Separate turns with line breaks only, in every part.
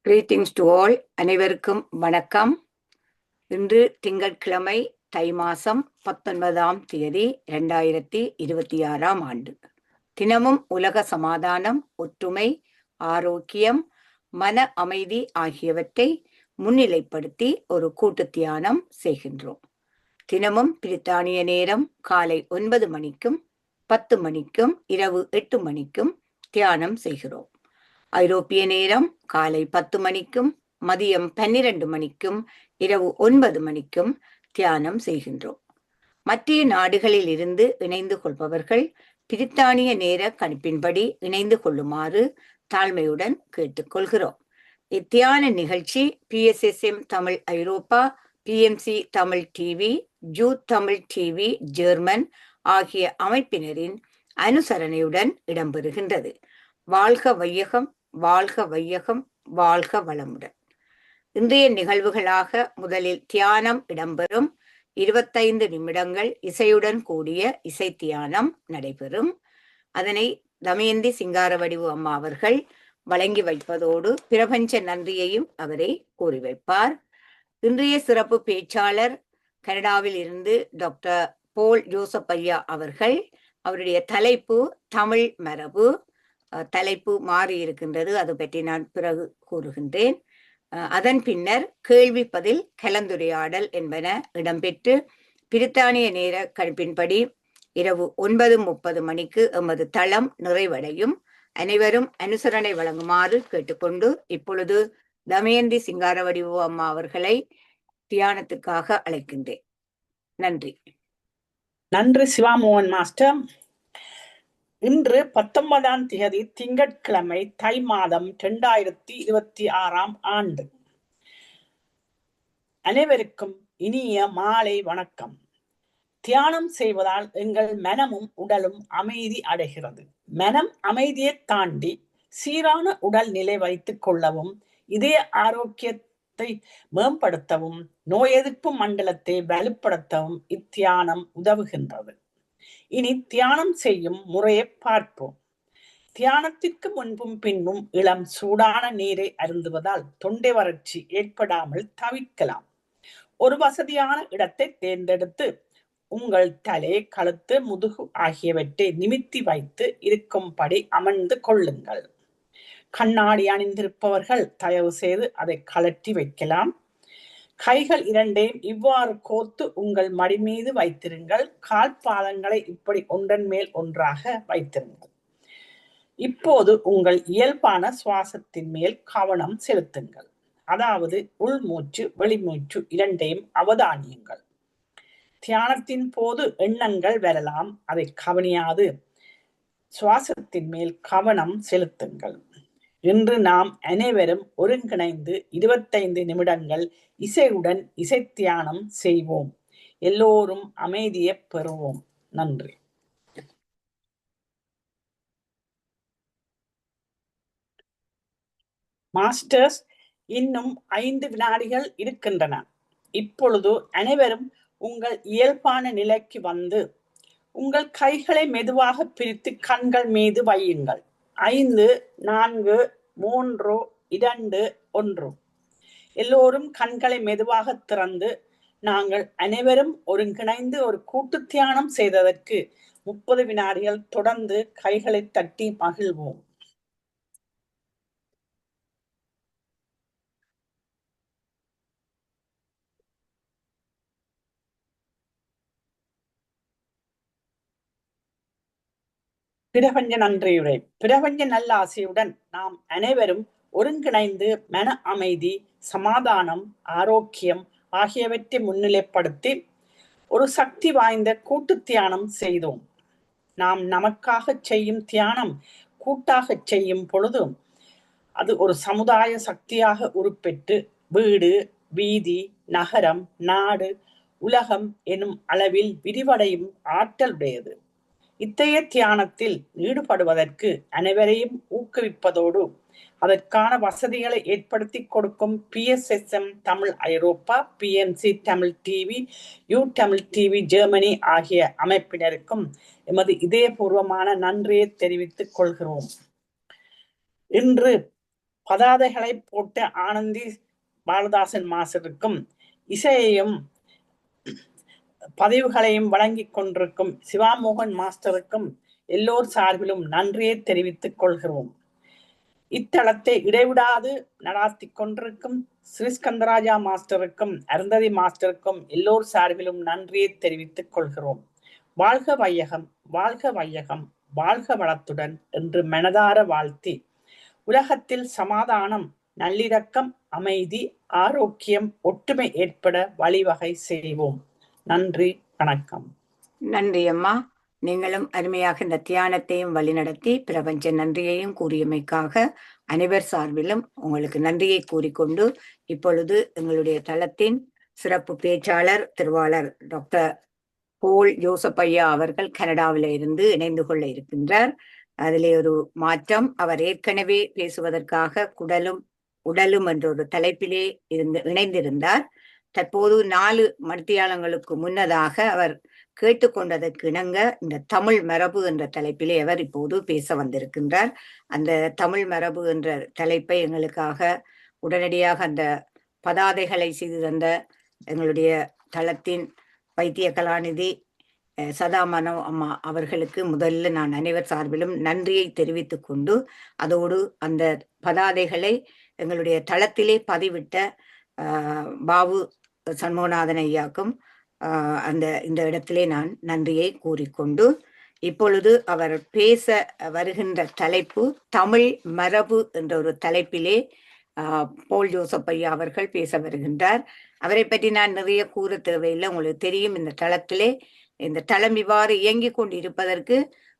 Greetings to all. அனைவருக்கும் வணக்கம். இன்று திங்கட்கிழமை தை மாசம் 19ஆம் தேதி 2026ஆம் ஆண்டு. தினமும் உலக சமாதானம், ஒற்றுமை, ஆரோக்கியம், மன அமைதி ஆகியவற்றை முன்னிலைப்படுத்தி ஒரு கூட்டு தியானம் செய்கின்றோம். தினமும் பிரித்தானிய நேரம் காலை 9 மணிக்கும் 10 மணிக்கும் இரவு 8 மணிக்கும் தியானம் செய்கிறோம். ஐரோப்பிய நேரம் காலை 10 மணிக்கும் மதியம் 12 மணிக்கும் இரவு 9 மணிக்கும் தியானம் செய்கின்றோம். மற்ற நாடுகளில் இருந்து இணைந்து கொள்பவர்கள் பிரித்தானிய நேர கணிப்பின்படி இணைந்து கொள்ளுமாறு தாழ்மையுடன் கேட்டுக்கொள்கிறோம். இத்தியான நிகழ்ச்சி PSSM தமிழ் ஐரோப்பா, PMC தமிழ் டிவி, ஜூத் தமிழ் டிவி ஜெர்மன் ஆகிய அமைப்பினரின் அனுசரணையுடன் இடம்பெறுகின்றது. வாழ்க வையகம், வாழ்க வையகம், வாழ்க வளமுடன். இன்றைய நிகழ்வுகளாக முதலில் தியானம் இடம்பெறும். 25 நிமிடங்கள் இசையுடன் கூடிய இசை தியானம் நடைபெறும். அதனை தமயந்தி சிங்காரவடிவு அம்மா அவர்கள் வழங்கி வைப்பதோடு பிரபஞ்ச நன்றியையும் அவரை கூறி வைப்பார். இன்றைய சிறப்பு பேச்சாளர் கனடாவில் இருந்து டாக்டர் போல் ஜோசப் ஐயா அவர்கள். அவருடைய தலைப்பு தமிழ் மரபு. தலைப்பு மாறி இருக்கின்றது, அது பற்றி நான் பிறகு கூறுகின்றேன். அதன் பின்னர் கேள்வி பதில் கலந்துரையாடல் என்பன இடம்பெற்று பிரித்தானிய நேர கணிப்பின்படி இரவு 9:30 மணிக்கு எமது தளம் நிறைவடையும். அனைவரும் அனுசரணை வழங்குமாறு கேட்டுக்கொண்டு இப்பொழுது தமயந்தி சிங்காரவடிவு அம்மா அவர்களை தியானத்துக்காக அழைக்கின்றேன். நன்றி.
நன்றி சிவாமோகன் மாஸ்டர். இன்று 19ஆம் தேதி திங்கட்கிழமை தை மாதம் 2026ஆம் ஆண்டு. அனைவருக்கும் இனிய மாலை வணக்கம். தியானம் செய்வதால் எங்கள் மனமும் உடலும் அமைதி அடைகிறது. மனம் அமைதியை தாண்டி சீரான உடல் நிலை வைத்துக் கொள்ளவும், இதய ஆரோக்கியத்தை மேம்படுத்தவும், நோய் எதிர்ப்பு மண்டலத்தை வலுப்படுத்தவும் இத்தியானம் உதவுகின்றது. இனி தியானம் செய்யும் முறையை பார்ப்போம். தியானத்திற்கு முன்பும் பின்பும் இளம் சூடான நீரை அருந்துவதால் தொண்டை வறட்சி ஏற்படாமல் தவிர்க்கலாம். ஒரு வசதியான இடத்தை தேர்ந்தெடுத்து உங்கள் தலை, கழுத்து, முதுகு ஆகியவற்றை நிமித்தி வைத்து இருக்கும்படி அமர்ந்து கொள்ளுங்கள். கண்ணாடி அணிந்திருப்பவர்கள் தயவு செய்து அதை கழற்றி வைக்கலாம். கைகள் இரண்டையும் இவ்வாறு கோர்த்து உங்கள் மடி மீது வைத்திருங்கள். கால் பாதங்களை இப்படி ஒன்றன் மேல் ஒன்றாக வைத்திருங்கள். இப்போது உங்கள் இயல்பான சுவாசத்தின் மேல் கவனம் செலுத்துங்கள். அதாவது உள்மூச்சு, வெளிமூச்சு இரண்டையும் அவதானியுங்கள். தியானத்தின் போது எண்ணங்கள் வரலாம், அதை கவனியாது சுவாசத்தின் மேல் கவனம் செலுத்துங்கள். இன்று நாம் அனைவரும் ஒருங்கிணைந்து 25 நிமிடங்கள் இசையுடன் இசை தியானம் செய்வோம். எல்லோரும் அமைதியை பெறுவோம். நன்றி. மாஸ்டர்ஸ், இன்னும் 5 வினாடிகள் இருக்கின்றன. இப்பொழுது அனைவரும் உங்கள் இயல்பான நிலைக்கு வந்து உங்கள் கைகளை மெதுவாக பிரித்து கண்கள் மீது வையுங்கள். 5, 4, 3, 2, 1. எல்லோரும் கண்களை மெதுவாக திறந்து நாங்கள் அனைவரும் ஒருங்கிணைந்து ஒரு கூட்டு தியானம் செய்ததற்கு 30 வினாடிகள் தொடர்ந்து கைகளை தட்டி மகிழ்வோம். பிரபஞ்ச நன்றியுரை. பிரபஞ்ச நல்ல ஆசையுடன் நாம் அனைவரும் ஒருங்கிணைந்து மன அமைதி, சமாதானம், ஆரோக்கியம் ஆகியவற்றை முன்னிலைப்படுத்தி ஒரு சக்தி வாய்ந்த கூட்டு தியானம் செய்தோம். நாம் நமக்காக செய்யும் தியானம் கூட்டாக செய்யும் பொழுது அது ஒரு சமுதாய சக்தியாக உருப்பெற்று வீடு, வீதி, நகரம், நாடு, உலகம் எனும் அளவில் விரிவடையும் ஆற்றலுடையது. இத்தகைய தியானத்தில் ஈடுபடுவதற்கு அனைவரையும் ஊக்குவிப்பதோடு அதற்கான வசதிகளை ஏற்படுத்தி கொடுக்கும் PSSM தமிழ் ஐரோப்பா, PMC Tamil TV, you Tamil TV Germany ஆகிய அமைப்பினருக்கும் எமது இதயபூர்வமான நன்றியை தெரிவித்துக் கொள்கிறோம். இன்று பதாதைகளை போட்ட ஆனந்தி பாலதாசன் மாஸ்டருக்கும் இசையையும் பதிவுகளையும் வழங்கிக் கொண்டிருக்கும் சிவாமோகன் மாஸ்டருக்கும் எல்லோர் சார்பிலும் நன்றியை தெரிவித்துக் கொள்கிறோம். இத்தளத்தை இடைவிடாது நடாத்தி கொண்டிருக்கும் ஸ்ரீஸ்கந்தராஜா மாஸ்டருக்கும் அருந்ததி மாஸ்டருக்கும் எல்லோர் சார்பிலும் நன்றியை தெரிவித்துக் கொள்கிறோம். வாழ்க வையகம், வாழ்க வையகம், வாழ்க வளத்துடன் என்று மனதார வாழ்த்தி உலகத்தில் சமாதானம், நல்லிணக்கம், அமைதி, ஆரோக்கியம், ஒற்றுமை ஏற்பட வழிவகை செய்வோம். நன்றி, வணக்கம்.
நன்றி அம்மா. நீங்களும் அருமையாக இந்த தியானத்தையும் வழிநடத்தி பிரபஞ்ச நன்றியையும் கூறியமைக்காக அனைவர் சார்பிலும் உங்களுக்கு நன்றியை கூறிக்கொண்டு இப்பொழுது எங்களுடைய தளத்தின் சிறப்பு பேச்சாளர் திருவாளர் டாக்டர் போல் ஜோசப் ஐயா அவர்கள் கனடாவில இருந்து இணைந்து கொள்ள இருக்கின்றார். அதிலே ஒரு மாற்றம், அவர் ஏற்கனவே பேசுவதற்காக குடலும் உடலும் என்ற ஒரு தலைப்பிலே இணைந்திருந்தார். தற்போது 4 மணித்தியாலங்களுக்கு முன்னதாக அவர் கேட்டுக்கொண்டதற்கு இணங்க இந்த தமிழ் மரபு என்ற தலைப்பிலே அவர் இப்போது பேச வந்திருக்கின்றார். அந்த தமிழ் மரபு என்ற தலைப்பை எங்களுக்காக உடனடியாக அந்த பதாதைகளை செய்து தந்த எங்களுடைய தளத்தின் வைத்திய கலாநிதி சதாமனோ அம்மா அவர்களுக்கு முதல்ல நான் அனைவர் சார்பிலும் நன்றியை தெரிவித்துக் கொண்டு, அதோடு அந்த பதாதைகளை எங்களுடைய தளத்திலே பதிவிட்ட பாபு சண்முகநாதன் ஐயாக்கும் இந்த இடத்திலே நான் நன்றியை கூறிக்கொண்டு, இப்பொழுது அவர் பேச வருகின்ற தலைப்பு தமிழ் மரபு என்ற ஒரு தலைப்பிலே போல் ஜோசப் ஐயா அவர்கள் பேச வருகின்றார். அவரை பற்றி நான் நிறைய கூற தேவையில்லை, உங்களுக்கு தெரியும். இந்த தளத்திலே இந்த தளம் இவ்வாறு இயங்கிக் கொண்டு இருப்பதற்கு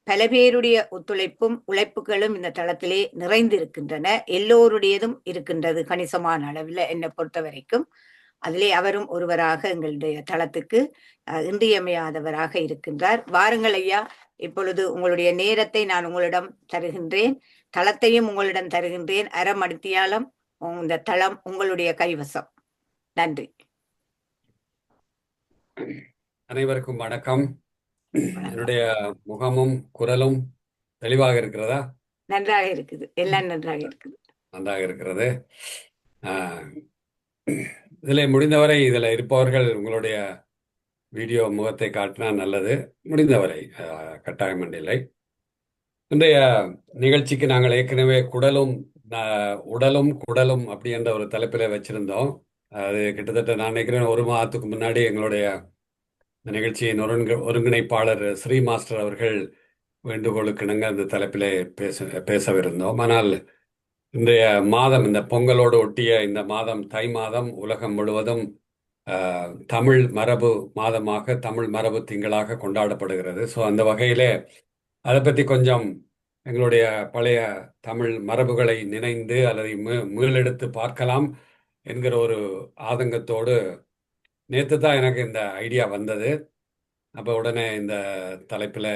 பல பேருடைய ஒத்துழைப்பும் உழைப்புகளும் இந்த தளத்திலே நிறைந்திருக்கின்றன. எல்லோருடையதும் இருக்கின்றது கணிசமான அளவில் என்னை பொறுத்த வரைக்கும். அதிலே அவரும் ஒருவராக எங்களுடைய தளத்துக்கு இன்றியமையாதவராக இருக்கின்றார். வாருங்கள் ஐயா, இப்பொழுது உங்களுடைய நேரத்தை நான் உங்களிடம் தருகின்றேன், தளத்தையும் உங்களிடம் தருகின்றேன். அறமணித்தியாலம் இந்த தளம் உங்களுடைய கைவசம். நன்றி.
அனைவருக்கும் வணக்கம். என்னுடைய முகமும் குரலும் தெளிவாக இருக்கிறதா?
நன்றாக இருக்குது, எல்லாம் நன்றாக இருக்குது.
நன்றாக இருக்கிறது. இதில் முடிந்தவரை இதில் இருப்பவர்கள் உங்களுடைய வீடியோ முகத்தை காட்டினா நல்லது. முடிந்தவரை, கட்டாயமண்டில்லை. இன்றைய நிகழ்ச்சிக்கு நாங்கள் ஏற்கனவே உடலும் குடலும் அப்படி என்ற ஒரு தலைப்பில் வச்சிருந்தோம். அது கிட்டத்தட்ட நான் நினைக்கிறேன் 1 மாதத்துக்கு முன்னாடி எங்களுடைய நிகழ்ச்சியின் ஒருங்கிணைப்பாளர் ஸ்ரீ மாஸ்டர் அவர்கள் வேண்டுகோளுக்கு இணங்க அந்த தலைப்பிலே பேசவிருந்தோம். ஆனால் இன்றைய மாதம், இந்த பொங்கலோடு ஒட்டிய இந்த மாதம், தை மாதம், உலகம் முழுவதும் தமிழ் மரபு மாதமாக, தமிழ் மரபு திங்களாக கொண்டாடப்படுகிறது. ஸோ அந்த வகையிலே அதை பற்றி கொஞ்சம் எங்களுடைய பழைய தமிழ் மரபுகளை நினைந்து அல்லது மீளெடுத்து பார்க்கலாம் என்கிற ஒரு ஆதங்கத்தோடு நேற்று தான் எனக்கு இந்த ஐடியா வந்தது. அப்போ உடனே இந்த தலைப்பில்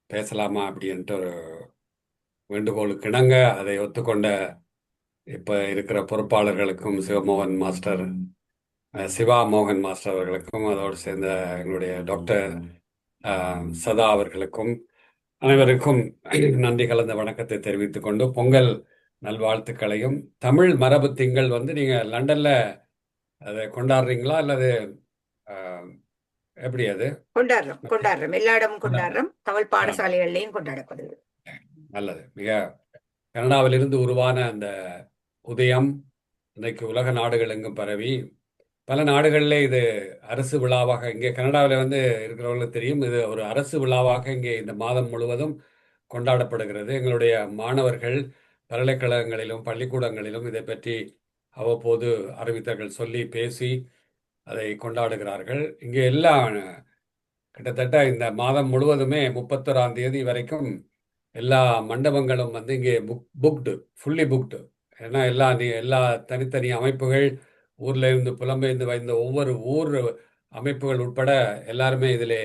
பேசலாமா அப்படின்ட்டு ஒரு வேண்டுகோளுக்கு இணங்க அதை ஒத்துக்கொண்ட இப்போ இருக்கிற பொறுப்பாளர்களுக்கும் சிவமோகன் மாஸ்டர், சிவா மோகன் மாஸ்டர் அவர்களுக்கும், அதோடு சேர்ந்த எங்களுடைய டாக்டர் சதா அவர்களுக்கும் அனைவருக்கும் நன்றி கலந்த வணக்கத்தை தெரிவித்துக் கொண்டு பொங்கல் நல்வாழ்த்துக்களையும், தமிழ் மரபு திங்கள் நீங்கள் லண்டனில் அதை கொண்டாடுறீங்களா அல்லது எப்படி? அது
கொண்டாடுறோம், எல்லா இடமும் கொண்டாடுறோம். தமிழ் பாடசாலைகள்லையும் கொண்டாடப்படுது.
நல்லது. மிக கனடாவிலிருந்து உருவான அந்த உதயம் இன்றைக்கு உலக நாடுகள் எங்கும் பரவி, பல நாடுகளிலே இது அரசு விழாவாக, இங்கே கனடாவில் இருக்கிறவங்களுக்கு தெரியும், இது ஒரு அரசு விழாவாக இங்கே இந்த மாதம் முழுவதும் கொண்டாடப்படுகிறது. எங்களுடைய மாணவர்கள் பல்கலைக்கழகங்களிலும் பள்ளிக்கூடங்களிலும் இதை பற்றி அவ்வப்போது அறிவித்தர்கள் சொல்லி பேசி அதை கொண்டாடுகிறார்கள். இங்கே எல்லாம் கிட்டத்தட்ட இந்த மாதம் முழுவதுமே 31ஆம் தேதி வரைக்கும் எல்லா மண்டபங்களும் இங்கே ஃபுல்லி புக்டு. ஏன்னா எல்லா தனித்தனி அமைப்புகள், ஊர்ல இருந்து புலம்பெயர்ந்து வந்த ஒவ்வொரு ஊர் அமைப்புகள் உட்பட எல்லாருமே இதிலே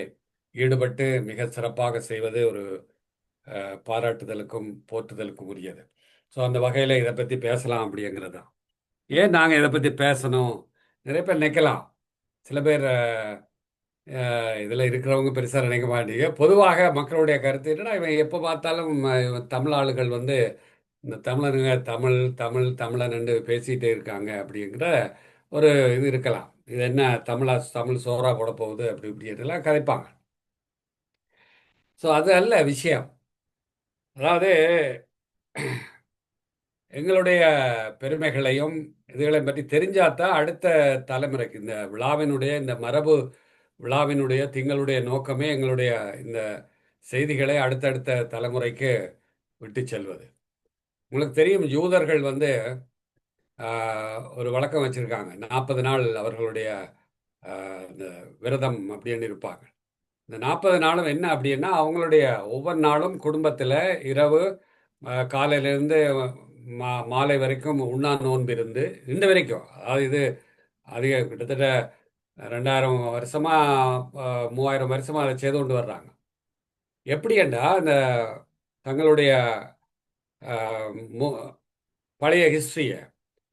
ஈடுபட்டு மிக சிறப்பாக செய்வது ஒரு பாராட்டுதலுக்கும் போற்றுதலுக்கும் உரியது. ஸோ அந்த வகையில் இதை பற்றி பேசலாம் அப்படிங்கிறது தான். ஏன் நாங்கள் இதை பற்றி பேசணும்? நிறைய பேர் நினைக்கலாம், சில பேர் இதில் இருக்கிறவங்க பெருசாக நினைக்க மாட்டீங்க. பொதுவாக மக்களுடைய கருத்து என்னன்னா, இவன் எப்போ பார்த்தாலும் தமிழ் ஆளுகள் இந்த தமிழனுங்க தமிழ் தமிழ் தமிழன் பேசிகிட்டே இருக்காங்க அப்படிங்கிற ஒரு இது இருக்கலாம். இது என்ன தமிழ் சோறா போட போகுது அப்படி இப்படி எல்லாம் கதைப்பாங்க. ஸோ அது அல்ல விஷயம். அதாவது எங்களுடைய பெருமைகளையும் இதுகளையும் பற்றி தெரிஞ்சாதான் அடுத்த தலைமுறைக்கு இந்த மரபு விழாவினுடைய திங்களுடைய நோக்கமே எங்களுடைய இந்த செய்திகளை அடுத்தடுத்த தலைமுறைக்கு விட்டு செல்வது. உங்களுக்கு தெரியும், யூதர்கள் ஒரு வழக்கம் வச்சிருக்காங்க. 40 நாள் அவர்களுடைய இந்த விரதம் அப்படின்னு இருப்பாங்க. இந்த 40 நாளும் என்ன அப்படின்னா, அவங்களுடைய ஒவ்வொரு நாளும் குடும்பத்தில் இரவு காலையிலேருந்து மாலை வரைக்கும் உண்ணா நோன்பு இருந்து இந்த வரைக்கும், அதாவது இது அதிக கிட்டத்தட்ட 2000 வருஷமா 3000 வருஷமா அதை செய்து கொண்டு வர்றாங்க. எப்படி என்றால் இந்த தங்களுடைய பழைய ஹிஸ்ட்ரியை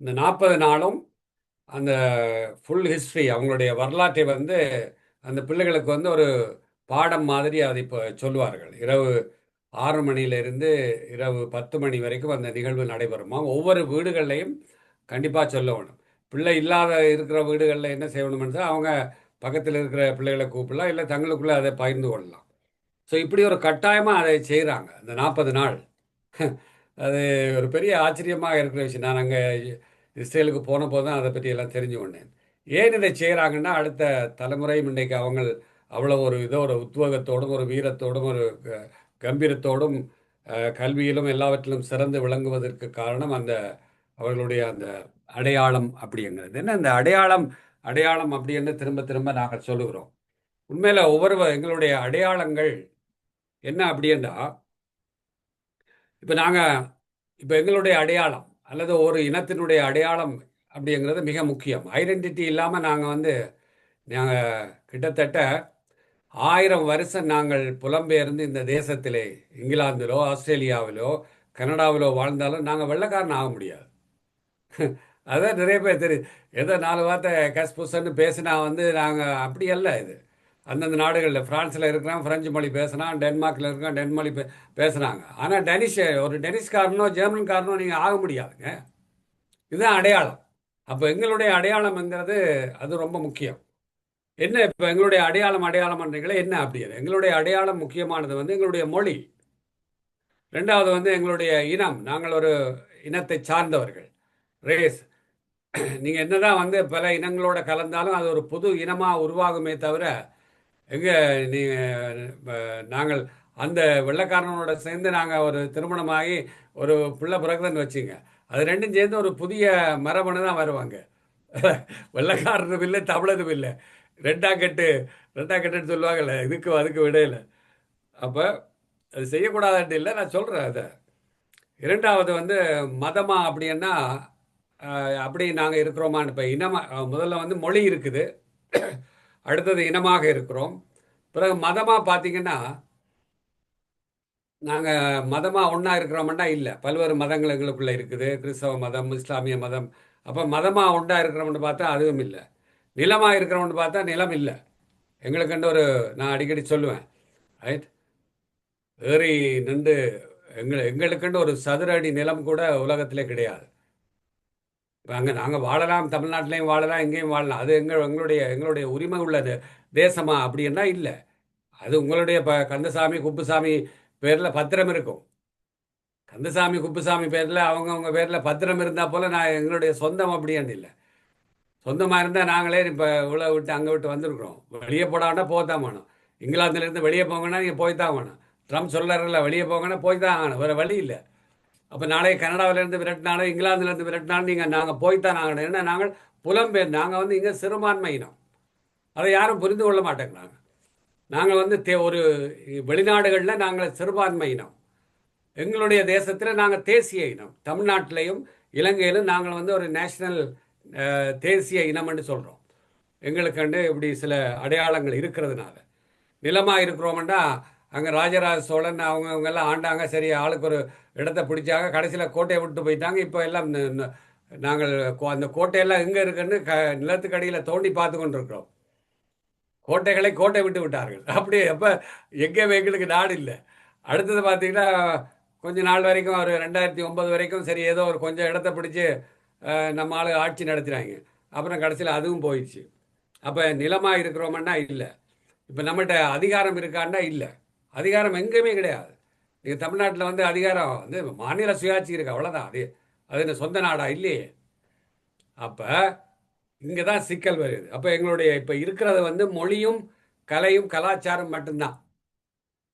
இந்த 40 நாளும் அந்த ஃபுல் ஹிஸ்ட்ரி அவங்களுடைய வரலாற்றை அந்த பிள்ளைகளுக்கு ஒரு பாடம் மாதிரி அதை இப்போ சொல்லுவார்கள். இரவு 6 மணியிலிருந்து இரவு 10 மணி வரைக்கும் அந்த நிகழ்வு நடைபெறுமா. ஒவ்வொரு வீடுகள்லையும் கண்டிப்பாக சொல்ல வேணும். பிள்ளை இல்லாத இருக்கிற வீடுகளில் என்ன செய்யணும்னு அவங்க பக்கத்தில் இருக்கிற பிள்ளைகளை கூப்பிடலாம், இல்லை தங்களுக்குள்ளே அதை பகிர்ந்து கொள்ளலாம். ஸோ இப்படி ஒரு கட்டாயமாக அதை செய்கிறாங்க அந்த 40 நாள். அது ஒரு பெரிய ஆச்சரியமாக இருக்கிற விஷயம். நான் அங்கே இஸ்ரேலுக்கு போன போது தான் அதை பற்றி எல்லாம் தெரிஞ்சு கொண்டேன். ஏன் இதை செய்கிறாங்கன்னா, அடுத்த தலைமுறையும் இன்றைக்கு அவங்க அவ்வளோ ஒரு ஒரு உத்வேகத்தோடும் ஒரு வீரத்தோடும் ஒரு கம்பீரத்தோடும் கல்வியிலும் எல்லாவற்றிலும் சிறந்து விளங்குவதற்கு காரணம் அவர்களுடைய அந்த அடையாளம் அப்படிங்கிறது. என்ன அந்த அடையாளம் அப்படின்னு திரும்ப திரும்ப நாங்கள் சொல்லுகிறோம். உண்மையில் எங்களுடைய அடையாளங்கள் என்ன அப்படின்னா, இப்போ எங்களுடைய அடையாளம் அல்லது ஒரு இனத்தினுடைய அடையாளம் அப்படிங்கிறது மிக முக்கியம். ஐடென்டிட்டி இல்லாமல் நாங்கள் கிட்டத்தட்ட 1000 வருஷம் நாங்கள் புலம்பெயர்ந்து இந்த தேசத்திலே இங்கிலாந்திலோ ஆஸ்திரேலியாவிலோ கனடாவிலோ வாழ்ந்தாலும் நாங்கள் வெள்ளைக்காரன் ஆக முடியாது. அதான் நிறைய பேர் தெரியுது. ஏதோ 4 வார்த்தை கஸ்புசன்னு பேசினா நாங்கள் அப்படி அல்ல. இது அந்தந்த நாடுகளில் ஃப்ரான்ஸில் இருக்கிறான் ஃப்ரெஞ்சு மொழி பேசுனான், டென்மார்க்கில் இருக்கான் டென் மொழி பேசுனாங்க. ஆனால் ஒரு டெனிஷ்காரனோ ஜெர்மன்காரனோ நீங்கள் ஆக முடியாதுங்க. இதுதான் அடையாளம். அப்போ எங்களுடைய அடையாளம்ங்கிறது அது ரொம்ப முக்கியம். என்ன இப்போ எங்களுடைய அடையாளம்ன்றீங்களே என்ன அப்படியாது? எங்களுடைய அடையாளம் முக்கியமானது எங்களுடைய மொழி. ரெண்டாவது எங்களுடைய இனம். நாங்கள் ஒரு இனத்தை சார்ந்தவர்கள், ரேஸ். நீங்கள் என்னதான் பல இனங்களோட கலந்தாலும் அது ஒரு புது இனமாக உருவாகுமே தவிர, நாங்கள் அந்த வெள்ளைக்காரனோட சேர்ந்து நாங்கள் ஒரு திருமணமாகி ஒரு பிள்ளை பிறகுதுன்னு வச்சுங்க, அது ரெண்டும் சேர்ந்து ஒரு புதிய மரபணு தான் வருவாங்க. வெள்ளைக்காரனும் இல்லை தமிழனும் இல்லை, ரெண்டாக்கட்டுன்னு சொல்லுவாங்கல்ல, அதுக்கு விடையில. அப்போ அது செய்யக்கூடாதுன்ட்டு இல்லை, நான் சொல்கிறேன் அதை. இரண்டாவது மதமா அப்படின்னா அப்படி நாங்கள் இருக்கிறோமான்னு. இப்போ இனமாக முதல்ல மொழி இருக்குது, அடுத்தது இனமாக இருக்கிறோம். பிறகு மதமாக பார்த்தீங்கன்னா நாங்கள் மதமாக ஒன்றா இருக்கிறோம்னா இல்லை, பல்வேறு மதங்கள் எங்களுக்குள்ளே இருக்குது. கிறிஸ்தவ மதம், இஸ்லாமிய மதம். அப்போ மதமாக ஒன்றா இருக்கிறோம்னு பார்த்தா அதுவும் இல்லை. நிலமாக இருக்கிறோம்னு பார்த்தா நிலம் இல்லை. எங்களுக்குன்னு நான் அடிக்கடி சொல்லுவேன், ரைட், ஏறி நின்று எங்களுக்குன்னு ஒரு சதுர அடி நிலம் கூட உலகத்திலே கிடையாது. இப்போ அங்கே நாங்கள் வாழலாம், தமிழ்நாட்டிலையும் வாழலாம், எங்கேயும் வாழலாம். அது எங்களுடைய உரிமை உள்ளது தேசமா அப்படின்னா இல்லை. அது உங்களுடைய கந்தசாமி குப்புசாமி பேரில் பத்திரம் இருக்கும். கந்தசாமி குப்புசாமி பேரில் அவங்கவுங்க பேரில் பத்திரம் இருந்தால் போல் எங்களுடைய சொந்தம் அப்படின்னு இல்லை. சொந்தமாக இருந்தால் நாங்களே இப்போ இவ்வளோ விட்டு அங்கே விட்டு வந்திருக்கிறோம். வெளியே போடாங்கன்னா போய்தான் வேணும். இங்கிலாந்துலேருந்து வெளியே போங்கன்னா நீங்கள் போய்தான் வேணும். ட்ரம்ப் சொல்லல, வெளியே போங்கன்னா போய் தான் ஆகணும், வேறு வழி இல்லை. அப்போ நாளைக்கு கனடாவிலேருந்து விரட்டினாலும் இங்கிலாந்துலேருந்து விரட்டினாலும் நாங்கள் போய்தான் ஆகணும். ஏன்னா நாங்கள் புலம்பெயர், நாங்கள் இங்கே சிறுபான்மை இனம். அதை யாரும் புரிந்து கொள்ள மாட்டேங்கிறாங்க. நாங்கள் ஒரு வெளிநாடுகளில் நாங்கள் சிறுபான்மை இனம், எங்களுடைய தேசத்தில் நாங்கள் தேசிய இனம். தமிழ்நாட்டிலையும் இலங்கையிலும் நாங்கள் ஒரு நேஷனல் தேசிய இனம்னு சொல்கிறோம். எங்களுக்குண்டு இப்படி சில அடையாளங்கள் இருக்கிறதுனால. நிலமாக இருக்கிறோம்னா அங்கே ராஜராஜ சோழன் அவங்கெல்லாம் ஆண்டாங்க, சரி, ஆளுக்கு ஒரு இடத்த பிடிச்சாங்க, கடைசியில் கோட்டையை விட்டு போயிட்டாங்க. இப்போ எல்லாம் நாங்கள் அந்த கோட்டையெல்லாம் எங்கே இருக்குன்னு நிலத்துக்கு அடியில் தோண்டி பார்த்து கொண்டு இருக்கிறோம். கோட்டை விட்டு விட்டார்கள். அப்படி அப்போ எங்கே எங்களுக்கு நாடு இல்லை. அடுத்தது பார்த்தீங்கன்னா கொஞ்ச நாள் வரைக்கும் ஒரு 2009 வரைக்கும் சரி ஏதோ ஒரு கொஞ்சம் இடத்த பிடிச்சி நம்ம ஆளு ஆட்சி நடத்துகிறாங்க. அப்புறம் கடைசியில் அதுவும் போயிடுச்சு. அப்போ நிலமாக இருக்கிறோம்னா இல்லை. இப்போ நம்மகிட்ட அதிகாரம் இருக்கான்னா இல்லை. அதிகாரம் எங்கேயுமே கிடையாது. நீங்கள் தமிழ்நாட்டில் வந்து அதிகாரம் வந்து மாநில சுயாட்சி இருக்கு, அவ்வளோதான். அது என்ன சொந்த நாடா? இல்லையே. அப்போ இங்கே தான் சிக்கல் வருது. அப்போ எங்களுடைய இப்போ இருக்கிறது வந்து மொழியும் கலையும் கலாச்சாரம் மட்டும்தான்.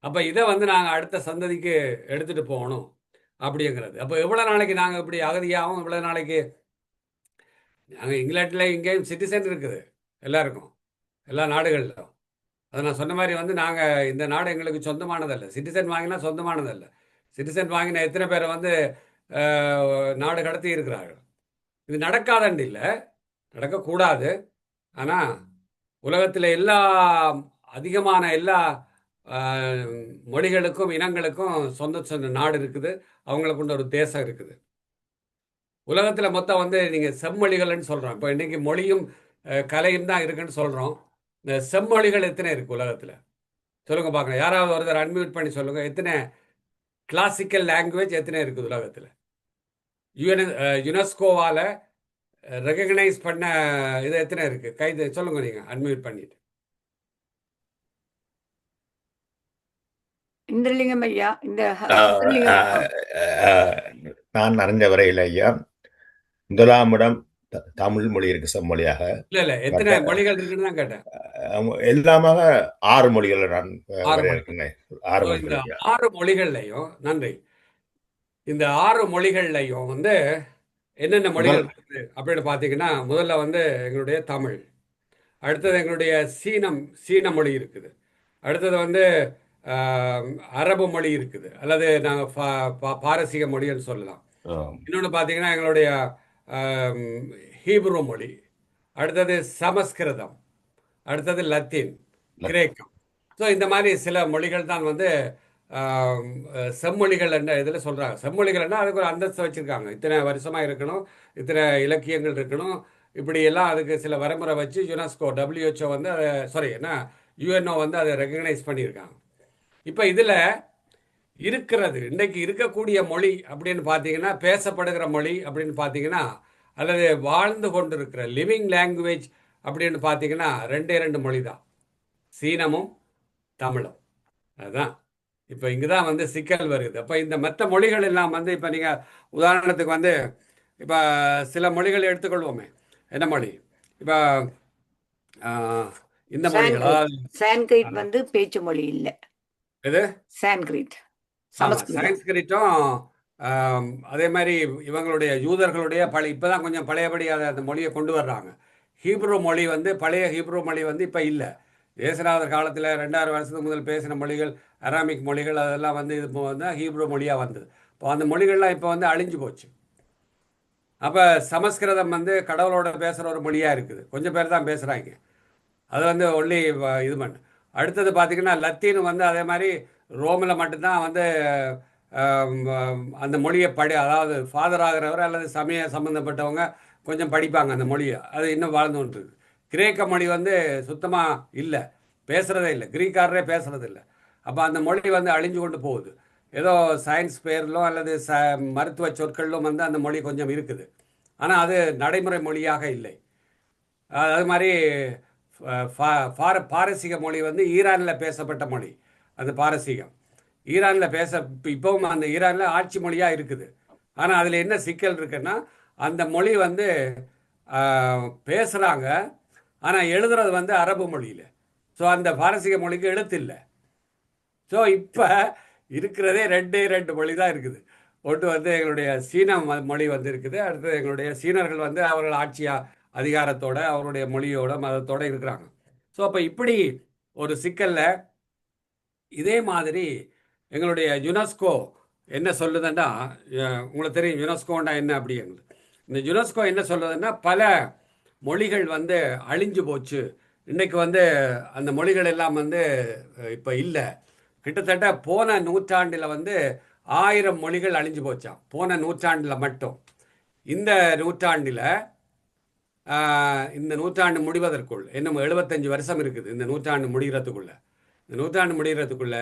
அப்போ இதை வந்து நாங்கள் அடுத்த சந்ததிக்கு எடுத்துகிட்டு போகணும் அப்படிங்கிறது. அப்போ எவ்வளோ நாளைக்கு நாங்கள் இப்படி அகதியாகவும், இவ்வளோ நாளைக்கு நாங்கள் இங்கிலாண்டில் இங்கேயும் சிட்டிசன் இருக்குது எல்லாருக்கும், எல்லா நாடுகளிலும். அதை நான் சொன்ன மாதிரி வந்து நாங்கள் இந்த நாடு எங்களுக்கு சொந்தமானதல்ல. சிட்டிசன் வாங்கினா சொந்தமானதல்ல. சிட்டிசன் வாங்கின எத்தனை பேரை வந்து நாடு கடத்தி இருக்கிறார்கள். இது நடக்காதண்டு இல்லை, நடக்கக்கூடாது. ஆனால் உலகத்தில் அதிகமான எல்லா மொழிகளுக்கும் இனங்களுக்கும் சொந்த நாடு இருக்குது. அவங்களுக்கு கொண்ட ஒரு தேசம் இருக்குது. உலகத்தில் மொத்தம் வந்து நீங்கள் செம்மொழிகள்னு சொல்கிறோம். இப்போ இன்றைக்கி மொழியும் கலையும் தான் இருக்குன்னு சொல்கிறோம். இந்த செம்மொழிகள் எத்தனை இருக்குது உலகத்தில்? சொல்லுங்கள் பார்க்கலாம். யாராவது ஒருத்தர் அன்மியூட் பண்ணி சொல்லுங்கள். எத்தனை கிளாசிக்கல் லாங்குவேஜ் எத்தனை இருக்குது உலகத்தில்? யுனெஸ்கோவால் ரெகக்னைஸ் பண்ண இது எத்தனை இருக்குது? கைது சொல்லுங்கள் நீங்கள் அன்மியூட் பண்ணிட்டு.
இந்திரலிங்கம் ஐயா, இந்த
நான் அறிந்த வரையில் ஐயா, முதலாம் இடம் தமிழ் மொழி இருக்கு செம்மொழியாக.
இல்ல எத்தனை மொழிகள் இருக்குன்னு தான் கேட்டேன்.
எல்லாமாக 6 மொழிகள் நான் வரையறுக்கிறேன்.
6 மொழிகள்லையும் நன்றி. இந்த 6 மொழிகள்லையும் வந்து என்னென்ன மொழிகள் இருக்குது அப்படின்னு பார்த்தீங்கன்னா, முதல்ல வந்து எங்களுடைய தமிழ், அடுத்தது எங்களுடைய சீன மொழி இருக்குது, அடுத்தது வந்து அரபு மொழி இருக்குது, அல்லது நாங்கள் பாரசீக மொழின்னு சொல்லலாம். இன்னொன்று பார்த்தீங்கன்னா எங்களுடைய ஹீப்ரு மொழி, அடுத்தது சமஸ்கிருதம், அடுத்தது லத்தீன், கிரேக்கம். ஸோ இந்த மாதிரி சில மொழிகள் தான் வந்து செம்மொழிகள் என்ற இதில் சொல்கிறாங்க. செம்மொழிகள்னா அதுக்கு ஒரு அந்தஸ்து வச்சுருக்காங்க. இத்தனை வருஷமாக இருக்கணும், இத்தனை இலக்கியங்கள் இருக்கணும், இப்படியெல்லாம் அதுக்கு சில வரைமுறை வச்சு யுனெஸ்கோ WHO வந்து அதை UNO வந்து அதை ரெகக்னைஸ் பண்ணியிருக்காங்க. இப்போ இதில் இருக்கிறது இன்றைக்கு இருக்கக்கூடிய மொழி அப்படின்னு பார்த்தீங்கன்னா, பேசப்படுகிற மொழி அப்படின்னு பார்த்தீங்கன்னா, அல்லது வாழ்ந்து கொண்டு இருக்கிற லிவிங் லாங்குவேஜ் அப்படின்னு பார்த்தீங்கன்னா 2 மொழி தான், சீனமும் தமிழும். அதுதான் இப்போ இங்கே தான் வந்து சிக்கல் வருது. அப்போ இந்த மற்ற மொழிகள் எல்லாம் வந்து இப்போ நீங்கள் உதாரணத்துக்கு வந்து இப்போ சில மொழிகள் எடுத்துக்கொள்வோமே. என்ன மொழி? இப்போ இந்த மொழிகள், அதாவது
சான்ஸ்கிரிட் வந்து பேச்சு மொழி இல்லை.
எது?
சான்ஸ்கிரிட்,
சான்ஸ்கிரிட்டும் அதே மாதிரி இவங்களுடைய யூதர்களுடைய இப்போதான் கொஞ்சம் பழையபடி அந்த மொழியை கொண்டு வர்றாங்க. ஹீப்ரு மொழி வந்து பழைய ஹீப்ரு மொழி வந்து இப்போ இல்லை. இயேசுநாதர் காலத்தில் 2000 வருஷத்துக்கு முதல் பேசின மொழிகள், அராமிக் மொழிகள், அதெல்லாம் வந்து இது வந்து ஹீப்ரு மொழியாக வந்தது. இப்போ அந்த மொழிகள்லாம் இப்போ வந்து அழிஞ்சு போச்சு. அப்போ சமஸ்கிருதம் வந்து கடவுளோட பேசுகிற ஒரு மொழியாக இருக்குது. கொஞ்சம் பேர் தான் பேசுகிறாங்க. அது வந்து ஒன்லி இது பண்ணு. அடுத்தது பார்த்திங்கன்னா லத்தீன் வந்து அதே மாதிரி ரோமில் மட்டும்தான் வந்து அந்த மொழியை அதாவது ஃபாதர் ஆகிறவர் அல்லது சமய சம்மந்தப்பட்டவங்க கொஞ்சம் படிப்பாங்க அந்த மொழியை. அது இன்னும் வாழ்ந்து கொண்டிருக்கு. கிரேக்க மொழி வந்து சுத்தமாக இல்லை, பேசுகிறதே இல்லை, கிரீக்காரரே பேசுகிறது இல்லை. அப்போ அந்த மொழி வந்து அழிஞ்சு கொண்டு போகுது. ஏதோ சயின்ஸ் பேரிலும் அல்லது மருத்துவ சொற்களிலும் வந்து அந்த மொழி கொஞ்சம் இருக்குது. ஆனால் அது நடைமுறை மொழியாக இல்லை. அது மாதிரி பாரசீக மொழி வந்து ஈரானில் பேசப்பட்ட மொழி. அந்த பாரசீகம் ஈரானில் இப்போவும் அந்த ஈரானில் ஆட்சி மொழியாக இருக்குது. ஆனால் அதில் என்ன சிக்கல் இருக்குன்னா, அந்த மொழி வந்து பேசுகிறாங்க, ஆனால் எழுதுறது வந்து அரபு மொழியில். ஸோ அந்த பாரசீக மொழிக்கு எழுத்து இல்லை. ஸோ இப்போ இருக்கிறதே 2 மொழி தான் இருக்குது. ஒன்று வந்து எங்களுடைய சீன மொழி வந்து இருக்குது, அடுத்தது எங்களுடைய சீனர்கள் வந்து அவர்கள் அதிகாரத்தோட அவருடைய மொழியோட மதத்தோடு இருக்கிறாங்க. ஸோ அப்போ இப்படி ஒரு சிக்கலில் இதே மாதிரி எங்களுடைய யுனெஸ்கோ என்ன சொல்லுதுன்னா, உங்களுக்கு தெரியும் யுனெஸ்கோன்னா என்ன அப்படிங்கிறது. இந்த யுனெஸ்கோ என்ன சொல்லுதுன்னா, பல மொழிகள் வந்து அழிஞ்சு போச்சு. இன்றைக்கு வந்து அந்த மொழிகள் எல்லாம் வந்து இப்போ இல்லை. கிட்டத்தட்ட போன நூற்றாண்டில் வந்து 1000 மொழிகள் அழிஞ்சு போச்சான், போன நூற்றாண்டில் மட்டும். இந்த நூற்றாண்டு முடிவதற்குள் இன்னும் 75 வருஷம் இருக்குது. இந்த நூற்றாண்டு முடிகிறதுக்குள்ள இந்த நூற்றாண்டு முடிகிறதுக்குள்ள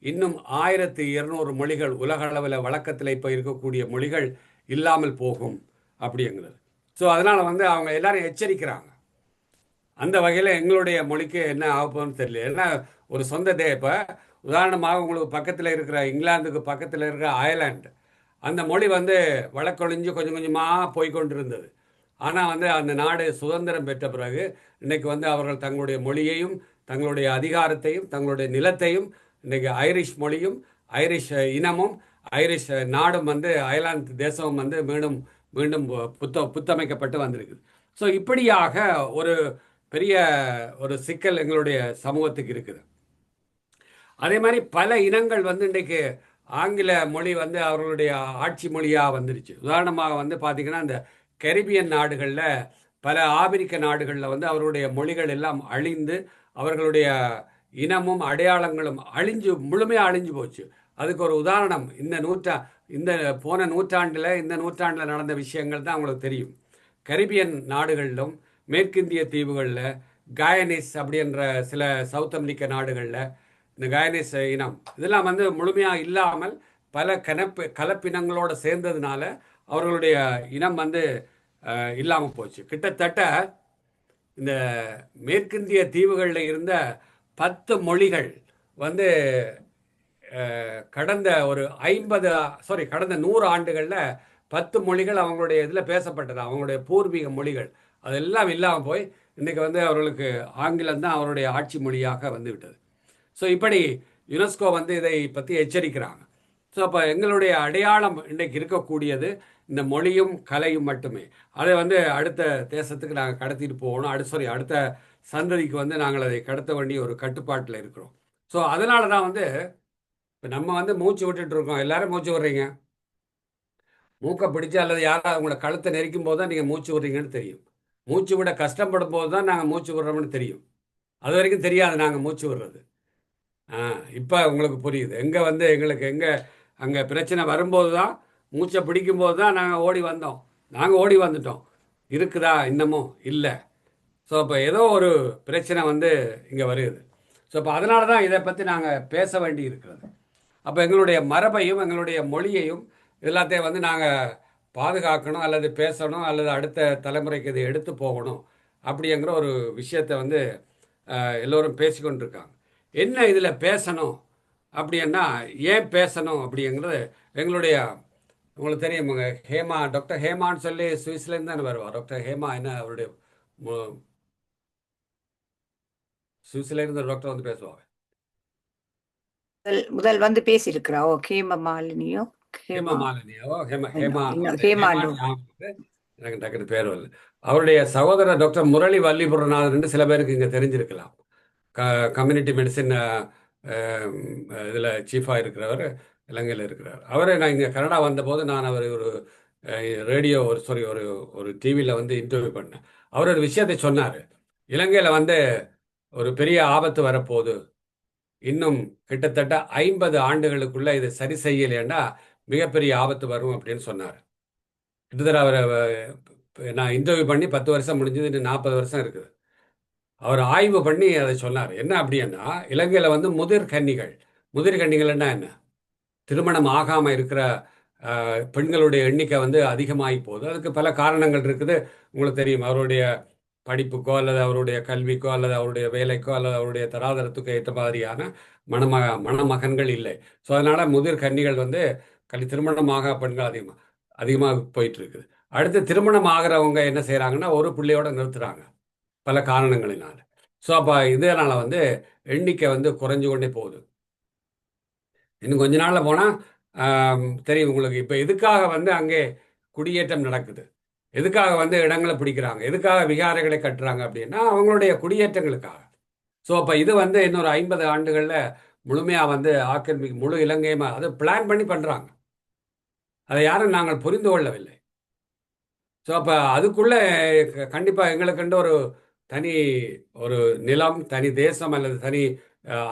இன்னும் 1200 மொழிகள் உலக அளவில் வழக்கத்தில் இப்போ இருக்கக்கூடிய மொழிகள் இல்லாமல் போகும் அப்படிங்கிறது. ஸோ அதனால் வந்து அவங்க எல்லாரும் எச்சரிக்கிறாங்க. அந்த வகையில் எங்களுடைய மொழிக்கு என்ன ஆகப்போன்னு தெரியல. ஏன்னா ஒரு சொந்த இப்போ உதாரணமாக உங்களுக்கு பக்கத்தில் இருக்கிற இங்கிலாந்துக்கு பக்கத்தில் இருக்கிற அயர்லாந்து, அந்த மொழி வந்து வழக்கொழிஞ்சு கொஞ்சம் கொஞ்சமாக போய்கொண்டிருந்தது. ஆனால் வந்து அந்த நாடு சுதந்திரம் பெற்ற பிறகு இன்னைக்கு வந்து அவர்கள் தங்களுடைய மொழியையும் தங்களுடைய அதிகாரத்தையும் தங்களுடைய நிலத்தையும் இன்னைக்கு ஐரிஷ் மொழியும் ஐரிஷ் இனமும் ஐரிஷ் நாடும் வந்து அயர்லாந்து தேசமும் வந்து மீண்டும் மீண்டும் புத்தமைக்கப்பட்டு வந்திருக்குது. ஸோ இப்படியாக ஒரு பெரிய ஒரு சிக்கல் எங்களுடைய சமூகத்துக்கு இருக்குது. அதே மாதிரி பல இனங்கள் வந்து இன்றைக்கு ஆங்கில மொழி வந்து அவர்களுடைய ஆட்சி மொழியாக வந்துருச்சு. உதாரணமாக வந்து பார்த்திங்கன்னா இந்த கரிபியன் நாடுகளில் பல ஆப்பிரிக்க நாடுகளில் வந்து அவருடைய மொழிகள் எல்லாம் அழிந்து அவர்களுடைய இனமும் அடையாளங்களும் முழுமையாக அழிஞ்சு போச்சு. அதுக்கு ஒரு உதாரணம் இந்த போன நூற்றாண்டில் இந்த நூற்றாண்டில் நடந்த விஷயங்கள் தான் அவங்களுக்கு தெரியும். கரிபியன் நாடுகளிலும் மேற்கிந்திய தீவுகளில் கயனிஸ் அப்படின்ற சில சவுத் அமெரிக்க நாடுகளில் இந்த கயனிஸ் இனம் இதெல்லாம் வந்து முழுமையாக இல்லாமல் பல கலப்பினங்களோடு சேர்ந்ததுனால அவர்களுடைய இனம் வந்து இல்லாமல் போச்சு. கிட்டத்தட்ட இந்த மேற்கிந்திய தீவுகளில் இருந்த 10 மொழிகள் வந்து கடந்த 100 ஆண்டுகளில் 10 மொழிகள் அவங்களுடைய இதில் பேசப்பட்டது, அவங்களுடைய பூர்வீக மொழிகள் அதெல்லாம் இல்லாமல் போய் இன்றைக்கி வந்து அவர்களுக்கு ஆங்கிலம் தான் அவருடைய ஆட்சி மொழியாக வந்து விட்டது. ஸோ இப்படி யுனெஸ்கோ வந்து இதை பற்றி எச்சரிக்கிறாங்க. ஸோ அப்போ எங்களுடைய அடையாளம் இன்றைக்கு இருக்கக்கூடியது இந்த மொழியும் கலையும் மட்டுமே. அதை வந்து அடுத்த தேசத்துக்கு நாங்கள் கடத்திட்டு போகணும். அடுத்த சந்ததிக்கு வந்து நாங்கள் அதை கடத்த வேண்டிய ஒரு கட்டுப்பாட்டில் இருக்கிறோம். ஸோ அதனால தான் வந்து இப்போ நம்ம வந்து மூச்சு விட்டுட்டு இருக்கோம். எல்லாரும் மூச்சு விடுறீங்க. மூக்கை பிடிச்சி அல்லது யாராவது உங்களை கழுத்தை நெரிக்கும் போது தான் நீங்கள் மூச்சு விடுறீங்கன்னு தெரியும். மூச்சு விட கஷ்டப்படும் போது தான் நாங்கள் மூச்சு விடுறோம்னு தெரியும். அது வரைக்கும் தெரியாது நாங்கள் மூச்சு விடுறது. இப்போ உங்களுக்கு புரியுது. எங்களுக்கு அங்கே பிரச்சனை வரும்போது தான், மூச்சை பிடிக்கும்போது தான் நாங்கள் ஓடி வந்துட்டோம். இருக்குதா இன்னமும் இல்லை. ஸோ இப்போ ஏதோ ஒரு பிரச்சனை வந்து இங்கே வருது. ஸோ இப்போ அதனால தான் இதை பற்றி நாங்கள் பேச வேண்டி இருக்கிறது. அப்போ எங்களுடைய மரபையும் எங்களுடைய மொழியையும் எல்லாத்தையும் வந்து நாங்கள் பாதுகாக்கணும் அல்லது பேசணும் அல்லது அடுத்த தலைமுறைக்கு இதை எடுத்து போகணும் அப்படிங்கிற ஒரு விஷயத்தை வந்து எல்லோரும் பேசிக்கொண்டிருக்காங்க. என்ன இதில் பேசணும் அப்படின்னா, ஏன் பேசணும் அப்படிங்கிறது எங்களுடைய உங்களுக்கு தெரியுமாங்க, டாக்டர் ஹேமான்னு சொல்லி சுவிஸ்லேருந்து தானே வருவார். டாக்டர் ஹேமா என்ன அவருடைய சுவிஸ்லேருந்து டாக்டர் வந்து பேசுவாங்க.
முதல் வந்து பேசியிருக்கிறா. ஹேமாமாலினியோ
எனக்கு டக்குனு பேர் வரல. அவருடைய சகோதரர் டாக்டர் முரளி வல்லிபுரநாதன் சில பேருக்கு இங்கே தெரிஞ்சிருக்கலாம். கம்யூனிட்டி மெடிசின் இதில் சீஃபாக இருக்கிறவர், இலங்கையில் இருக்கிறார். அவரை நான் இங்கே கனடா வந்தபோது நான் அவர் ஒரு ரேடியோ ஒரு டிவியில் வந்து இன்டர்வியூ பண்ணேன். அவர் ஒரு விஷயத்தை சொன்னார். இலங்கையில் வந்து ஒரு பெரிய ஆபத்து வரப்போகுது, இன்னும் கிட்டத்தட்ட 50 ஆண்டுகளுக்குள்ளே இதை சரி செய்யலைன்னா மிகப்பெரிய ஆபத்து வரும் அப்படின்னு சொன்னார். கிட்டத்தட்ட அவரை நான் இன்டர்வியூ பண்ணி 10 வருஷம் முடிஞ்சது, இன்னும் 40 வருஷம் இருக்குது. அவர் ஆய்வு பண்ணி அதை சொன்னார். என்ன அப்படின்னா, இலங்கையில் வந்து முதிர்கன்னிகள்னா என்ன, திருமணம் ஆகாமல் இருக்கிற பெண்களுடைய எண்ணிக்கை வந்து அதிகமாகி போகுது. அதுக்கு பல காரணங்கள் இருக்குது. உங்களுக்கு தெரியும், அவருடைய படிப்புக்கோ அல்லது அவருடைய கல்விக்கோ அல்லது அவருடைய வேலைக்கோ அல்லது அவருடைய தராதரத்துக்கோ ஏற்ற மாதிரியான மணமகன்கள் இல்லை. ஸோ அதனால் முதிர்கன்னிகள் வந்து திருமணமாக பெண்கள் அதிகமாக போயிட்டு இருக்குது. அடுத்து திருமணம் ஆகிறவங்க என்ன செய்கிறாங்கன்னா, ஒரு பிள்ளையோட நிறுத்துகிறாங்க பல காரணங்களினால். ஸோ அப்போ இதனால் வந்து எண்ணிக்கை வந்து குறைஞ்சு கொண்டே போகுது. இன்னும் கொஞ்ச நாளில் போனால் தெரியும் உங்களுக்கு. இப்போ எதுக்காக வந்து அங்கே குடியேற்றம் நடக்குது, எதுக்காக வந்து இடங்களை பிடிக்கிறாங்க, எதுக்காக விகாரைகளை கட்டுறாங்க அப்படின்னா அவங்களுடைய குடியேற்றங்களுக்காக. ஸோ அப்போ இது வந்து இன்னொரு 50 ஆண்டுகளில் முழுமையாக வந்து முழு இலங்கையுமா அதை பிளான் பண்ணி பண்ணுறாங்க. அதை யாரும் நாங்கள் புரிந்து கொள்ளவில்லை. ஸோ அப்போ அதுக்குள்ளே கண்டிப்பாக எங்களுக்குண்டு தனி ஒரு நிலம், தனி தேசம் அல்லது தனி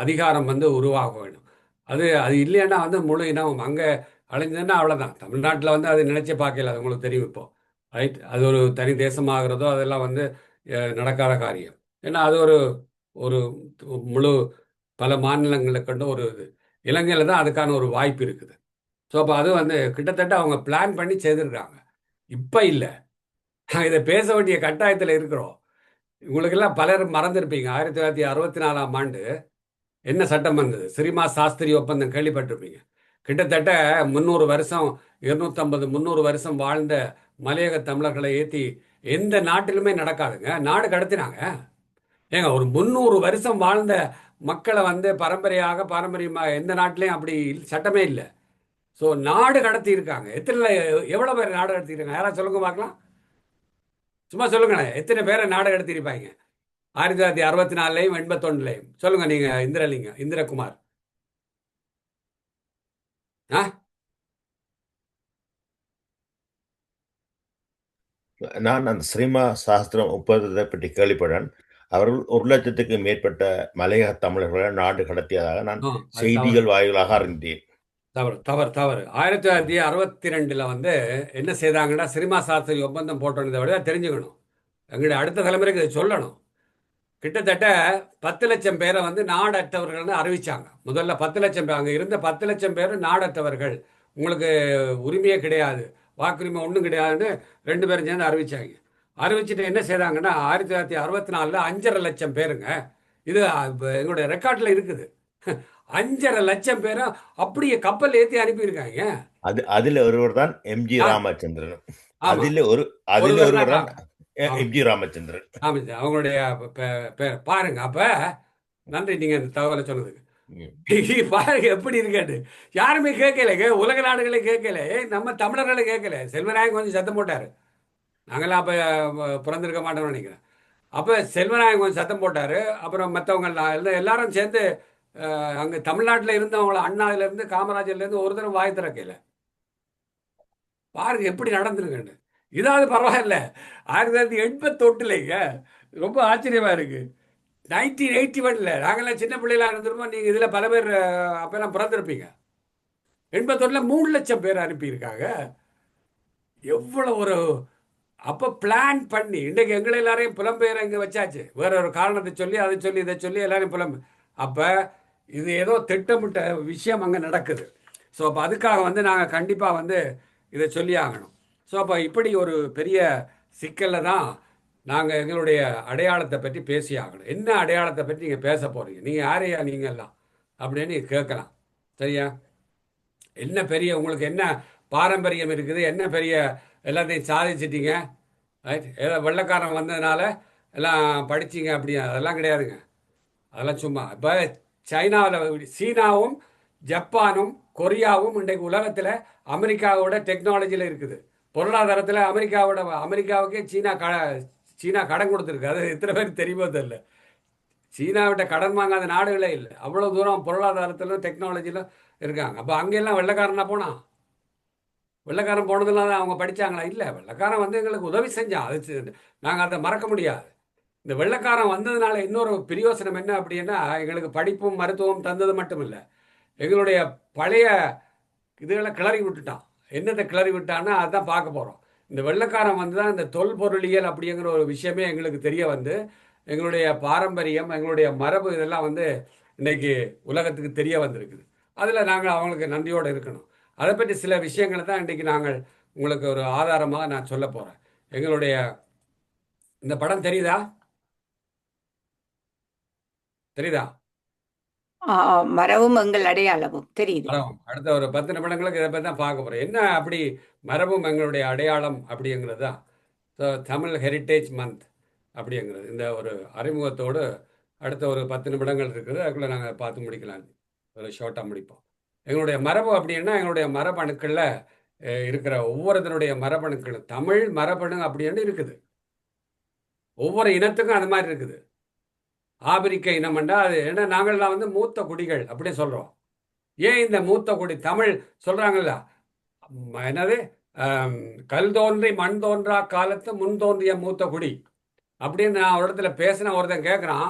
அதிகாரம் வந்து உருவாக வேணும். அது இல்லைன்னா வந்து முழு இனம் அங்கே அழிஞ்சதுன்னா அவ்வளோதான். தமிழ்நாட்டில் வந்து அது நினைச்சே பார்க்கல, அது உங்களுக்கு தெரியும் இப்போ, ரைட்? அது ஒரு தனி தேசமாகிறதோ அதெல்லாம் வந்து நடக்காத காரியம். ஏன்னா அது ஒரு முழு பல மாநிலங்களுக்கு கொண்டு ஒரு இது. இலங்கையில் தான் அதுக்கான ஒரு வாய்ப்பு இருக்குது. ஸோ அப்போ அது வந்து கிட்டத்தட்ட அவங்க பிளான் பண்ணி செய்திருக்காங்க. இப்போ இல்லை, இதை பேச வேண்டிய கட்டாயத்தில் இருக்கிறோம். உங்களுக்கெல்லாம் பலர் மறந்துருப்பீங்க, 1964ஆம் ஆண்டு என்ன சட்டம் வந்தது? ஸ்ரீமா சாஸ்திரி ஒப்பந்தம் கேள்விப்பட்டிருப்பீங்க. கிட்டத்தட்ட 300 வருஷம், 250 300 வருஷம் வாழ்ந்த மலையக தமிழர்களை ஏற்றி எந்த நாட்டிலுமே நடக்காதுங்க. நாடு கடத்தினாங்க. ஏங்க, ஒரு 300 வருஷம் வாழ்ந்த மக்களை வந்து பாரம்பரியமாக எந்த நாட்டிலையும் அப்படி சட்டமே இல்லை. ஸோ நாடு கடத்தி இருக்காங்க. எவ்வளோ பேர் நாடு கடத்திருக்காங்க? யாராவது சொல்லுங்க பார்க்கலாம். சும்மா சொல்லுங்களேன், எத்தனை பேரை நாடு கடத்திருப்பாங்க 1964லையும் 81லையும்? சொல்லுங்க நீங்க, இந்திரகுமார். ஆ
நான் அந்த ஸ்ரீமா சாஸ்திரம் ஒப்பந்தத்தை பற்றி கேள்விப்பட்டேன். அவர்கள் 1,00,000க்கு மேற்பட்ட மலையக தமிழர்களை நாடு கடத்தியதாக நான்
அது தவறு,
செய்திகள் வாயிலாக அறிந்தேன்.
தவறு, தவறு, தவறு. 1962 வந்து என்ன செய்தாங்கன்னா, ஸ்ரீமா சாஸ்திரி ஒப்பந்தம் போட்டோன்னு விட தெரிஞ்சுக்கணும். எங்களுடைய அடுத்த தலைமுறைக்கு இதை சொல்லணும். கிட்டத்தட்ட 10 லட்சம் பேரை வந்து நாடற்றவர்கள்னு அறிவிச்சாங்க. முதல்ல 10 லட்சம் பேர், அங்கே இருந்த 10 லட்சம் பேர் நாடற்றவர்கள், உங்களுக்கு உரிமையே கிடையாது, வாக்குரிமை ஒன்றும் கிடையாதுன்னு 2 பேரும் சேர்ந்து அறிவிச்சாங்க. அறிவிச்சுட்டு என்ன செய்தாங்கன்னா, 1964 5.5 லட்சம் பேருங்க. இது எங்களுடைய ரெக்கார்டில் இருக்குது. 5.5 லட்சம் பேரை அப்படியே கப்பல் ஏற்றி அனுப்பியிருக்காங்க.
அதில் ஒருவர் தான் எம்ஜி ராமச்சந்திரன்.
ஆமா,
அதில் ஒருவர் தான்
தான்.
எம்ஜி ராமச்சந்திரன்.
ஆமாம், அவங்களுடைய பேர் பாருங்க. அப்ப நன்றி நீங்க இந்த தகவலை சொன்னதுக்கு. பாருங்க எப்படி இருக்காது. யாருமே கேட்கலைங்க, உலக நாடுகளே கேட்கல, நம்ம தமிழர்களை கேட்கல. செல்வநாயகம் கொஞ்சம் சத்தம் போட்டாரு. நாங்களாம் அப்ப பிறந்திருக்க மாட்டோம்னு நினைக்கிறேன். அப்ப செல்வநாயகம் கொஞ்சம் சத்தம் போட்டாரு. அப்புறம் மற்றவங்க எல்லாரும் சேர்ந்து அங்க தமிழ்நாட்டில் இருந்தவங்கள, அண்ணாதுல இருந்து காமராஜர்ல இருந்து ஒரு தடவை வாய் திறக்கல. பாருங்க எப்படி நடந்திருக்குன்னு. இதாவது பரவாயில்ல. 1981லைங்க, ரொம்ப ஆச்சரியமா இருக்கு. 1981ல் நாங்களாம் சின்ன பிள்ளைகளா இருந்திருப்போம். நீங்கள் இதில் பல பேர் அப்பெல்லாம் பிறந்திருப்பீங்க. 81ல் 3 லட்சம் பேர் அனுப்பியிருக்காங்க. எவ்வளோ ஒரு அப்போ பிளான் பண்ணி, இன்றைக்கு எங்களை எல்லாரையும் புலம்பெயர இங்கே வச்சாச்சு. வேற ஒரு காரணத்தை சொல்லி, அதை சொல்லி, இதை சொல்லி எல்லாரையும் அப்போ இது ஏதோ திட்டமிட்ட விஷயம் அங்கே நடக்குது. ஸோ அப்போ அதுக்காக வந்து நாங்கள் கண்டிப்பாக வந்து இதை சொல்லி ஆகணும். ஸோ அப்போ இப்படி ஒரு பெரிய சிக்கலில் தான் நாங்கள் எங்களுடைய அடையாளத்தை பற்றி பேசி ஆகணும். என்ன அடையாளத்தை பற்றி நீங்கள் பேச போகிறீங்க? நீங்கள் யாரையா நீங்கள் எல்லாம் அப்படின்னு கேட்கலாம். சரியா? என்ன பெரிய உங்களுக்கு என்ன பாரம்பரியம் இருக்குது? என்ன பெரிய எல்லாத்தையும் சாதிச்சிட்டீங்க? ரைட்? ஏதோ வெள்ளைக்காரன் வந்ததுனால எல்லாம் படிச்சிங்க அப்படி அதெல்லாம் கிடையாதுங்க. அதெல்லாம் சும்மா. இப்போ சைனாவில், சீனாவும் ஜப்பானும் கொரியாவும் இன்றைக்கு உலகத்தில் அமெரிக்காவோட டெக்னாலஜியில் இருக்குது. பொருளாதாரத்தில் அமெரிக்காவுக்கே சீனா கடன் கொடுத்துருக்கு. அது எத்தனை பேர் தெரியுமோ தெரியல. சீனாவிட்ட கடன் வாங்காத நாடுகளே இல்லை. அவ்வளோ தூரம் பொருளாதாரத்திலும் டெக்னாலஜிலும் இருக்காங்க. அப்போ அங்கெல்லாம் வெள்ளைக்காரனா போனான்? வெள்ளைக்காரன் போனதுனால அவங்க படித்தாங்களா? இல்லை, வெள்ளைக்காரன் வந்து எங்களுக்கு உதவி செஞ்சான். அது நாங்கள் அதை மறக்க முடியாது. இந்த வெள்ளைக்காரன் வந்ததுனால இன்னொரு பிரயோசனம் என்ன அப்படின்னா, எங்களுக்கு படிப்பும் மருத்துவம் தந்தது மட்டும் இல்லை, எங்களுடைய பழைய இதுகளை கிளறி விட்டுட்டான். என்னத்தை கிளறி விட்டான்னா அதுதான் பார்க்க போகிறோம். இந்த வெள்ளைக்காரன் வந்து தான் இந்த தொல்பொருளியல் அப்படிங்கிற ஒரு விஷயமே எங்களுக்கு தெரிய வந்து, எங்களுடைய பாரம்பரியம், எங்களுடைய மரபு இதெல்லாம் வந்து இன்னைக்கு உலகத்துக்கு தெரிய வந்திருக்குது. அதில் நாங்கள் அவங்களுக்கு நன்றியோடு இருக்கணும். அதை பற்றி சில விஷயங்களை தான் இன்றைக்கி நாங்கள் உங்களுக்கு ஒரு ஆதாரமாக நான் சொல்ல போகிறேன். எங்களுடைய இந்த படம் தெரியுதா?
மரபும் எங்கள் அடையாளமும் தெரியுது.
அடுத்த ஒரு 10 நிமிடங்களுக்கு இதை பற்றி தான் பார்க்க போகிறோம். என்ன அப்படி மரபும் எங்களுடைய அடையாளம் அப்படிங்கிறது தான் தமிழ் ஹெரிட்டேஜ் மந்த் அப்படிங்கிறது. இந்த ஒரு அறிமுகத்தோடு அடுத்த ஒரு 10 நிமிடங்கள் இருக்குது. அதுக்குள்ளே நாங்கள் பார்த்து முடிக்கலாம், ஒரு ஷார்ட்டாக முடிப்போம். எங்களுடைய மரபு அப்படின்னா, எங்களுடைய மரபணுக்களில் இருக்கிற ஒவ்வொருத்தனுடைய மரபணுக்கள், தமிழ் மரபணு அப்படின்னு இருக்குது. ஒவ்வொரு இனத்துக்கும் அது மாதிரி இருக்குது. ஆப்பிரிக்க இனம்ண்டா அது ஏன்னா நாங்கள்லாம் வந்து மூத்த குடிகள் அப்படி சொல்கிறோம். ஏன் இந்த மூத்த குடி தமிழ் சொல்கிறாங்கல்ல, என்னது கல் தோன்றி மண் தோன்றா காலத்து முன் தோன்றிய மூத்த குடி அப்படின்னு நான் ஒரு இடத்துல பேசின ஒருத்தன் கேட்குறான்,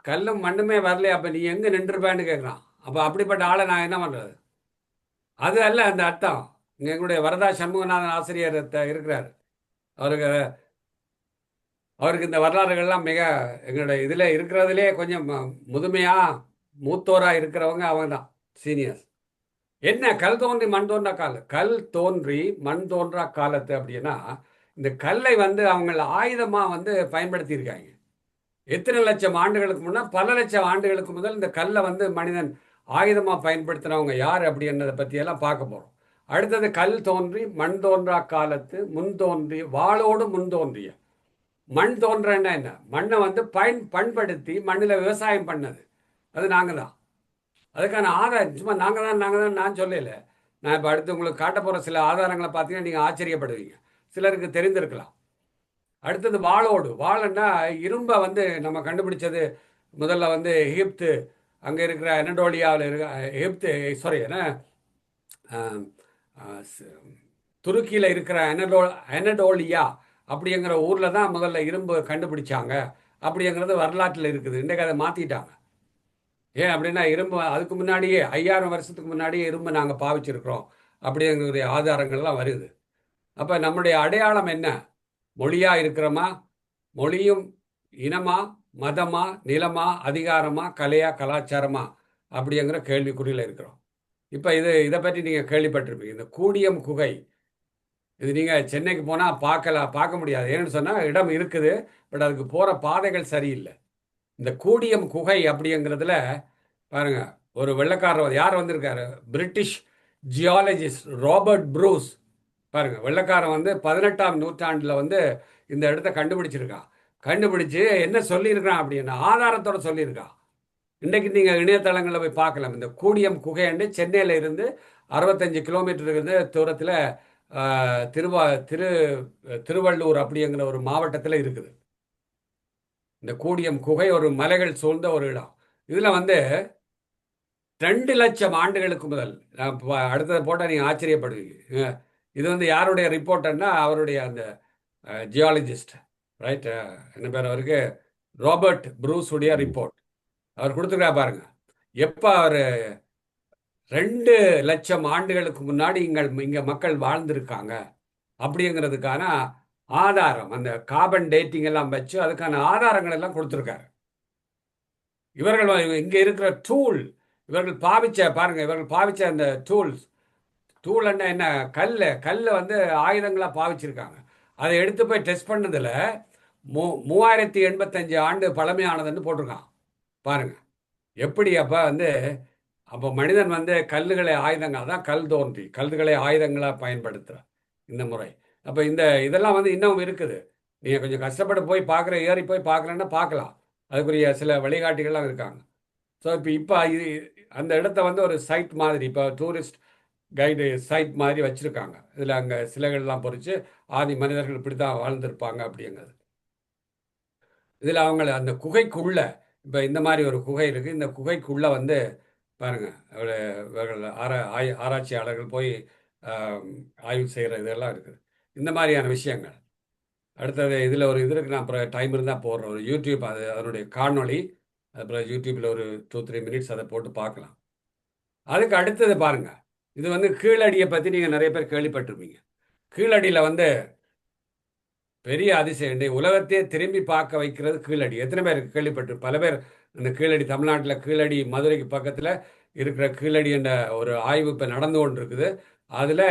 கல்லும் மண்ணுமே வரலையே, அப்போ நீ எங்கே நின்றுருப்பேன்னு கேட்குறான். அப்போ அப்படிப்பட்ட ஆளை நான் என்ன பண்ணுறது? அது அல்ல அந்த அர்த்தம். இங்கே எங்களுடைய வரதா சண்முகநாதன் ஆசிரியர் இருக்கிறார். அவருக்கு இந்த வரலாறுகள்லாம் மிக எங்களுடைய இதில் இருக்கிறதுலே கொஞ்சம் முதுமையாக மூத்தோராக இருக்கிறவங்க அவங்க தான் சீனியர்ஸ். என்ன கல் தோன்றி மண் தோன்றா காலம், கல் தோன்றி மண் தோன்றா காலத்து அப்படின்னா இந்த கல்லை வந்து அவங்க ஆயுதமாக வந்து பயன்படுத்தியிருக்காங்க. எத்தனை லட்சம் ஆண்டுகளுக்கு முன்னால், பல லட்சம் ஆண்டுகளுக்கு முதல் இந்த கல்லை வந்து மனிதன் ஆயுதமாக பயன்படுத்தினவங்க யார் அப்படின்றதை பற்றியெல்லாம் பார்க்க போகிறோம். அடுத்தது கல் தோன்றி மண் தோன்றா காலத்து முன் தோன்றிய வாளோடு முன் தோன்றிய. மண் தோன்றன்னா என்ன? மண்ணை வந்து பண்படுத்தி மண்ணில் விவசாயம் பண்ணது அது நாங்கள் தான். அதுக்கான ஆதாரம் சும்மா நாங்கள் தான் நான் சொல்லலை. நான் இப்போ அடுத்து உங்களுக்கு காட்ட போகிற சில ஆதாரங்களை பார்த்தீங்கன்னா நீங்கள் ஆச்சரியப்படுவீங்க, சிலருக்கு தெரிந்திருக்கலாம். அடுத்தது வாளோடு. வாள்னா இரும்பை வந்து நம்ம கண்டுபிடிச்சது முதல்ல வந்து எகிப்து, அங்கே இருக்கிற அனடோலியாவில் இருக்க எகிப்து, சாரி என்ன துருக்கியில் இருக்கிற அனடோலியா அப்படிங்கிற ஊரில் தான் முதல்ல இரும்பு கண்டுபிடிச்சாங்க அப்படிங்கிறது வரலாற்றில் இருக்குது. இன்றைக்கு அதை மாற்றிட்டாங்க. ஏன் அப்படின்னா இரும்பு அதுக்கு முன்னாடியே 5000 வருஷத்துக்கு முன்னாடியே இரும்பு நாங்கள் பாவிச்சிருக்கிறோம் அப்படிங்கிற ஆதாரங்கள்லாம் வருது. அப்போ நம்முடைய அடையாளம் என்ன? மொழியா இருக்கிறோமா? மொழியும் இனமா, மதமா, நிலமா, அதிகாரமா, கலையா, கலாச்சாரமா அப்படிங்கிற கேள்விக்குறியில் இருக்கிறோம். இப்போ இதை பற்றி நீங்கள் கேள்விப்பட்டிருப்பீங்க, இந்த கூடியம் குகை. இது நீங்கள் சென்னைக்கு போனால் பார்க்க முடியாது. ஏன்னு சொன்னால் இடம் இருக்குது, பட் அதுக்கு போகிற பாதைகள் சரியில்லை. இந்த கூடியம் குகை அப்படிங்கிறதுல பாருங்க, ஒரு வெள்ளைக்காரர் யார் வந்திருக்காரு? British geologist Robert Bruce. பாருங்க, வெள்ளைக்காரன் வந்து 18ஆம் நூற்றாண்டில் வந்து இந்த இடத்த கண்டுபிடிச்சிருக்கான். கண்டுபிடிச்சு என்ன சொல்லியிருக்கான் அப்படின்னா ஆதாரத்தோட சொல்லியிருக்கான். இன்றைக்கு நீங்கள் இணையதளங்களில் போய் பார்க்கலாம். இந்த கூடியம் குகைன்னு சென்னையில் இருந்து 65 கிலோமீட்டர் இருந்து தூரத்தில் திருவள்ளூர் அப்படிங்கிற ஒரு மாவட்டத்தில் இருக்குது. இந்த கூடியம் குகை ஒரு மலைகள் சூழ்ந்த ஒரு இடம். இதில் வந்து 2 லட்சம் ஆண்டுகளுக்கு முதல், அடுத்ததை போட்டால் நீங்கள் ஆச்சரியப்படுவீங்க. இது வந்து யாருடைய ரிப்போர்ட்னா அவருடைய அந்த ஜியாலஜிஸ்ட், ரைட், என்ன பேர் அவருக்கு, ராபர்ட் ப்ரூஸுடைய ரிப்போர்ட். அவர் கொடுத்துக்கிறா பாருங்க. எப்போ அவர் 2 லட்சம் ஆண்டுகளுக்கு முன்னாடி இங்கே மக்கள் வாழ்ந்திருக்காங்க அப்படிங்கிறதுக்கான ஆதாரம், அந்த கார்பன் டேட்டிங் எல்லாம் வச்சு அதுக்கான ஆதாரங்கள் எல்லாம் கொடுத்துருக்காரு. இவர்கள் இங்கே இருக்கிற டூல், இவர்கள் பாவிச்ச அந்த டூல்னா என்ன? கல் வந்து ஆயுதங்களாக பாவிச்சிருக்காங்க. அதை எடுத்து போய் டெஸ்ட் பண்ணதில் 3085 ஆண்டு பழமையானதுன்னு போட்டிருக்கான். பாருங்க எப்படி. அப்போ மனிதன் வந்து கல்லுகளை ஆயுதங்கள் தான் கல்லுகளை ஆயுதங்களாக பயன்படுத்துகிறார் இந்த முறை. அப்போ இதெல்லாம் வந்து இன்னும் இருக்குது. நீங்கள் கொஞ்சம் கஷ்டப்பட்டு போய் ஏறி போய் பார்க்கலன்னா பார்க்கலாம். அதுக்குரிய சில வழிகாட்டிகள்லாம் இருக்காங்க. ஸோ இப்போ அந்த இடத்த வந்து ஒரு சைட் மாதிரி, இப்போ டூரிஸ்ட் கைடு சைட் மாதிரி வச்சுருக்காங்க. இதில் அங்கே சிலைகள்லாம் பொறிச்சு ஆதி மனிதர்கள் இப்படி தான் வாழ்ந்திருப்பாங்க அப்படிங்கிறது. இதில் அவங்கள அந்த குகைக்குள்ளே, இப்போ இந்த மாதிரி ஒரு குகை இருக்குது. இந்த குகைக்குள்ளே வந்து பாருங்கள், இவர்கள் ஆராய்ச்சியாளர்கள் போய் ஆய்வு செய்கிற இதெல்லாம் இருக்குது. இந்த மாதிரியான விஷயங்கள். அடுத்தது இதில் ஒரு இது இருக்குது. நான் அப்புறம் டைம் இருந்தால் போடுறேன் ஒரு யூடியூப், அதனுடைய காணொளி. அப்புறம் யூடியூப்பில் ஒரு 2-3 மினிட்ஸ் அதை போட்டு பார்க்கலாம். அதுக்கு அடுத்தது பாருங்கள், இது வந்து கீழடியை பற்றி நீங்கள் நிறைய பேர் கேள்விப்பட்டிருப்பீங்க. கீழடியில் வந்து பெரிய அதிசயம், உலகத்தையே திரும்பி பார்க்க வைக்கிறது கீழடி. எத்தனை பேர் கேள்விப்பட்டு? பல பேர் அந்த கீழடி, தமிழ்நாட்டில் கீழடி, மதுரைக்கு பக்கத்தில் இருக்கிற கீழடி என்ற ஒரு ஆய்வு இப்போ நடந்து கொண்டு இருக்குது. அதில்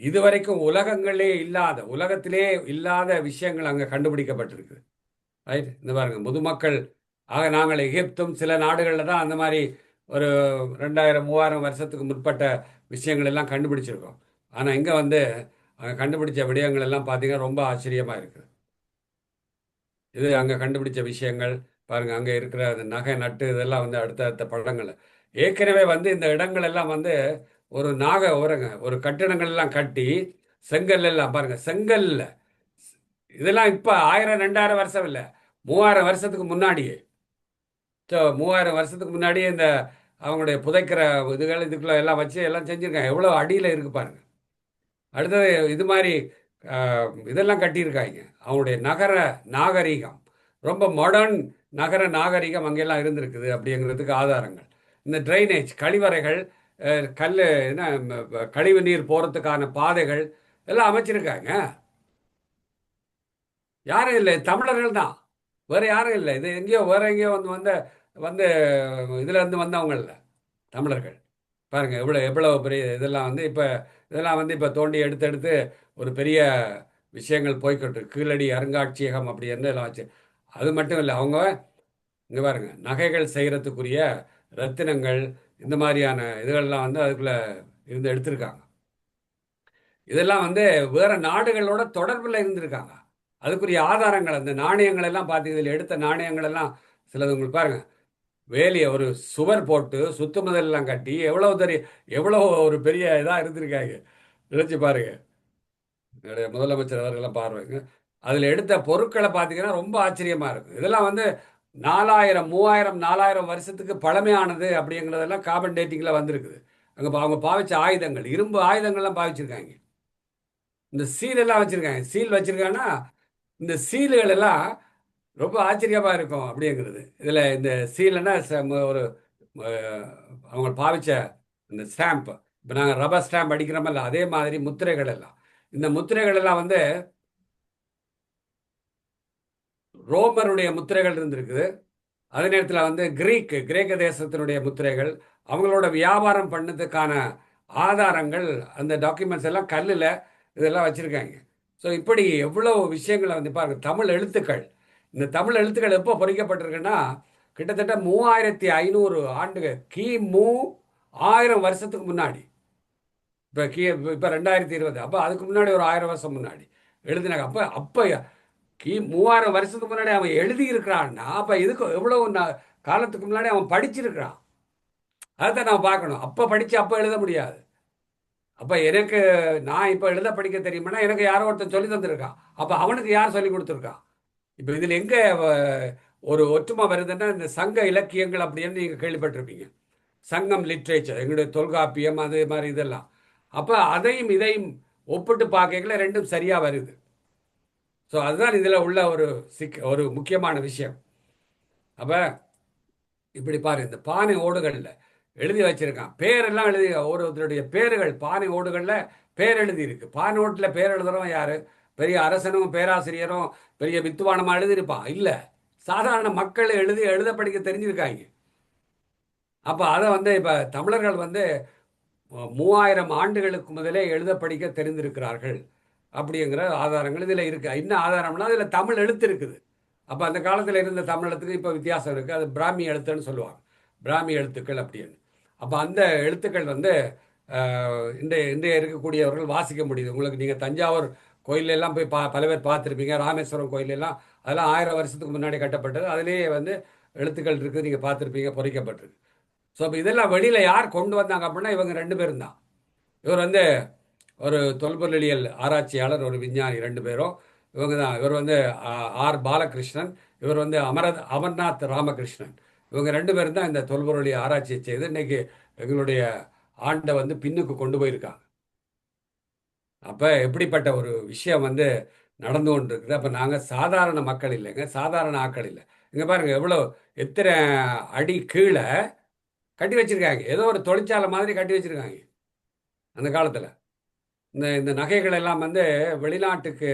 இதுவரைக்கும் உலகத்திலே இல்லாத விஷயங்கள் அங்கே கண்டுபிடிக்கப்பட்டிருக்கு. ரைட், இந்த பாருங்கள், முதுமக்கள் நாங்கள் எகிப்தும் சில நாடுகளில் தான் அந்த மாதிரி ஒரு 2000-3000 வருஷத்துக்கு முற்பட்ட விஷயங்கள் எல்லாம் கண்டுபிடிச்சிருக்கோம். ஆனால் இங்கே வந்து அங்கே கண்டுபிடிச்ச விடயங்கள் எல்லாம் பார்த்தீங்கன்னா ரொம்ப ஆச்சரியமாக இருக்குது. இது அங்கே கண்டுபிடிச்ச விஷயங்கள் பாருங்கள். அங்கே இருக்கிற அந்த நகை நட்டு இதெல்லாம் வந்து அடுத்த படங்கள். ஏற்கனவே வந்து இந்த இடங்கள் எல்லாம் வந்து ஒரு கட்டிடங்கள் எல்லாம் கட்டி செங்கல் எல்லாம் பாருங்கள், செங்கல்ல இதெல்லாம் இப்போ 1000-2000 வருஷம் இல்லை, 3000 வருஷத்துக்கு முன்னாடியே. ஸோ 3000 வருஷத்துக்கு முன்னாடியே இந்த அவங்களுடைய புதைக்கிற இதுக்குள்ள எல்லாம் வச்சு எல்லாம் செஞ்சுருக்காங்க. எவ்வளோ அடியில் இருக்குது பாருங்கள். அடுத்தது இது மாதிரி இதெல்லாம் கட்டியிருக்காங்க. அவங்களுடைய நகர நாகரிகம், ரொம்ப மாடர்ன் நகர நாகரிகம் அங்கெல்லாம் இருந்திருக்குது அப்படிங்கிறதுக்கு ஆதாரங்கள். இந்த ட்ரைனேஜ், கழிவறைகள், கழிவு நீர் போகிறதுக்கான பாதைகள் எல்லாம் அமைச்சிருக்காங்க. யாரும் இல்லை, தமிழர்கள் தான், வேறு யாரும் இல்லை. இது வேற எங்கேயோ வந்து வந்து இதுல இருந்து வந்தவங்க இல்லை தமிழர்கள். பாருங்க எவ்வளவு பெரிய இதெல்லாம் வந்து இப்போ தோண்டி எடுத்து எடுத்து ஒரு பெரிய விஷயங்கள் போய்கிட்டு இருக்கு. கீழடி அருங்காட்சியகம் அப்படி என்ன எல்லாம் வச்சு. அது மட்டும் இல்லை, அவங்க இங்க பாருங்க நகைகள் செய்யறதுக்குரிய ரத்தினங்கள் இந்த மாதிரியான இதுகள்லாம் வந்து அதுக்குள்ள இருந்து எடுத்திருக்காங்க. இதெல்லாம் வந்து வேற நாடுகளோட தொடர்பில் இருந்திருக்காங்க. அதுக்குரிய ஆதாரங்கள் அந்த நாணயங்கள் எல்லாம் பார்த்து இதில் எடுத்த நாணயங்கள் எல்லாம் சிலது உங்களுக்கு பாருங்க. வேலியை ஒரு சுவர் போட்டு சுத்துமதில் எல்லாம் கட்டி எவ்வளவு ஒரு பெரிய இதா இருந்திருக்காங்க. நினைச்சு பாருங்க. என்னுடைய முதலமைச்சர் அவர்களெல்லாம் பார்வைங்க. அதில் எடுத்த பொருட்களை பார்த்தீங்கன்னா ரொம்ப ஆச்சரியமா இருக்கும். இதெல்லாம் வந்து 4000 3000 4000 வருஷத்துக்கு பழமையானது அப்படிங்கிறதெல்லாம் கார்பன் டேட்டிங்கில் வந்திருக்குது. அவங்க பாவிச்ச ஆயுதங்கள், இரும்பு ஆயுதங்கள்லாம் பாவிச்சிருக்காங்க. இந்த சீல் எல்லாம் வச்சிருக்காங்க. சீல் வச்சிருக்காங்கன்னா இந்த சீல்கள் எல்லாம் ரொம்ப ஆச்சரியமா இருக்கும் அப்படிங்கிறது. இதுல இந்த சீல்னா ஒரு அவங்க பாவிச்ச இந்த ஸ்டாம்ப். இப்போ நாங்கள் ரப்பர் ஸ்டாம்ப் அடிக்கிறோமல்ல, அதே மாதிரி முத்திரைகள் எல்லாம். இந்த முத்திரைகள் எல்லாம் வந்து ரோமருடைய முத்திரைகள் இருந்திருக்குது. அதே நேரத்தில் வந்து கிரேக்க தேசத்தினுடைய முத்திரைகள், அவங்களோட வியாபாரம் பண்ணதுக்கான ஆதாரங்கள், அந்த டாக்குமெண்ட்ஸ் எல்லாம் கல்லில் இதெல்லாம் வச்சுருக்காங்க. ஸோ இப்படி எவ்வளோ விஷயங்களை வந்து பாருங்க. தமிழ் எழுத்துக்கள், இந்த தமிழ் எழுத்துக்கள் எப்போ பொறிக்கப்பட்டிருக்குன்னா கிட்டத்தட்ட 3500 ஆண்டுகள், கிமு 1000 வருஷத்துக்கு முன்னாடி. இப்போ 2020, அப்போ அதுக்கு முன்னாடி ஒரு 1000 வருஷம் முன்னாடி எழுதினாங்க. அப்போ 3000 வருஷத்துக்கு முன்னாடி அவன் எழுதி இருக்கிறான்னா அப்போ இதுக்கு எவ்வளவு காலத்துக்கு முன்னாடி அவன் படிச்சிருக்கிறான். அதைத்தான் நான் பார்க்கணும். அப்போ படித்து அப்போ எழுத முடியாது. அப்போ நான் இப்போ எழுத படிக்க தெரியுமானா எனக்கு யாரோ ஒருத்தன் சொல்லி தந்திருக்கான். அப்போ அவனுக்கு யார் சொல்லி கொடுத்துருக்கான்? இப்போ இதில் எங்கே ஒரு ஒற்றுமை வருதுன்னா இந்த சங்க இலக்கியங்கள் அப்படின்னு நீங்கள் கேள்விப்பட்டிருப்பீங்க. சங்கம் லிட்ரேச்சர், எங்களுடைய தொல்காப்பியம் அது மாதிரி இதெல்லாம். அப்போ அதையும் இதையும் ஒப்பிட்டு பார்க்கல ரெண்டும் சரியாக வருது. ஸோ அதுதான் இதில் உள்ள ஒரு முக்கியமான விஷயம். அப்போ இப்படி பாரு, இந்த பானை ஓடுகளில் எழுதி வச்சிருக்கான் பேரெல்லாம் எழுதி, ஒருத்தருடைய பேர்கள் பானை ஓடுகளில் பேர் எழுதி இருக்கு. பானை ஓட்டில் பேர் எழுதுறவன் யாரு? பெரிய அரசனும் பேராசிரியரும் பெரிய வித்துவானமாக எழுதியிருப்பான் இல்லை, சாதாரண மக்கள் எழுத படிக்க தெரிஞ்சிருக்காங்க. அப்போ அதை வந்து இப்போ தமிழர்கள் வந்து 3000 ஆண்டுகளுக்கு முதலே எழுத படிக்க தெரிந்திருக்கிறார்கள் அப்படிங்கிற ஆதாரங்கள் இதில் இருக்கு. என்ன ஆதாரம்னா அதில் தமிழ் எழுத்து இருக்குது. அப்போ அந்த காலத்தில் இருந்த தமிழ் எழுத்துக்கு இப்போ வித்தியாசம் இருக்குது. அது பிராமி எழுத்துன்னு சொல்லுவாங்க, பிராமி எழுத்துக்கள் அப்படின்னு. அப்போ அந்த எழுத்துக்கள் வந்து இன்றைய இருக்கக்கூடியவர்கள் வாசிக்க முடியுது. உங்களுக்கு நீங்கள் தஞ்சாவூர் கோயிலெல்லாம் போய் பல பேர் பார்த்துருப்பீங்க. ராமேஸ்வரம் கோயிலெல்லாம் அதெல்லாம் 1000 வருஷத்துக்கு முன்னாடி கட்டப்பட்டது. அதிலேயே வந்து எழுத்துக்கள் இருக்குது, நீங்கள் பார்த்துருப்பீங்க, பொறிக்கப்பட்டிருக்கு. ஸோ இப்போ இதெல்லாம் வெளியில் யார் கொண்டு வந்தாங்க அப்படின்னா இவங்க 2 பேரும் தான். இவர் வந்து ஒரு தொல்பொருளியல் ஆராய்ச்சியாளர், ஒரு விஞ்ஞானி, 2 பேரும் இவங்க தான். இவர் வந்து ஆர் பாலகிருஷ்ணன், இவர் வந்து அமர்நாத் ராமகிருஷ்ணன். இவங்க 2 பேரும் தான் இந்த தொல்பொருளியல் ஆராய்ச்சியை செய்து இன்னைக்கு எங்களுடைய ஆண்டை வந்து பின்னுக்கு கொண்டு போயிருக்காங்க. அப்போ எப்படிப்பட்ட ஒரு விஷயம் வந்து நடந்து கொண்டு இருக்குது. அப்போ நாங்கள் சாதாரண மக்கள் இல்லைங்க, சாதாரண ஆட்கள் இல்லை. இங்கே பாருங்கள் எத்தனை அடி கீழே கட்டி வச்சிருக்காங்க. ஏதோ ஒரு தொழிற்சாலை மாதிரி கட்டி வச்சிருக்காங்க அந்த காலத்தில். இந்த நகைகள் எல்லாம் வந்து வெளிநாட்டுக்கு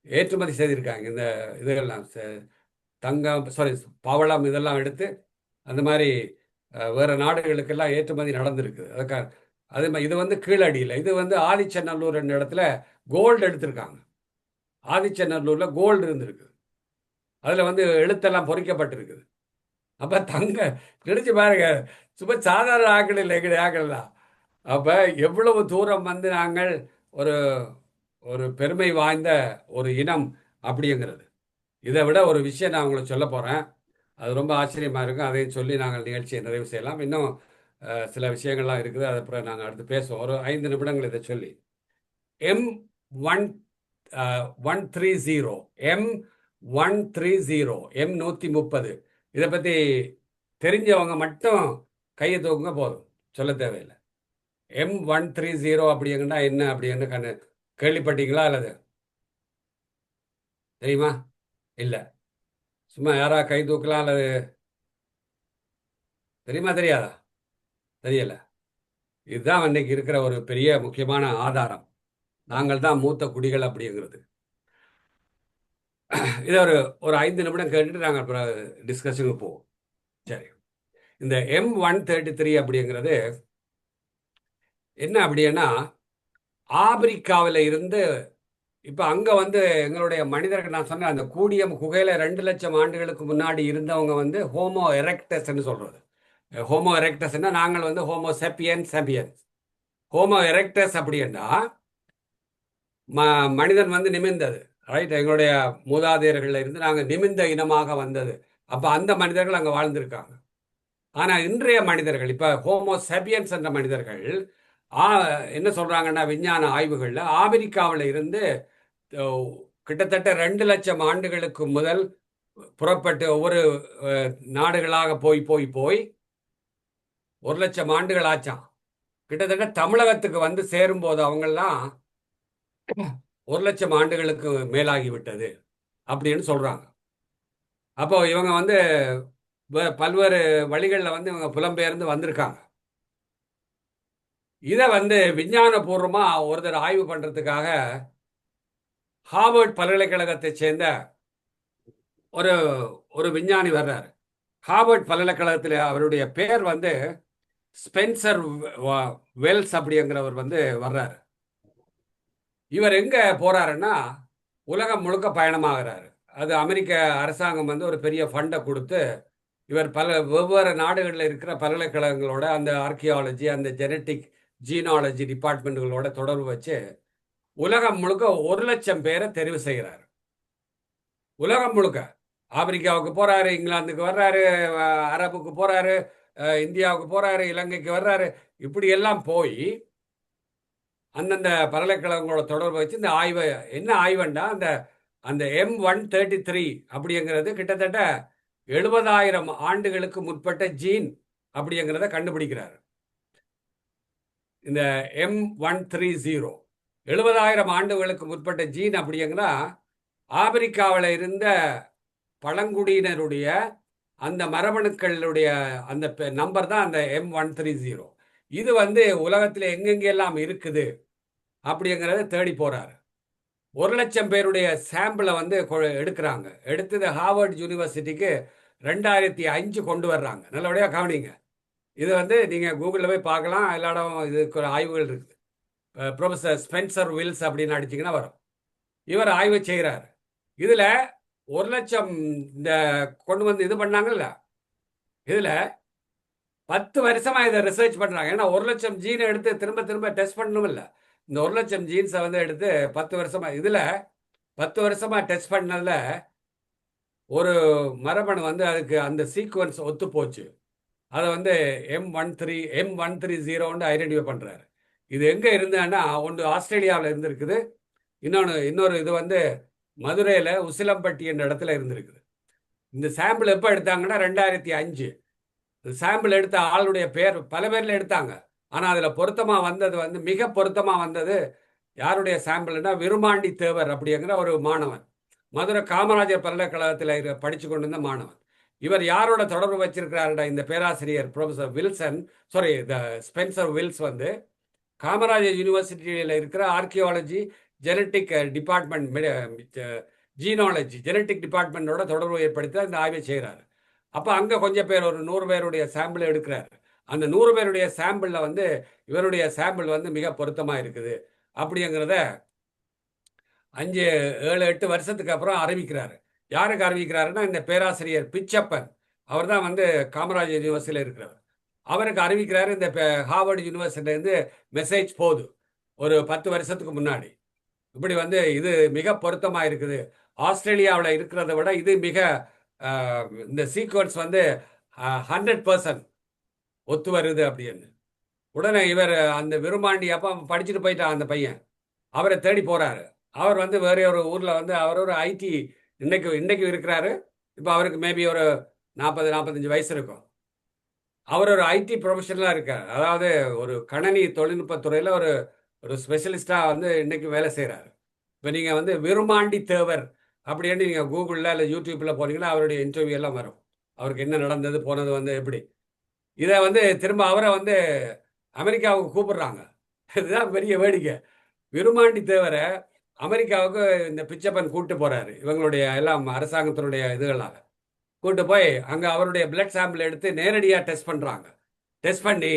ஏற்றுமதி செய்திருக்காங்க. இந்த இதெல்லாம் தங்கம், பவளம் இதெல்லாம் எடுத்து அந்த மாதிரி வேறு நாடுகளுக்கெல்லாம் ஏற்றுமதி நடந்திருக்கு. அதுக்காக அதே மாதிரி இது வந்து கீழடியில், இது வந்து ஆதிச்சநல்லூர் என்ற இடத்துல கோல்டு எடுத்திருக்காங்க. ஆதிச்சநல்லூரில் கோல்டு இருந்திருக்கு. அதில் வந்து எழுத்தெல்லாம் பொறிக்கப்பட்டிருக்குது. அப்போ நினைச்சு பாருங்க, சும்மா சாதாரண ஆக்கள் இல்லை எங்களுடைய ஆக்கள்லாம். அப்போ எவ்வளவு தூரம் வந்து நாங்கள் ஒரு ஒரு பெருமை வாய்ந்த ஒரு இனம் அப்படிங்கிறது. இதை விட ஒரு விஷயம் நான் உங்களுக்கு சொல்ல போகிறேன். அது ரொம்ப ஆச்சரியமாக இருக்கும். அதையும் சொல்லி நாங்கள் நிகழ்ச்சியை நிறைவு செய்யலாம். இன்னும் சில விஷயங்கள்லாம் இருக்குது, அது அப்புறம் நாங்கள் அடுத்து பேசுவோம். ஒரு 5 நிமிடங்கள் இதை சொல்லி M130 M130 M130 இதை பற்றி தெரிஞ்சவங்க மட்டும் கையை தூக்குங்க, போதும், சொல்ல தேவையில்லை. M130 அப்படிங்கன்னா என்ன அப்படின்னு கேள்விப்பட்டீங்களா? அல்லது தெரியுமா? இல்லை, சும்மா யாரா கை தூக்கலாம். அல்லது தெரியுமா, தெரியாதா? தெரியல. இதுதான் அன்னைக்கு இருக்கிற ஒரு பெரிய முக்கியமான ஆதாரம். நாங்கள் தான் மூத்த குடிகள் அப்படிங்கிறது. இதை ஒரு 5 நிமிடம் கேட்டுட்டு நாங்கள் அப்புறம் டிஸ்கஷனுக்கு போவோம். சரி, இந்த M133 அப்படிங்கிறது என்ன அப்படின்னா, ஆப்பிரிக்காவில் இருந்து இப்போ அங்கே வந்து எங்களுடைய மனிதர்கள், நான் சொன்னேன் அந்த கூடியம் குகையில் 2 லட்சம் ஆண்டுகளுக்கு முன்னாடி இருந்தவங்க வந்து ஹோமோ எரெக்டஸ்ன்னு சொல்கிறது. ஹோமோ எரெக்டஸ்ன்னா நாங்கள் வந்து ஹோமோ செப்பியன்ஸ். ஹோமோ எரெக்டஸ் அப்படின்னா மனிதன் வந்து நிமிர்ந்தது, ரைட்? எங்களுடைய மூதாதையர்கள்ல இருந்து நாங்கள் நிமிர்ந்த இனமாக வந்தது. அப்போ அந்த மனிதர்கள் அங்கே வாழ்ந்திருக்காங்க. ஆனால் இன்றைய மனிதர்கள், இப்போ ஹோமோ செப்பியன்ஸ் என்ற மனிதர்கள் என்ன சொல்கிறாங்கன்னா, விஞ்ஞான ஆய்வுகளில் ஆப்பிரிக்காவில் இருந்து கிட்டத்தட்ட 2 லட்சம் ஆண்டுகளுக்கு முதல் புறப்பட்டு ஒவ்வொரு நாடுகளாக போய் 1 லட்சம் ஆண்டுகள் ஆச்சான். கிட்டத்தட்ட தமிழகத்துக்கு வந்து சேரும்போது அவங்கெல்லாம் 1 லட்சம் ஆண்டுகளுக்கு மேலாகி விட்டது அப்படின்னு சொல்றாங்க. அப்போ இவங்க வந்து பல்வேறு வழிகளில் வந்து இவங்க புலம்பெயர்ந்து வந்திருக்காங்க. இதை வந்து விஞ்ஞானபூர்வமா ஒருத்தர் ஆய்வு பண்றதுக்காக ஹார்வர்ட் பல்கலைக்கழகத்தை சேர்ந்த ஒரு ஒரு விஞ்ஞானி வர்றாரு. ஹார்வர்ட் பல்கலைக்கழகத்தில் அவருடைய பேர் வந்து ஸ்பென்சர் வெல்ஸ் அப்படிங்கிறவர் வந்து வர்றாரு. இவர் எங்க போறாருன்னா உலகம் முழுக்க பயணமாகிறாரு. அது அமெரிக்க அரசாங்கம் வந்து ஒரு பெரிய ஃபண்டை கொடுத்து இவர் பல வெவ்வேறு நாடுகளில் இருக்கிற பல்கலைக்கழகங்களோட அந்த ஆர்கியாலஜி, அந்த ஜெனட்டிக் ஜீனாலஜி டிபார்ட்மெண்ட்டுகளோட தொடர்பு வச்சு உலகம் முழுக்க 1 லட்சம் பேரை தெரிவு செய்கிறார். உலகம் முழுக்க ஆப்பிரிக்காவுக்கு போறாரு, இங்கிலாந்துக்கு வர்றாரு, அரபுக்கு போறாரு, இந்தியாவுக்கு போறாரு, இலங்கைக்கு வர்றாரு. இப்படி எல்லாம் போய் அந்தந்த பல்கலைக்கழகங்களோட தொடர்பு வச்சு இந்த ஆய்வை, என்ன ஆய்வுண்டா அந்த M133 அப்படிங்கிறது கிட்டத்தட்ட 70,000 ஆண்டுகளுக்கு முற்பட்ட ஜீன் அப்படிங்கிறத கண்டுபிடிக்கிறார். இந்த M130 70,000 ஆண்டுகளுக்கு முற்பட்ட ஜீன் அப்படிங்கிறா ஆப்பிரிக்காவில் இருந்த பழங்குடியினருடைய அந்த மரபணுக்களுடைய அந்த நம்பர் தான் அந்த M130. இது வந்து உலகத்தில் எங்கெங்கெல்லாம் இருக்குது அப்படிங்கிறத தேடி போறாரு. 1 லட்சம் பேருடைய சாம்பிளை வந்து எடுக்கிறாங்க. எடுத்தது ஹார்வர்ட் யூனிவர்சிட்டிக்கு 2005 கொண்டு வர்றாங்க. நல்லபடியாக கவனிங்க. இது வந்து நீங்கள் கூகுளில் போய் பார்க்கலாம். எல்லா இடம் இதுக்கு ஒரு ஆய்வுகள் இருக்குது. ப்ரொஃபஸர் ஸ்பென்சர் வில்ஸ் அப்படின்னு அடிச்சிங்கன்னா வரும். இவர் ஆய்வு செய்கிறார். இதில் 1 லட்சம் இந்த கொண்டு வந்து இது பண்ணாங்கல்ல, இதில் 10 வருஷமாக இதை ரிசர்ச் பண்ணுறாங்க. ஏன்னா 1 லட்சம் ஜீனை எடுத்து திரும்ப திரும்ப டெஸ்ட் பண்ணணும் இல்லை. இந்த 1 லட்சம் ஜீன்ஸை வந்து எடுத்து 10 வருஷமாக, இதில் 10 வருஷமாக டெஸ்ட் பண்ணதில் ஒரு மரபணு வந்து அதுக்கு அந்த சீக்வன்ஸ் ஒத்து போச்சு. அதை வந்து M130 ஐடென்டிஃபை பண்ணுறாரு. இது எங்கே இருந்ததுன்னா, ஒன்று ஆஸ்திரேலியாவில் இருந்திருக்குது, இன்னொரு இது வந்து மதுரையில் உசிலம்பட்டி என்ற இடத்துல இருந்திருக்குது. இந்த சாம்பிள் எப்போ எடுத்தாங்கன்னா 2005. சாம்பிள் எடுத்த ஆளுடைய பேர் பல பேரில் எடுத்தாங்க. ஆனால் அதில் பொருத்தமாக வந்தது வந்து மிக பொருத்தமாக வந்தது யாருடைய சாம்பிள்னா விருமாண்டி தேவர் அப்படிங்கிற ஒரு மாணவன், மதுரை காமராஜர் பல்கலைக்கழகத்தில் படித்து கொண்டு இருந்த மாணவன். இவர் யாரோட தொடர்பு வச்சிருக்கிறாருடா, இந்த பேராசிரியர் ப்ரொஃபஸர் வில்சன், ஸ்பென்சர் வில்ஸ் வந்து காமராஜர் யூனிவர்சிட்டியில் இருக்கிற archaeology genetic department, genealogy genetic டிபார்ட்மெண்ட்டோட தொடர்பு ஏற்படுத்தி அந்த ஆய்வை செய்கிறாரு. அப்போ அங்கே கொஞ்சம் பேர், ஒரு 100 பேருடைய சாம்பிள் எடுக்கிறார். அந்த 100 பேருடைய சாம்பிளில் வந்து இவருடைய சாம்பிள் வந்து மிக பொருத்தமாக இருக்குது அப்படிங்கிறத 5, 7, 8 வருஷத்துக்கு அப்புறம் அறிவிக்கிறாரு. யாருக்கு அறிவிக்கிறாருன்னா, இந்த பேராசிரியர் பிச்சப்பன், அவர் தான் வந்து காமராஜர் யூனிவர்சிட்டியில் இருக்கிறவர். அவருக்கு அறிவிக்கிறாரு. இந்த ஹார்வர்டு யூனிவர்சிட்டியிலேருந்து மெசேஜ் போகுது ஒரு 10 வருஷத்துக்கு முன்னாடி. இப்படி வந்து இது மிக பொருத்தமாக இருக்குது, ஆஸ்திரேலியாவில் இருக்கிறத விட இது மிக இந்த சீக்வன்ஸ் வந்து 100% ஒத்து வருது அப்படின்னு. உடனே இவர் அந்த விருமாண்டி அப்போ படிச்சுட்டு போயிட்டான் அந்த பையன். அவரை தேடி போகிறாரு. அவர் வந்து வேற ஒரு ஊரில் வந்து அவர் ஒரு ஐடி இன்னைக்கு இருக்கிறாரு. இப்போ அவருக்கு மேபி ஒரு 40-45 வயசு இருக்கும். அவர் ஒரு ஐடி ப்ரொஃபஷனலாக இருக்கார். அதாவது ஒரு கணனி தொழில்நுட்பத்துறையில் ஒரு ஸ்பெஷலிஸ்டாக வந்து இன்னைக்கு வேலை செய்கிறாரு. இப்போ நீங்கள் வந்து விருமாண்டி தேவர் அப்படின்னு நீங்கள் கூகுளில் இல்லை யூடியூப்பில் போனீங்கன்னா அவருடைய இன்டர்வியூ எல்லாம் வரும். அவருக்கு என்ன நடந்தது, போனது வந்து எப்படி. இதை வந்து திரும்ப அவரை வந்து அமெரிக்காவுக்கு கூப்பிடுறாங்க. இதுதான் பெரிய வேடிக்கை. விருமாண்டி தேவரை அமெரிக்காவுக்கு இந்த பிச்சப்பன் கூப்பிட்டு போகிறாரு, இவங்களுடைய எல்லாம் அரசாங்கத்தினுடைய இதுகளாக. கூட்டு போய் அங்க அவருடைய பிளட் சாம்பிள் எடுத்து நேரடியா டெஸ்ட் பண்றாங்க. டெஸ்ட் பண்ணி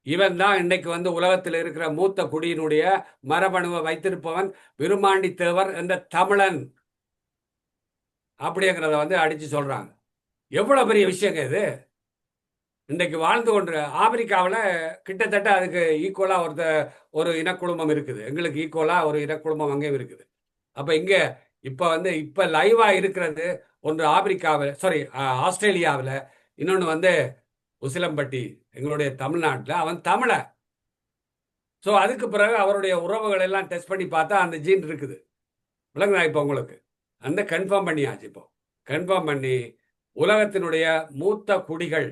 இவன் தான் இன்னைக்கு வந்து உலகத்தில் இருக்கிற மூத்த குடியினுடைய மரபணுவை வைத்திருப்பவன் விருமாண்டி தேவர் என்ற தமிழன் அப்படிங்கிறத வந்து அடிச்சு சொல்றாங்க. எவ்வளவு பெரிய விஷயங்க இது. இன்றைக்கு வாழ்ந்து கொண்டு ஆப்பிரிக்காவில் கிட்டத்தட்ட அதுக்கு ஈக்குவலா ஒரு இனக்குழுமம் இருக்குது. எங்களுக்கு ஈக்குவலா ஒரு இனக்குழுமம் அங்கேயும் இருக்குது. அப்ப இங்க இப்ப லைவா இருக்கிறது ஒன்று ஆப்பிரிக்காவில், சாரி ஆஸ்திரேலியாவில், இன்னொன்று வந்து உசிலம்பட்டி எங்களுடைய தமிழ்நாட்டில். அவன் தமிழ. ஸோ அதுக்கு பிறகு அவருடைய உறவுகள் எல்லாம் டெஸ்ட் பண்ணி பார்த்தா அந்த ஜீன் இருக்குது. விளங்குதா இப்போ உங்களுக்கு? அந்த கன்ஃபார்ம் பண்ணியாச்சு. இப்போ கன்ஃபார்ம் பண்ணி உலகத்தினுடைய மூத்த குடிகள்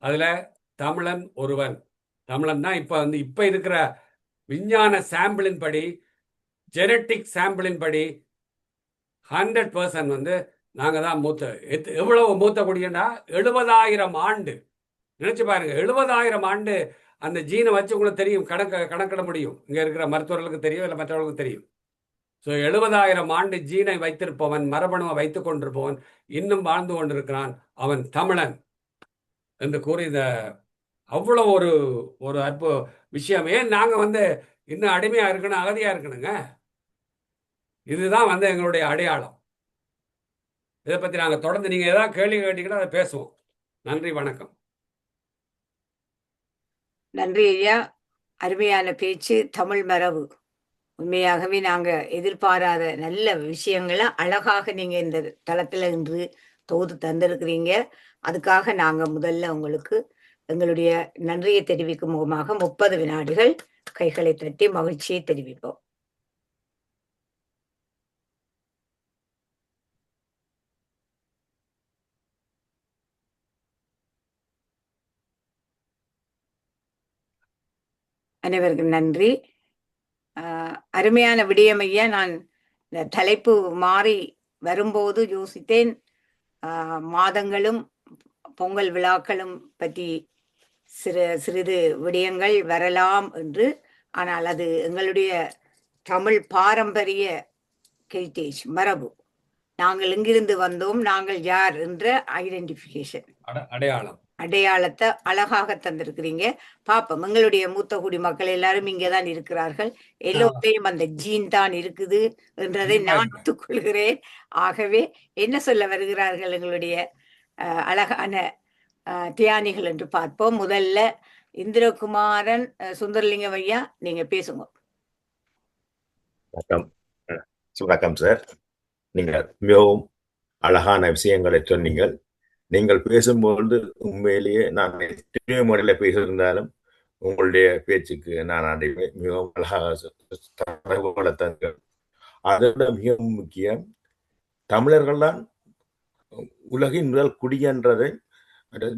அதுல தமிழன் ஒருவன். தமிழன் தான் இப்ப இருக்கிற விஞ்ஞான சாம்பிளின் படி, ஜெனட்டிக் சாம்பிளின் படி 100% வந்து நாங்க தான் மூத்த. எவ்வளவு மூத்த குடின்னா 70,000 ஆண்டு. நினைச்சு பாருங்க, 70,000 ஆண்டு அந்த ஜீனை வச்சு உங்களுக்கு தெரியும், கணக்கிட முடியும். இங்க இருக்கிற மருத்துவர்களுக்கு தெரியும், இல்லை மற்றவர்களுக்கு தெரியும். ஸோ 70,000 ஆண்டு ஜீனை வைத்திருப்பவன், மரபணுவை வைத்துக் கொண்டிருப்பவன் இன்னும் வாழ்ந்து கொண்டிருக்கிறான். அவன் தமிழன் என்று கூறி அவ்வளவு ஒரு அற்புத விஷயம். ஏன் நாங்க வந்து இன்னும் அடிமையா இருக்கணும், அகதியா இருக்கணுங்க? இதுதான் வந்து எங்களுடைய அடையாளம். இதை பத்தி நாங்க தொடர்ந்து நீங்க ஏதாவது கேள்வி கேட்டீங்கன்னா அதை பேசுவோம். நன்றி, வணக்கம்.
நன்றி ஐயா. அருமையான பேச்சு, தமிழ் மரபு. உண்மையாகவே நாங்க எதிர்பாராத நல்ல விஷயங்களை அழகாக நீங்க இந்த தளத்துல இன்று தொகுத்து தந்திருக்கிறீங்க. அதுக்காக நாங்க முதல்ல உங்களுக்கு எங்களுடைய நன்றியை தெரிவிக்கும் முகமாக 30 வினாடிகள் கைகளை தட்டி மகிழ்ச்சியை தெரிவிப்போம். அனைவருக்கும் நன்றி. அருமையான விடயம் ஐயா. நான் இந்த தலைப்பு மாறி வரும்போது யோசித்தேன், மாதங்களும் பொங்கல் விழாக்களும் பற்றி சிறிது விடயங்கள் வரலாம் என்று. ஆனால் அது எங்களுடைய தமிழ் பாரம்பரிய ஹெரிட்டேஜ், மரபு. நாங்கள் எங்கிருந்து வந்தோம், நாங்கள் யார் என்ற ஐடென்டிபிகேஷன், அடையாளத்தை அழகாக தந்திருக்கிறீங்க. பாப்போம், எங்களுடைய மூத்த குடிமக்கள் எல்லாரும் இங்கேதான் இருக்கிறார்கள். எல்லோரையும் அந்த ஜீன் தான் இருக்குது என்றதை நான் ஒத்துக்கொள்கிறேன். ஆகவே என்ன சொல்ல வருகிறார்கள் எங்களுடைய அழகான தியானிகள் என்று பார்ப்போம். முதல்ல இந்திரகுமாரன் சுந்தரலிங்கம் ஐயா, நீங்க பேசுங்க.
வணக்கம் சார். நீங்கள் மிகவும் அழகான விஷயங்களை சொன்னீங்கள். நீங்கள் பேசும்போது உண்மையிலேயே நான் எத்தனையோ முறையில் பேசியிருந்தாலும் உங்களுடைய பேச்சுக்கு நான் அடைவே மிகவும் அழகாக தகவலை தங்கள். அதோட மிக முக்கியம், தமிழர்கள் தான் உலகின் முதல் குடி என்றதை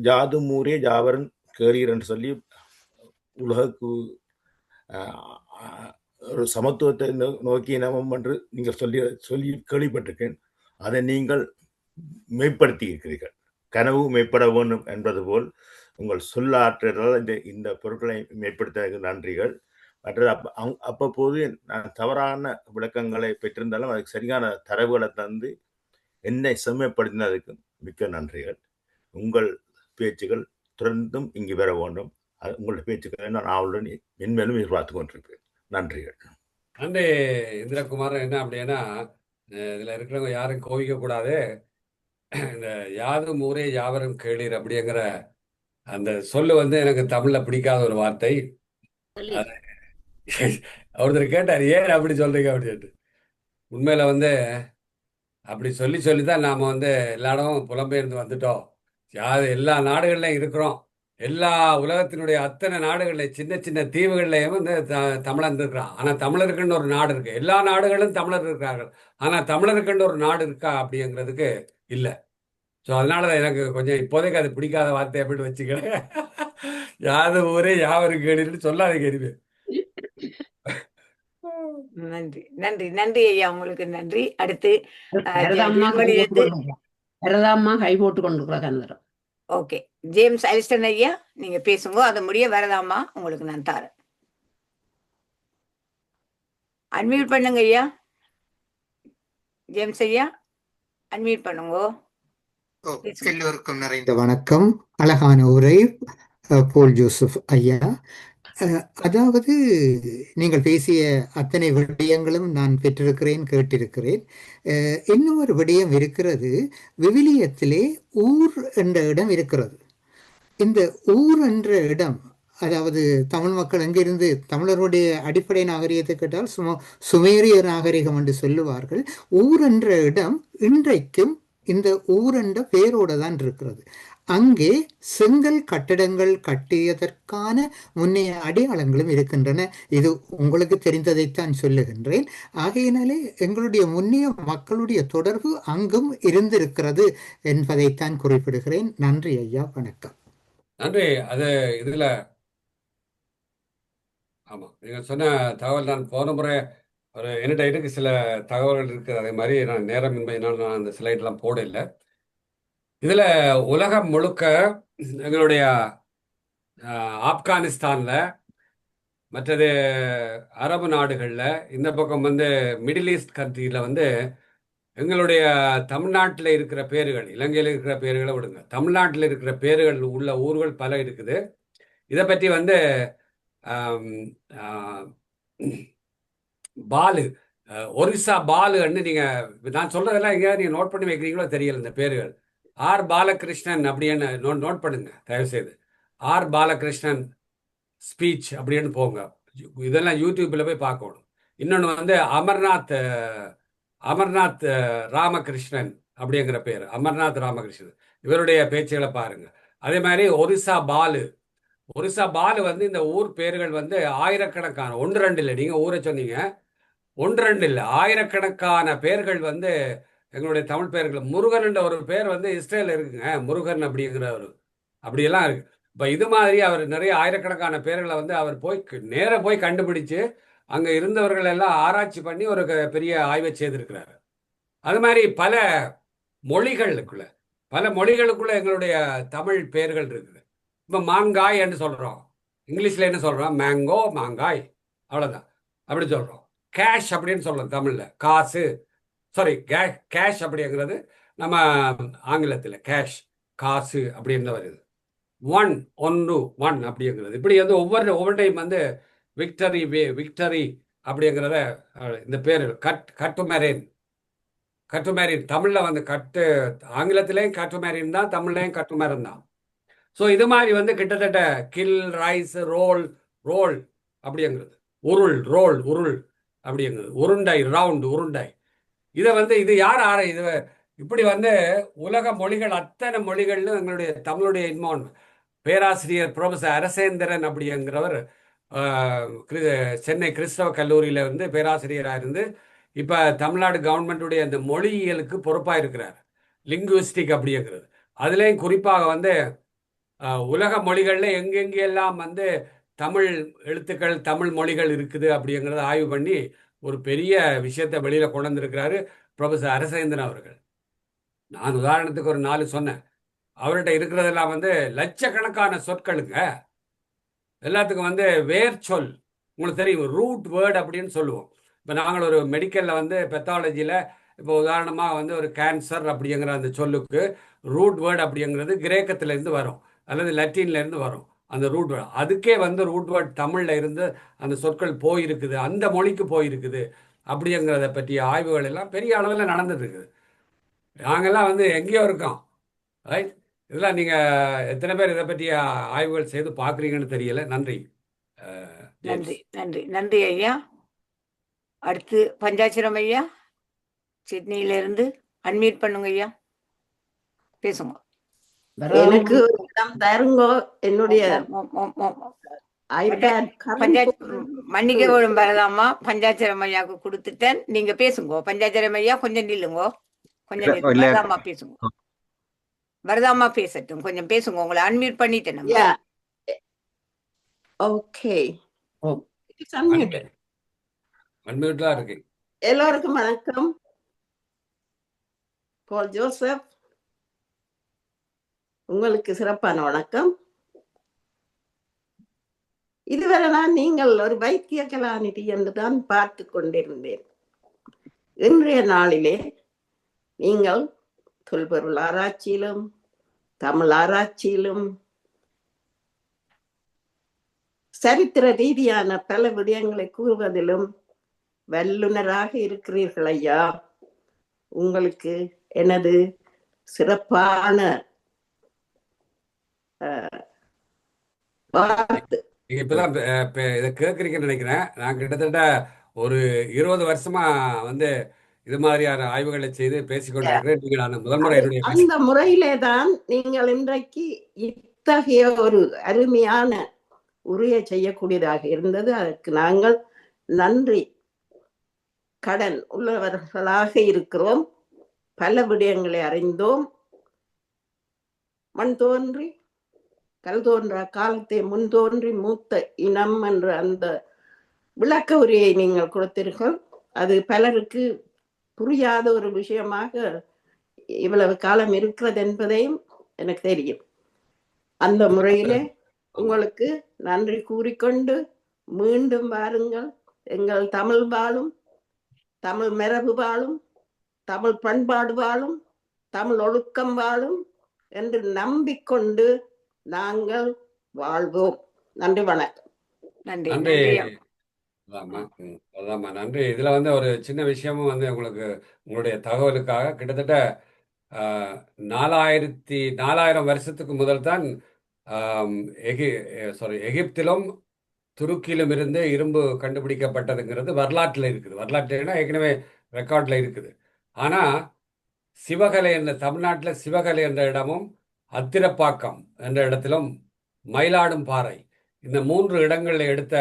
ஜாது மூரே ஜாவரன் கேரீர் என்று சொல்லி உலகுக்கு ஒரு சமத்துவத்தை நோக்கி இனமும் என்று நீங்கள் சொல்லி கேள்விப்பட்டிருக்கேன். அதை நீங்கள் மெய்ப்படுத்தி இருக்கிறீர்கள். கனவு மெய்ப்பட வேண்டும் என்பது போல் உங்கள் சொல்லாற்றலால் இந்த பொருட்களை மெய்ப்படுத்த நன்றிகள். மற்றது அப்பப்போது நான் தவறான விளக்கங்களை பெற்றிருந்தாலும் அதுக்கு சரியான தரவுகளை தந்து என்னை செம்மைப்படுத்தினதுக்கு மிக்க நன்றிகள். உங்கள் பேச்சுகள் தொடர்ந்தும் இங்கு வர வேண்டும். உங்களுடைய பேச்சுக்களை நான் அவளுடன் மென்மேலும் எதிர்பார்த்து கொண்டிருப்பேன். நன்றிகள்.
நன்றி இந்திரகுமாரன். என்ன அப்படின்னா, இதுல இருக்கிறவங்க யாரும் கோவிக்க கூடாது. இந்த யாதும் ஊரே யாவரும் கேளீர் அப்படிங்கிற அந்த சொல்லு வந்து எனக்கு தமிழ்ல பிடிக்காத ஒரு வார்த்தை. ஒருத்தர் கேட்டார், ஏன் அப்படி சொல்றீங்க அப்படின்ட்டு. உண்மையில வந்து அப்படி சொல்லிதான் நாம வந்து எல்லா இடமும் புலம்பெயர்ந்து வந்துட்டோம். எல்லா நாடுகள்லையும் இருக்கிறோம். எல்லா உலகத்தினுடைய அத்தனை நாடுகள்லையும் சின்ன சின்ன தீவுகள்லையும் வந்து தமிழன் இருக்கிறான். ஆனா தமிழருக்குன்னு ஒரு நாடு இருக்கு. எல்லா நாடுகளும் தமிழர் இருக்கிறார்கள். ஆனா தமிழருக்குன்னு ஒரு நாடு இருக்கா அப்படிங்கிறதுக்கு இல்லை. ஸோ அதனால எனக்கு கொஞ்சம் இப்போதைக்கு அது பிடிக்காத வார்த்தை அப்படின்னு வச்சுக்கிறேன். யாது ஊரே யாவரும் கேள்வின்னு சொல்லாதீங்க இனிமே.
நன்றி நன்றி நன்றி ஐயா, உங்களுக்கு நன்றி. அடுத்து
கை போட்டு கொண்டு.
ஓகே, ஜேம்ஸ் அலிஸ்டன் ஐயா, நீங்க பேசுங்க. அதை முடிய வரதாமா உங்களுக்கு நான் தரேன். அன்மியூட் பண்ணுங்க ஐயா. ஜேம்ஸ் ஐயா, அன்மியூட் பண்ணுங்க. பேசுங்க.
எல்லோருக்கும் நிறைந்த வணக்கம். அழகான உரை போல் ஜோசப் ஐயா. அதாவது நீங்கள் பேசிய அத்தனை விடயங்களும் நான் பெற்றிருக்கிறேன், கேட்டிருக்கிறேன். இன்னும் ஒரு விடயம் இருக்கிறது. விவிலியத்திலே ஊர் என்ற இடம் இருக்கிறது. இந்த ஊர் என்ற இடம், அதாவது தமிழ் மக்கள் எங்கிருந்து தமிழருடைய அடிப்படை நாகரிகத்தை கேட்டால் சுமேரிய நாகரிகம் என்று சொல்லுவார்கள். ஊர் என்ற இடம் இன்றைக்கும் இந்த ஊர் என்ற பெயரோடு தான் இருக்கிறது. அங்கே செங்கல் கட்டடங்கள் கட்டியதற்கான முன்னைய அடையாளங்களும் இருக்கின்றன. இது உங்களுக்கு தெரிந்ததைத்தான் சொல்லுகின்றேன். ஆகையினாலே எங்களுடைய முன்னைய மக்களுடைய தொடர்பு அங்கும் இருந்திருக்கிறது என்பதைத்தான் குறிப்பிடுகிறேன். நன்றி ஐயா, வணக்கம்.
நன்றி. அது இதுல ஆமா, நீங்க சொன்ன தகவல் நான் போன முறை என்னிட்ட இருக்கு சில தகவல்கள் இருக்குது. அதே மாதிரி நான் நேரமின்மையினால் நான் அந்த ஸ்லைட்லாம் போடல. இதுல உலகம் முழுக்க எங்களுடைய ஆப்கானிஸ்தான்ல, மற்றது அரபு நாடுகளில், இந்த பக்கம் மிடில் ஈஸ்ட் கண்ட்ரியில் எங்களுடைய தமிழ்நாட்டில் இருக்கிற பேர்கள், இலங்கையில் இருக்கிற பேர்களை விடுங்க, தமிழ்நாட்டில் இருக்கிற பேர்கள் உள்ள ஊர்கள் பல இருக்குது. இதை பற்றி பாலு, ஒரிசா பாலுன்னு நான் சொல்றதெல்லாம் எங்கேயாவது நீங்கள் நோட் பண்ணி வைக்கிறீங்களோ தெரியல. இந்த பேர்கள் ஆர் பாலகிருஷ்ணன் அப்படின்னு நோட் பண்ணுங்க தயவுசெய்து. ஆர் பாலகிருஷ்ணன் ஸ்பீச் அப்படின்னு போங்க. இதெல்லாம் யூடியூப்ல போய் பார்க்கணும். இன்னொன்று அமர்நாத் ராமகிருஷ்ணன் அப்படிங்கிற பேர், அமர்நாத் ராமகிருஷ்ணன், இவருடைய பேச்சுகளை பாருங்க. அதே மாதிரி ஒரிசா பாலு இந்த ஊர் பேர்கள் ஆயிரக்கணக்கான, 1-2 இல்லை, நீங்க ஊரை சொன்னீங்க, 1-2 இல்லை, ஆயிரக்கணக்கான பேர்கள் எங்களுடைய தமிழ் பேர்கள். முருகன் என்ற ஒரு பேர் இஸ்ரேல் இருக்குங்க, முருகன் அப்படிங்கிற ஒரு, அப்படியெல்லாம் இருக்கு. இப்போ இது மாதிரி அவர் நிறைய ஆயிரக்கணக்கான பேர்களை அவர் நேர போய் கண்டுபிடிச்சு அங்க இருந்தவர்கள் எல்லாம் ஆராய்ச்சி பண்ணி ஒரு பெரிய ஆய்வை செய்திருக்கிறாரு. அது மாதிரி பல மொழிகளுக்குள்ள எங்களுடைய தமிழ் பேர்கள் இருக்குது. இப்போ மாங்காய் என்று சொல்றோம், இங்கிலீஷ்ல என்ன சொல்றோம்? மேங்கோ, மாங்காய், அவ்வளவுதான், அப்படி சொல்றோம். கேஷ் அப்படின்னு சொல்றோம் தமிழ்ல, காசு, சாரி கேஷ் அப்படிங்கிறது நம்ம ஆங்கிலத்தில் கேஷ், காசு அப்படின்னு வருது. ஒன் அப்படிங்கிறது இப்படி ஒவ்வொரு டைம் விக்டரி அப்படிங்கிறத இந்த பேர் கட்டுமரேன் தமிழ்ல ஆங்கிலத்திலேயும் கட்டுமரேன் தான், தமிழ்லையும் கட்டுமரன் தான். ஸோ இது மாதிரி கிட்டத்தட்ட கில், ரைஸ், ரோல் அப்படிங்கிறது, உருள் அப்படிங்கிறது, உருண்டை, ரவுண்ட் உருண்டை. இதை இது யார் இது இப்படி உலக மொழிகள், அத்தனை மொழிகள்னு எங்களுடைய தமிழுடைய இன்மான் பேராசிரியர் ப்ரொஃபசர் அரசேந்திரன் அப்படிங்கிறவர் சென்னை கிறிஸ்தவ கல்லூரியில் பேராசிரியராக இருந்து இப்போ தமிழ்நாடு கவர்மெண்ட்டுடைய அந்த மொழியியலுக்கு பொறுப்பாக இருக்கிறார், லிங்குவிஸ்டிக் அப்படிங்கிறது. அதுலேயும் குறிப்பாக உலக மொழிகளில் எங்கெங்கெல்லாம் தமிழ் எழுத்துக்கள், தமிழ் மொழிகள் இருக்குது அப்படிங்கிறத ஆய்வு பண்ணி ஒரு பெரிய விஷயத்தை வெளியில் கொண்டு வந்திருக்கிறாரு ப்ரொஃபசர் அரசேந்திரன் அவர்கள். நான் உதாரணத்துக்கு ஒரு 4 சொன்னேன். அவர்கிட்ட இருக்கிறதெல்லாம் லட்சக்கணக்கான சொற்களுங்க. எல்லாத்துக்கும் வேர் சொல் உங்களுக்கு தெரியும், ரூட் வேர்டு அப்படின்னு சொல்லுவோம். இப்போ நாங்கள் ஒரு மெடிக்கலில் பெத்தாலஜியில் இப்போ உதாரணமாக ஒரு கேன்சர் அப்படிங்கிற அந்த சொல்லுக்கு ரூட் வேர்டு அப்படிங்கிறது கிரேக்கத்திலேருந்து வரும் அல்லது லத்தீன்லேருந்து வரும். அந்த ரூட் வேர்டு, அதுக்கே ரூட் வேர்டு தமிழில் இருந்து அந்த சொற்கள் போயிருக்குது, அந்த மொழிக்கு போயிருக்குது அப்படிங்கிறத பற்றிய ஆய்வுகள் எல்லாம் பெரிய அளவில் நடந்துட்டு இருக்குது. நாங்கள்லாம் எங்கேயோ இருக்கோம், ரைட்? இதெல்லாம் நீங்கள் எத்தனை பேர் இதை பற்றிய ஆய்வுகள் செய்து பார்க்குறீங்கன்னு தெரியல. நன்றி.
நன்றி ஐயா. அடுத்து பஞ்சாட்சரம் ஐயா, சிட்னியிலிருந்து அன்மியூட் பண்ணுங்க ஐயா, பேசுங்க.
எனக்கு இடம் தருங்கோ. என்னுடைய
மன்னிக்க வரலாமா? பஞ்சாட்சரம் ஐயாவுக்கு கொடுத்துட்டேன், நீங்க பேசுங்க. பஞ்சாட்சரம் ஐயா கொஞ்சம் நில்லுங்கோ, கொஞ்சம் வரலாமா பேசுங்க. வரதாமா பேசட்டும், கொஞ்சம் பேசுங்க. உங்களை அன்மியூட் பண்ணிட்டேன்.
ஓகே, எல்லோருக்கும் வணக்கம். போல் ஜோசப், உங்களுக்கு சிறப்பான வணக்கம். இதுவரை நான் நீங்கள் ஒரு வைத்திய கலாநிதி என்று தான் பார்த்து கொண்டிருந்தேன். இன்றைய நாளிலே நீங்கள் தொல்பொருள் ஆராய்ச்சியிலும் தமிழ் ஆராய்ச்சியிலும் சரித்திர ரீதியான பல விடயங்களை கூறுவதிலும் வல்லுநராக இருக்கிறீர்கள் ஐயா. உங்களுக்கு எனது சிறப்பான வாழ்த்து.
நீங்க இப்பதான் இதை கேட்குறீங்கன்னு நினைக்கிறேன். நான் கிட்டத்தட்ட ஒரு 20 வருஷமா வந்து இது மாதிரியான ஆய்வுகளை செய்து பேசிக்கொண்டிருக்கிறேன். நீங்கள் அந்த முதன்முறை என்னுடைய
அந்த முறையிலே தான் நீங்கள் இன்றைக்கு இத்தகைய ஒரு அருமையான உரையை செய்யக்கூடியதாக இருந்தது. அதற்கு நாங்கள் நன்றி கடன் உள்ளவர்களாக இருக்கிறோம். பல விடயங்களை அறிந்தோம். மண் தோன்றி கல் தோன்றா காலத்தை முன் தோன்றி மூத்த இனம் என்ற அந்த விளக்க உரையை நீங்கள் கொடுத்தீர்கள். அது பலருக்கு புரியாத ஒரு விஷயமாக இவ்வளவு காலம் இருக்கிறது என்பதையும் எனக்கு தெரியும். அந்த முறையிலே உங்களுக்கு நன்றி கூறிக்கொண்டு மீண்டும் வாருங்கள். எங்கள் தமிழ் வாழும், தமிழ் மரபு வாழும், தமிழ் பண்பாடு வாழும், தமிழ் ஒழுக்கம் வாழும் என்று நம்பிக்கொண்டு நாங்கள் வாழ்வோம். நன்றி, வணக்கம்.
நன்றி
நன்றி.
நன்றி
அதாம்மா நன்றி. இதுல வந்து ஒரு சின்ன விஷயமும் வந்து உங்களுடைய தகவலுக்காக கிட்டத்தட்ட 4000 வருஷத்துக்கு முதல் தான் எகிப்திலும் துருக்கியிலும் இருந்து இரும்பு கண்டுபிடிக்கப்பட்டதுங்கிறது வரலாற்றில் இருக்குது. வரலாற்றுனா ஏற்கனவே ரெக்கார்டில் இருக்குது. ஆனால் சிவகலை என்ற தமிழ்நாட்டில் சிவகலை என்ற இடமும் அத்திரப்பாக்கம் என்ற இடத்திலும் மயிலாடும் பாறை இந்த 3 இடங்களில் எடுத்த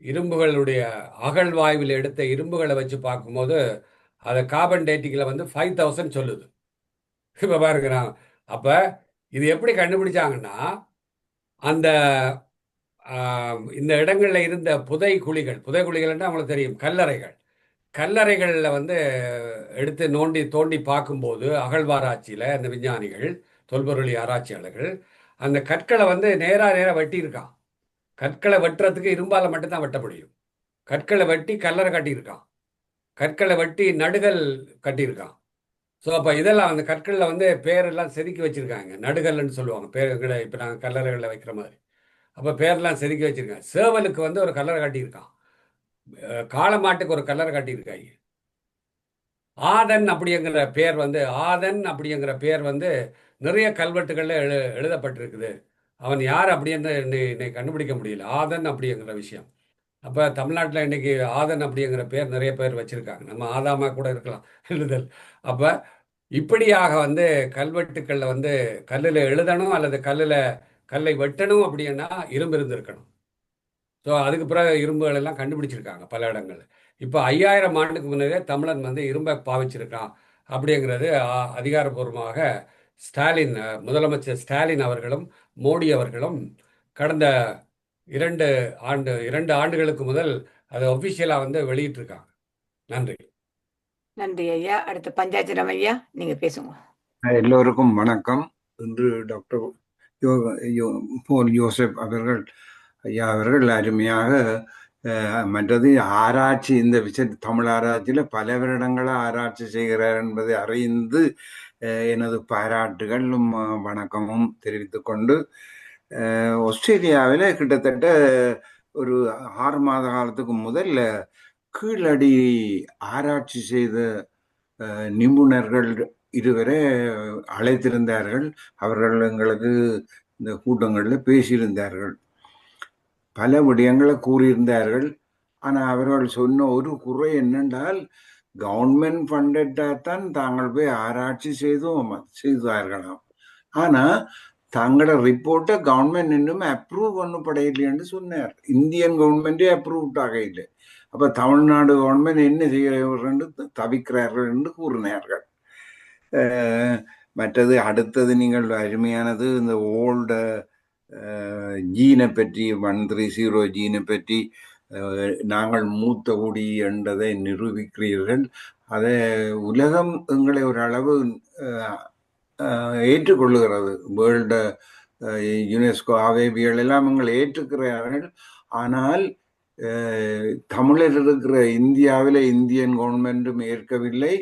இரும்புகளுடைய அகழ்வாய்வில் எடுத்த இரும்புகளை வச்சு பார்க்கும்போது அதை கார்பன் டேட்டிங்கில் வந்து 5000 சொல்லுது. இப்போ பாருங்கிறான். அப்போ இது எப்படி கண்டுபிடிச்சாங்கன்னா அந்த இந்த இடங்களில் இருந்த புதைகுழிகள்னா அவங்களுக்கு தெரியும், கல்லறைகளில் வந்து எடுத்து தோண்டி பார்க்கும்போது அகழ்வாராய்ச்சியில் அந்த விஞ்ஞானிகள் தொல்பொருளி ஆராய்ச்சியாளர்கள் அந்த கற்களை வந்து நேராக வெட்டியிருக்கான். கற்களை வெட்டுறதுக்கு இரும்பால் மட்டும்தான் வெட்ட முடியும். கற்களை வெட்டி கல்லறை கட்டியிருக்கான், கற்களை வெட்டி நடுகள் கட்டியிருக்கான். ஸோ அப்போ இதெல்லாம் அந்த கற்களில் வந்து பேரெல்லாம் செதுக்கி வச்சுருக்காங்க. நடுகல்னு சொல்லுவாங்க பேர்களை. இப்போ நாங்கள் கல்லறைகளில் வைக்கிற மாதிரி அப்போ பேரெல்லாம் செதுக்கி வச்சுருக்காங்க. சேவலுக்கு வந்து ஒரு கல்லறை கட்டியிருக்கான், காளமாட்டுக்கு ஒரு கல்லறை கட்டியிருக்காங்க. ஆதன் அப்படிங்கிற பேர் வந்து நிறைய கல்வெட்டுகளில் எழுதப்பட்டிருக்குது. அவன் யார் அப்படின்னு இன்னைக்கு கண்டுபிடிக்க முடியல, ஆதன் அப்படிங்கிற விஷயம். அப்போ தமிழ்நாட்டில் இன்னைக்கு ஆதன் அப்படிங்கிற பேர் நிறைய பேர் வச்சுருக்காங்க. நம்ம ஆதாமா கூட இருக்கலாம் எழுதல். அப்போ இப்படியாக வந்து கல்வெட்டுக்களில் வந்து கல்லில் எழுதணும் அல்லது கல்லை வெட்டணும் அப்படின்னா இரும்பு இருந்திருக்கணும். ஸோ அதுக்கு பிறகு இரும்புகள் எல்லாம் கண்டுபிடிச்சிருக்காங்க பல இடங்கள். இப்போ 5000 ஆண்டுக்கு முன்னரே தமிழன் வந்து இரும்பை பாவிச்சிருக்கான் அப்படிங்கிறது அதிகாரப்பூர்வமாக முதலமைச்சர் ஸ்டாலின் அவர்களும் மோடி அவர்களும் கடந்த 2 ஆண்டுகளுக்கு முதல் அதை ஒஃபிஷியலாக வந்து வெளியிட்டிருக்காங்க. நன்றி.
நன்றி ஐயா. அடுத்து பஞ்சாச்சரம் ஐயா, நீங்க பேசுங்க.
எல்லோருக்கும் வணக்கம். இன்று டாக்டர் போல் யோசப் ஐயா அவர்கள் அருமையாக மற்றது ஆராய்ச்சி இந்த தமிழ் ஆராய்ச்சியில் பல வருடங்களாக ஆராய்ச்சி செய்கிறார் என்பதை அறிந்து எனது பாராட்டுகளும் வணக்கமும் தெரிவித்து கொண்டு, ஆஸ்திரேலியாவில் கிட்டத்தட்ட ஒரு 6 மாத காலத்துக்கு முதல்ல கீழடி ஆராய்ச்சி செய்த நிபுணர்கள் இருவரை அழைத்திருந்தார்கள். அவர்கள் எங்களுக்கு இந்த கூட்டங்களில் பேசியிருந்தார்கள், பல விடயங்களை கூறியிருந்தார்கள். ஆனால் அவர்கள் சொன்ன ஒரு குறை என்னென்றால், கவர்மெண்ட் ஃபண்டட்டாத்தான் தாங்கள் போய் ஆராய்ச்சி செய்தார்களாம். ஆனால் தங்களோட ரிப்போர்ட்டை கவர்மெண்ட் இன்னும் அப்ரூவ் பண்ணப்படையில்லைன்னு சொன்னார். இந்தியன் கவர்மெண்டே அப்ரூவ்ட் ஆக இல்லை. அப்போ தமிழ்நாடு கவர்மெண்ட் என்ன செய்கிறார்கள் தவிக்கிறார்கள் என்று கூறினார்கள். மற்றது அடுத்தது நீங்கள் அருமையானது இந்த ஓல்டு ஜீனை பற்றி 130 ஜீனை பற்றி நாங்கள் மூத்த குடி என்றதை நிரூபிக்கிறீர்கள். அதை உலகம் எங்களை ஒரு அளவு ஏற்றுக்கொள்ளுகிறது. வேர்ல்டு யுனெஸ்கோ அவைவியல் எல்லாம் எங்களை ஏற்றுக்கிறார்கள். ஆனால் தமிழர் இருக்கிற இந்தியாவில் இந்தியன் கவர்மெண்ட்டும் ஏற்கவில்லை,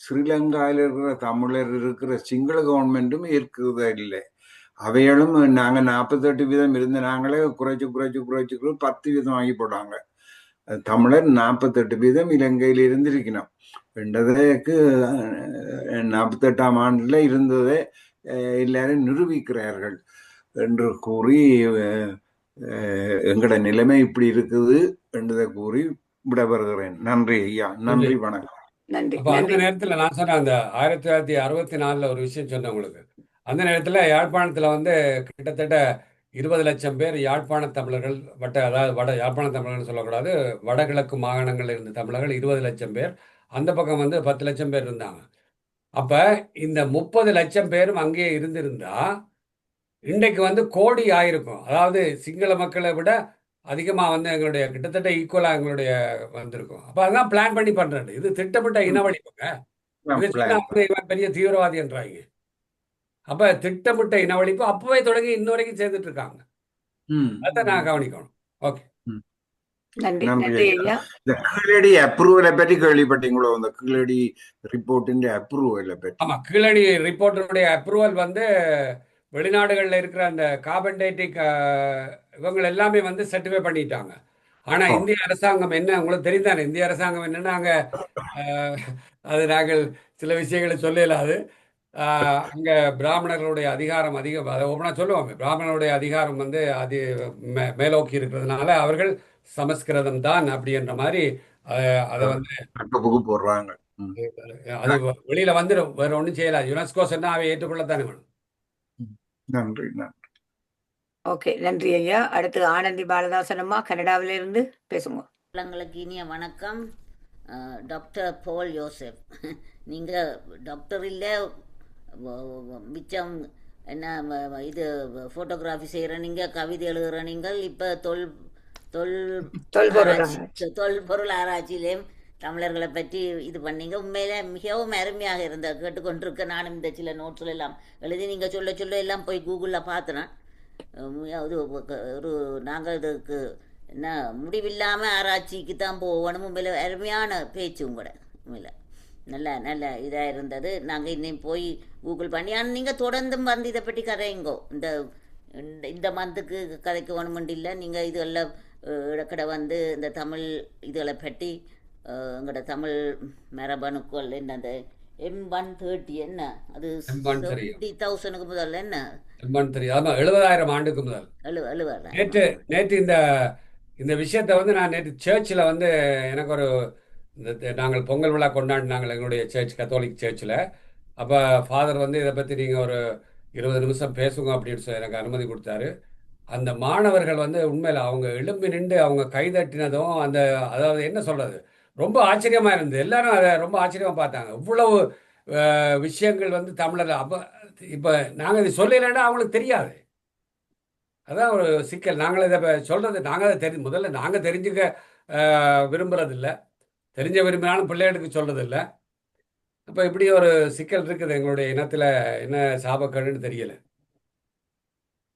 ஸ்ரீலங்காவில் இருக்கிற தமிழர் இருக்கிற சிங்கள கவர்மெண்ட்டும் ஏற்கிறதா இல்லை. அவைகளும் நாங்கள் 48% இருந்த நாங்களே குறைச்சு 10% ஆகி போட்டாங்க. தமிழர் 48% இலங்கையில் இருந்திருக்கணும் என்றதற்கு 48ஆம் ஆண்டுல இருந்ததை எல்லாரும் நிரூபிக்கிறார்கள் என்று கூறி எங்கட நிலைமை இப்படி இருக்குது என்றதை கூறி விடைபெறுகிறேன். நன்றி ஐயா. நன்றி, வணக்கம்.
நன்றி
அப்ப அந்த
நன்றி
நேரத்துல நான் சொன்னேன், அந்த 1964 ஒரு விஷயம் சொன்னேன் உங்களுக்கு. அந்த நேரத்துல யாழ்ப்பாணத்துல வந்து கிட்டத்தட்ட 20 லட்சம் பேர் யாழ்ப்பாண தமிழர்கள், அதாவது யாழ்ப்பாண தமிழர்கள் சொல்லக்கூடாது, வடகிழக்கு மாகாணங்கள்ல இருந்த தமிழர்கள் 20 லட்சம் பேர், அந்த பக்கம் வந்து 10 லட்சம் பேர் இருந்தாங்க. அப்ப இந்த 30 லட்சம் பேரும் அங்கேயே இருந்திருந்தா இன்றைக்கு வந்து கோடி ஆயிருக்கும். அதாவது சிங்கள மக்களை விட அதிகமா வந்து எங்களுடைய கிட்டத்தட்ட ஈக்குவலா எங்களுடைய வந்திருக்கும். அப்ப அதான் பிளான் பண்ணி பண்றது. இது திட்டமிட்ட இனவழிப்புங்க. இதை சொன்னா வந்து இவன் பெரிய தீவிரவாதி என்றாங்க. அப்ப திட்டமிட்ட இனவழிப்பு அப்பவே தொடங்கி இன்ன வரைக்கும் செய்துட்டு இருக்காங்க. அதான் நான் கவனிக்கணும். ஓகே,
நன்றி
நன்றி
நன்றி
ஐயா.
ஐயா.
இந்த கீழடி அப்ரூவலை பற்றி கேள்விப்பட்டீங்களோ? இந்த கீழடி ரிப்போர்ட்டின் அப்ரூவலை பற்றி.
ஆமா, கீழடி ரிப்போர்ட்டருடைய அப்ரூவல் வந்து வெளிநாடுகளில் இருக்கிற அந்த கார்பன் டேட்டிக் இவங்க எல்லாமே வந்து சர்டிஃபை பண்ணிட்டாங்க. ஆனா இந்திய அரசாங்கம் என்ன, உங்களுக்கு தெரிந்தானே, இந்திய அரசாங்கம் என்னன்னா அங்க அது நாங்கள் சில விஷயங்களை சொல்லலாது. அங்க பிராமணர்களுடைய அதிகாரம் அதிகம், அதை ஒவ்வொன்றா சொல்லுவாங்க. பிராமணர்களுடைய அதிகாரம் வந்து அது மேலோக்கி இருக்கிறதுனால அவர்கள் சமஸ்கிருதம் தான் அப்படின்ற மாதிரி அதை வந்து
போடுறாங்க.
அது வெளியில வந்துடும், வேற ஒன்றும் செய்யலாம். யுனெஸ்கோ சொன்னா அவை ஏற்றுக்கொள்ளத்தானே வேணும்.
நன்றி நன்றி.
ஓகே, நன்றி ஐயா. அடுத்து ஆனந்தி பாலதாசன் அம்மா கனடாவில இருந்து பேசுங்க.
உங்களுக்கு இனிய வணக்கம். டாக்டர் போல் யோசப், நீங்கள் டாக்டர் இல்லை, மிச்சம் என்ன இது ஃபோட்டோகிராஃபி செய்கிற நீங்கள், கவிதை எழுதுகிற நீங்கள், இப்போ தொல்பொருள் ஆராய்ச்சியிலேயும் தமிழர்களை பற்றி இது பண்ணீங்க. உண்மையில மிகவும் அருமையாக இருந்த கேட்டுக்கொண்டிருக்க. நானும் இந்த சில நோட்ஸ்ல எல்லாம் எழுதி நீங்கள் சொல்ல எல்லாம் போய் கூகுளில் பார்த்தேன். அது ஒரு நாங்கள் இதுக்கு என்ன முடிவில்லாமல் ஆராய்ச்சிக்கு தான் போகணும். உண்மையில அருமையான பேச்சு உங்களோட, உண்மையில நல்ல இதாக இருந்தது. நாங்கள் இன்னும் போய் கூகுள் பண்ணி, ஆனால் நீங்கள் தொடர்ந்தும் வந்து இதை பற்றி கதைங்கோ. இந்த மந்த்துக்கு கதைக்கு வேணுமெண்டு இல்லை, நீங்கள் இதெல்லாம் இடக்கடை வந்து இந்த தமிழ் இதுகளை பற்றி எங்களோட தமிழ் மரபணுக்கள் என்ன அந்த M130 என்ன அது 70,000க்கு முதல்ல என்ன
M130 ஆமா 70,000 ஆண்டுக்கு முதல்.
70,000.
நேற்று இந்த விஷயத்தை வந்து நான் நேற்று சர்ச்சில் வந்து எனக்கு ஒரு நாங்கள் பொங்கல் விழா கொண்டாடினாங்க எங்களுடைய சர்ச், கத்தோலிக் சர்ச்சில். அப்போ ஃபாதர் வந்து இதை பற்றி நீங்கள் ஒரு 20 நிமிஷம் பேசுங்க அப்படின்னு சொல்லி எனக்கு அனுமதி கொடுத்தாரு. அந்த மாணவர்கள் வந்து உண்மையில் அவங்க எழும்பி நின்று அவங்க கைதட்டினதும் அதாவது என்ன சொல்றது, ரொம்ப ஆச்சரியமா இருந்தது. எல்லாரும் அதை ரொம்ப ஆச்சரியமா பார்த்தாங்க. இவ்வளவு விஷயங்கள் வந்து தமிழர். அப்போ இப்போ நாங்கள் இதை சொல்லலைன்னா அவங்களுக்கு தெரியாது. அதான் ஒரு சிக்கல். நாங்கள் இதை சொல்றது, நாங்கள் அதை முதல்ல நாங்கள் தெரிஞ்சுக்க விரும்புறதில்லை, தெரிஞ்ச விரும்பினாலும் பிள்ளைகளுக்கு சொல்றதில்லை. அப்போ இப்படி ஒரு சிக்கல் இருக்குது எங்களுடைய இனத்தில். என்ன சாபக்கேடுன்னு தெரியல.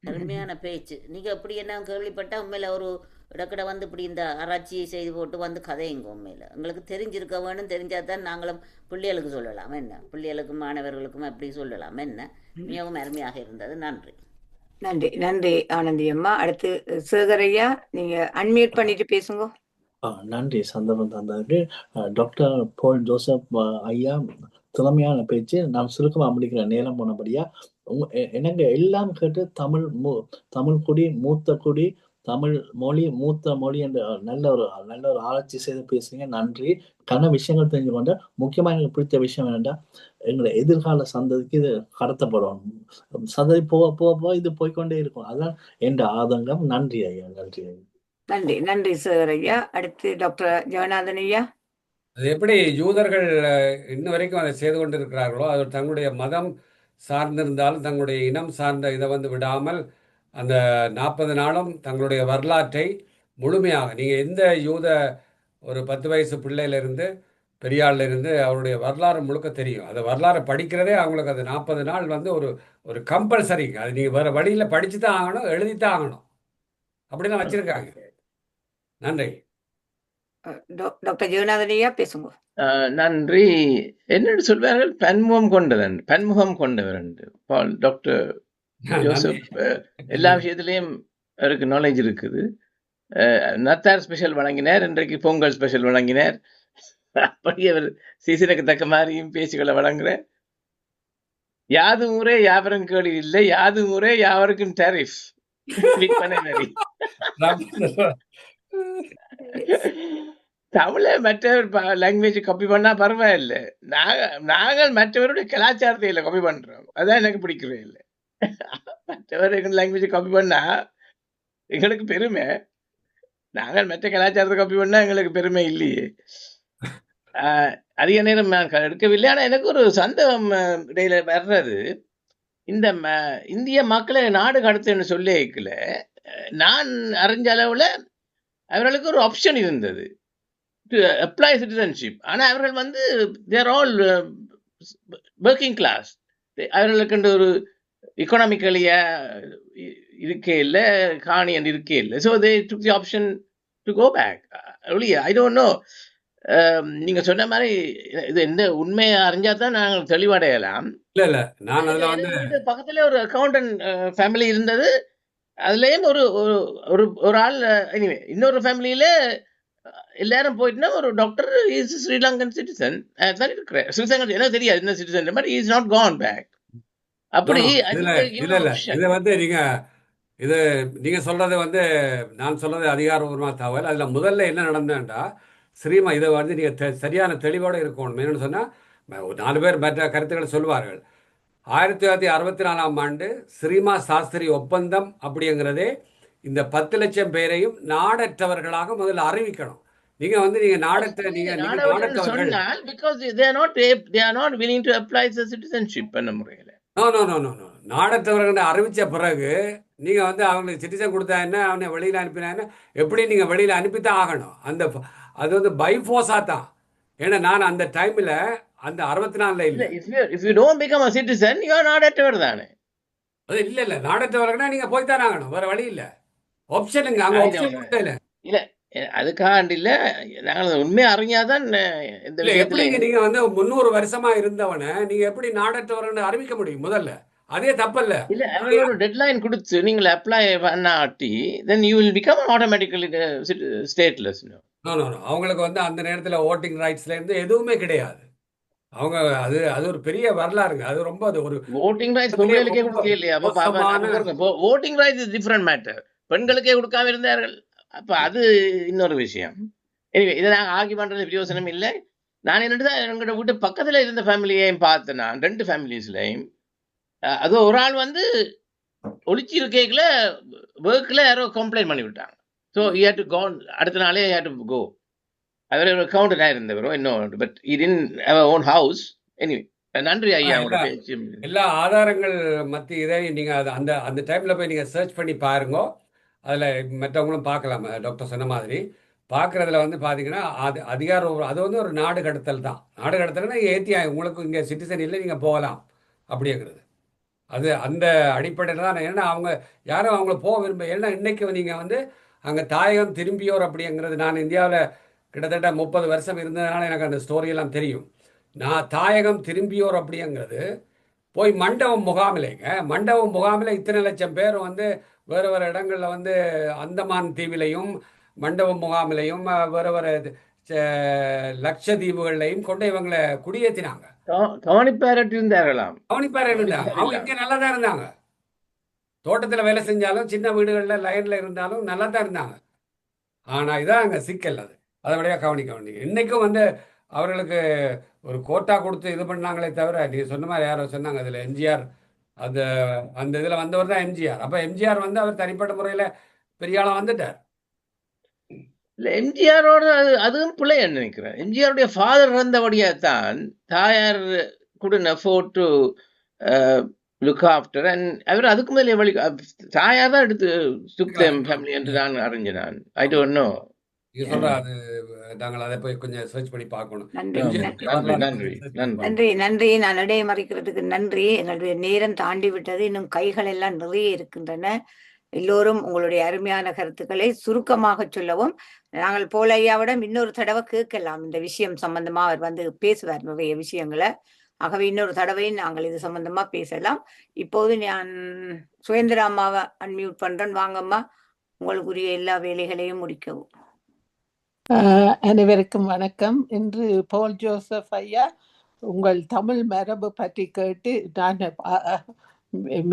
அருமையான பேச்சு. நீங்கள் எப்படி என்ன கேள்விப்பட்டா உண்மையில ஒரு இடக்கடை வந்து இப்படி இந்த ஆராய்ச்சியை செய்து போட்டு வந்து கதையுங்க. உண்மையில் எங்களுக்கு தெரிஞ்சிருக்க வேணும். தெரிஞ்சால் தான் நாங்களும் பிள்ளைகளுக்கு சொல்லலாம் என்ன, பிள்ளைகளுக்கும் மாணவர்களுக்கும் அப்படி சொல்லலாம் என்ன. மிகவும் அருமையாக இருந்தது. நன்றி
நன்றி நன்றி ஆனந்தி அம்மா. அடுத்து சேகரையா, நீங்க அன்மியூட் பண்ணிட்டு பேசுங்க.
நன்றி சந்தர்ப்பம் தந்ததுக்கு. டாக்டர் போல் ஜோசப் ஐயா, திறமையான பேச்சு. நான் சுருக்கமாக முடிக்கிற நேரம் போனபடியா எனக்கு எல்லாம் கேட்டு தமிழ் குடி மூத்த குடி, தமிழ் மொழி மூத்த மொழி என்ற நல்ல ஒரு ஆராய்ச்சி செய்து பேசுறீங்க. நன்றி. விஷயங்கள் தெரிஞ்சு கொண்ட முக்கியமாக எனக்கு பிடித்த விஷயம் என்னென்னா, எங்களை எதிர்கால சந்ததிக்கு இது கடத்தப்படும். சந்ததி போக போக இது போய்கொண்டே இருக்கும். அதான் என்ற ஆதங்கம். நன்றி ஐயா. நன்றி ஐயா.
நன்றி நன்றி சார் ஐயா. அடுத்து டாக்டர் ஜெகநாதன் ஐயா.
அது எப்படி யூதர்கள் இன்ன வரைக்கும் அதை செய்து கொண்டிருக்கிறார்களோ, அது தங்களுடைய மதம் சார்ந்திருந்தாலும் தங்களுடைய இனம் சார்ந்த இதை வந்து விடாமல் அந்த 40 நாளும் தங்களுடைய வரலாற்றை முழுமையாக, நீங்கள் எந்த யூத ஒரு 10 வயசு பிள்ளையிலிருந்து பெரியாள்ல இருந்து அவருடைய வரலாறு முழுக்க தெரியும். அந்த வரலாறை படிக்கிறதே அவங்களுக்கு அது 40 நாள் வந்து ஒரு கம்பல்சரி. அது நீங்கள் வேறு வழியில் படித்து தான் ஆகணும், எழுதித்தான் ஆகணும். அப்படிதான் வச்சுருக்காங்க. நன்றி.
டாக்டர் ஜெகநாதன் ஐயா பேசுங்க.
நன்றி. என்னென்னு சொல்வார்கள், பன்முகம் கொண்டவர் என்று. டாக்டர் ஜோசப் எல்லா விஷயத்திலையும் அவருக்கு நாலேஜ் இருக்குது. நத்தார் ஸ்பெஷல் வழங்கினார், இன்றைக்கு பொங்கல் ஸ்பெஷல் வழங்கினார். அப்படி அவர் சீசனுக்கு தக்க மாதிரியும் பேச்சுக்களை வழங்குறார். யாது முறை யாவரும் கேள்வி இல்லை, யாது முறை யாவருக்கும் டேரிஃப் விற்பனை வரி. தமிழை மற்றவர் லாங்குவேஜ் காப்பி பண்ணா பரவாயில்லை, நாங்கள் மற்றவருடைய கலாச்சாரத்தை இல்லை காப்பி பண்றோம். அதான் எனக்கு பிடிக்கிறே இல்லை. மற்றவர் எங்க லாங்குவேஜ் காப்பி பண்ணா எங்களுக்கு பெருமை, நாங்கள் மற்ற கலாச்சாரத்தை காப்பி பண்ணா எங்களுக்கு பெருமை இல்லையே. அதிக நேரம் நான் எடுக்கவில்லை. ஆனா எனக்கு ஒரு சந்தேகம் இடையில வர்றது, இந்த இந்திய மக்களை நாடு கடத்துன்னு சொல்லி வைக்கல, நான் அறிஞ்ச அளவுல அவர்களுக்கு ஒரு ஆப்ஷன் இருந்தது, அப்ளை சிட்டிசன்ஷிப். ஆனா அவர்கள் வந்து தேர் ஆல் ஒர்க்கிங் கிளாஸ், அவர்களுக்கு ஒரு எக்கனாமிக்கலியா இருக்கே இல்லை, காணி என்று இருக்கே இல்லை. So they took the option to go back. I don't know, நீங்க சொன்ன மாதிரி இது எந்த உண்மையை அறிஞ்சா தான் நாங்கள் தெளிவடையலாம்.
இல்ல இல்ல, நான் அதுல வந்து
பக்கத்துல ஒரு அக்கௌண்டன்ட் ஃபேமிலி இருந்தது, அதுலயும் ஒரு ஒரு ஒரு ஆள், எனிவே இன்னொரு ஃபேமிலியில எல்லாரும் போயிட்டுனா ஒரு டாக்டர் இஸ் ஸ்ரீலங்கன் சிட்டிசன் இருக்கிற ஸ்ரீலங்கன், எனக்கு தெரியாது என்ன citizen, but is not gone back. அப்படி
இல்ல இல்ல, இது வந்து நீங்க சொல்றது வந்து நான் சொல்றது அதிகாரபூர்வமா தகவல். அதுல முதல்ல என்ன நடந்தேன்டா, ஸ்ரீமா இதை வந்து நீங்க சரியான தெளிவோட இருக்கணும். என்னன்னு சொன்னா, 4 பேர் மற்ற கருத்துக்களை சொல்வார்கள். 1964ஆம் ஆண்டு ஸ்ரீமா சாஸ்திரி ஒப்பந்தம் அப்படிங்கிறதே இந்த 10 லட்சம் பேரையும் நாடற்றவர்களாக முதல்ல அறிவிக்கணும். நீங்க வந்து நீங்க நாடற்றவர்கள் நாடற்றவர்கள் அறிவிச்ச பிறகு நீங்க வந்து அவங்களுக்கு சிட்டிசன் கொடுத்தா என்ன, அவனை வெளியில அனுப்பினா என்ன, எப்படி நீங்க வெளியில அனுப்பித்தான் ஆகணும். அது வந்து பை ஃபோர்ஸா தான். ஏன்னா நான் அந்த டைம்ல அந்த 64ல இல்ல.
if you don't become a citizen you are நாடற்றவர் தானே.
அது இல்ல நாடற்றவர்கள்னா நீங்க போய் தான் ஆகணும், வேற வழி இல்ல. ஆப்ஷனுங்க அங்க ஆப்ஷன் இல்ல.
அதுக்காண்டி இல்ல, நாங்கள் உண்மையை அறிஞ்சாதான் இந்த
எப்படி நீங்க வந்து 300 வருஷமா இருந்தவனை நீங்க எப்படி நாடற்றவர்கள் அறிவிக்க முடியும்? முதல்ல அதே தப்பல்ல.
இல்ல, அவங்களோட டெட்லைன் கொடுத்து நீங்கள் apply பண்ணாட்டி then you will become automatically stateless.
அவங்களுக்கு வந்து அந்த நேரத்துல ஓட்டிங் ரைட்ஸ்ல இருந்து எதுவுமே கிடையாது. அவங்க அது ஒரு பெரிய வரலாறுங்க. அது ரொம்ப ஒரு
ஓட்டிங் ரைட்ஸ் பெண்களுக்கே கொடுக்க இல்லையா? Voting rights is different matter. பெண்களுக்கே கொடுக்காம இருந்தார்கள். அப்ப அது இன்னொரு விஷயம். எனிவே இதை நாங்கள் ஆகி பண்றது பிரயோசனம் இல்லை. நான் என்னதான் எங்களோட வீட்டு பக்கத்துல இருந்த ஃபேமிலியையும் பார்த்தேன், நான் 2 ஃபேமிலிஸ்லையும். அது ஒரு ஆள் வந்து ஒளிச்சு இருக்கைக்குள்ள ஒர்க்ல யாரோ கம்ப்ளைண்ட் பண்ணி விட்டாங்க. So he had to go, அடுத்த நாளே he had to go. அவர் ஒரு அக்கௌண்டன்டாக இருந்தவரோ இன்னும், but he didn't have a own house. Anyway, நன்றி ஐயா.
எல்லா ஆதாரங்கள் மத்திய நீங்க அந்த டைம்ல போய் நீங்க சர்ச் பண்ணி பாருங்க. அதுல மற்றவங்களும் பார்க்கலாம். டாக்டர் சொன்ன மாதிரி பார்க்கறதுல வந்து பாத்தீங்கன்னா அது வந்து ஒரு நாடு கடத்தல் தான். நாடு கடத்தல்னா ஏத்தி உங்களுக்கு இங்க சிட்டிசன் இல்லை, நீங்க போகலாம் அப்படிங்கிறது. அது அந்த அடிப்படையில் தான். ஏன்னா அவங்க யாரும் அவங்கள போக விரும்ப. ஏன்னா இன்னைக்கு நீங்கள் வந்து அங்கே தாயகம் திரும்பியோர் அப்படிங்கிறது, நான் இந்தியாவில் கிட்டத்தட்ட 30 வருஷம் இருந்ததுனால எனக்கு அந்த ஸ்டோரியெல்லாம் தெரியும். நான் தாயகம் திரும்பியோர் அப்படிங்கிறது போய் மண்டபம் முகாமில் இத்தனை லட்சம் பேர் வந்து வேறு வேறு இடங்களில் வந்து அந்தமான் தீவிலையும் மண்டபம் முகாமிலையும் வேறு வேறு லட்சத்தீவுகள்லையும் கொண்டு இவங்களை குடியேற்றினாங்க.
கவனிப்பாரட்டு இருந்தார்களாம்.
அவங்க இங்கே நல்லா தான் இருந்தாங்க. தோட்டத்தில் வேலை செஞ்சாலும் சின்ன வீடுகளில் லைனில் இருந்தாலும் நல்லா தான் இருந்தாங்க. ஆனால் இதான் அங்கே சிக்கல். அதை விடையா கவனிக்க இன்னைக்கும் வந்து அவர்களுக்கு ஒரு கோட்டா கொடுத்து இது பண்ணாங்களே தவிர, நீ சொன்ன மாதிரி யாரோ சொன்னாங்க அதில் எம்ஜிஆர் அந்த இதில் வந்தவர் தான் எம்ஜிஆர். அப்போ எம்ஜிஆர் வந்து அவர் தனிப்பட்ட முறையில் பெரிய ஆளாக வந்துட்டார்.
இல்லை, எம்ஜிஆரோட அதுவும் பிள்ளை நினைக்கிறேன். எம்ஜிஆருடைய ஃபாதர் இருந்தபடியா தான் தாயார் couldn't afford to look after, and அவர் அதுக்கு மேலே வழி தாயார் தான் எடுத்து took them family என்று நான் அறிஞ்சினான். I don't know.
அது நாங்கள் அதை போய் கொஞ்சம் சர்ச் பண்ணி பார்க்கணும்.
நன்றி. நான் இடையை மறைக்கிறதுக்கு நன்றி. எங்களுடைய நேரம் தாண்டி விட்டது. இன்னும் கைகள் எல்லாம் நிறைய இருக்கின்றன. எல்லோரும் உங்களுடைய அருமையான கருத்துக்களை சுருக்கமாக சொல்லவும். நாங்கள் போல் ஐயாவிடம் இன்னொரு தடவை கேட்கலாம், இந்த விஷயம் சம்பந்தமா அவர் வந்து பேசுவார் நிறைய விஷயங்களை. ஆகவே இன்னொரு தடவை நாங்கள் இது சம்பந்தமா பேசலாம். இப்போது நான் சுயந்திர அம்மாவை அன்மியூட் பண்றேன். வாங்கம்மா, உங்களுக்குரிய எல்லா வேலைகளையும் முடிக்கவும்.
அனைவருக்கும் வணக்கம். இன்று போல் ஜோசப் ஐயா உங்கள் தமிழ் மரபு பற்றி கேட்டு நான்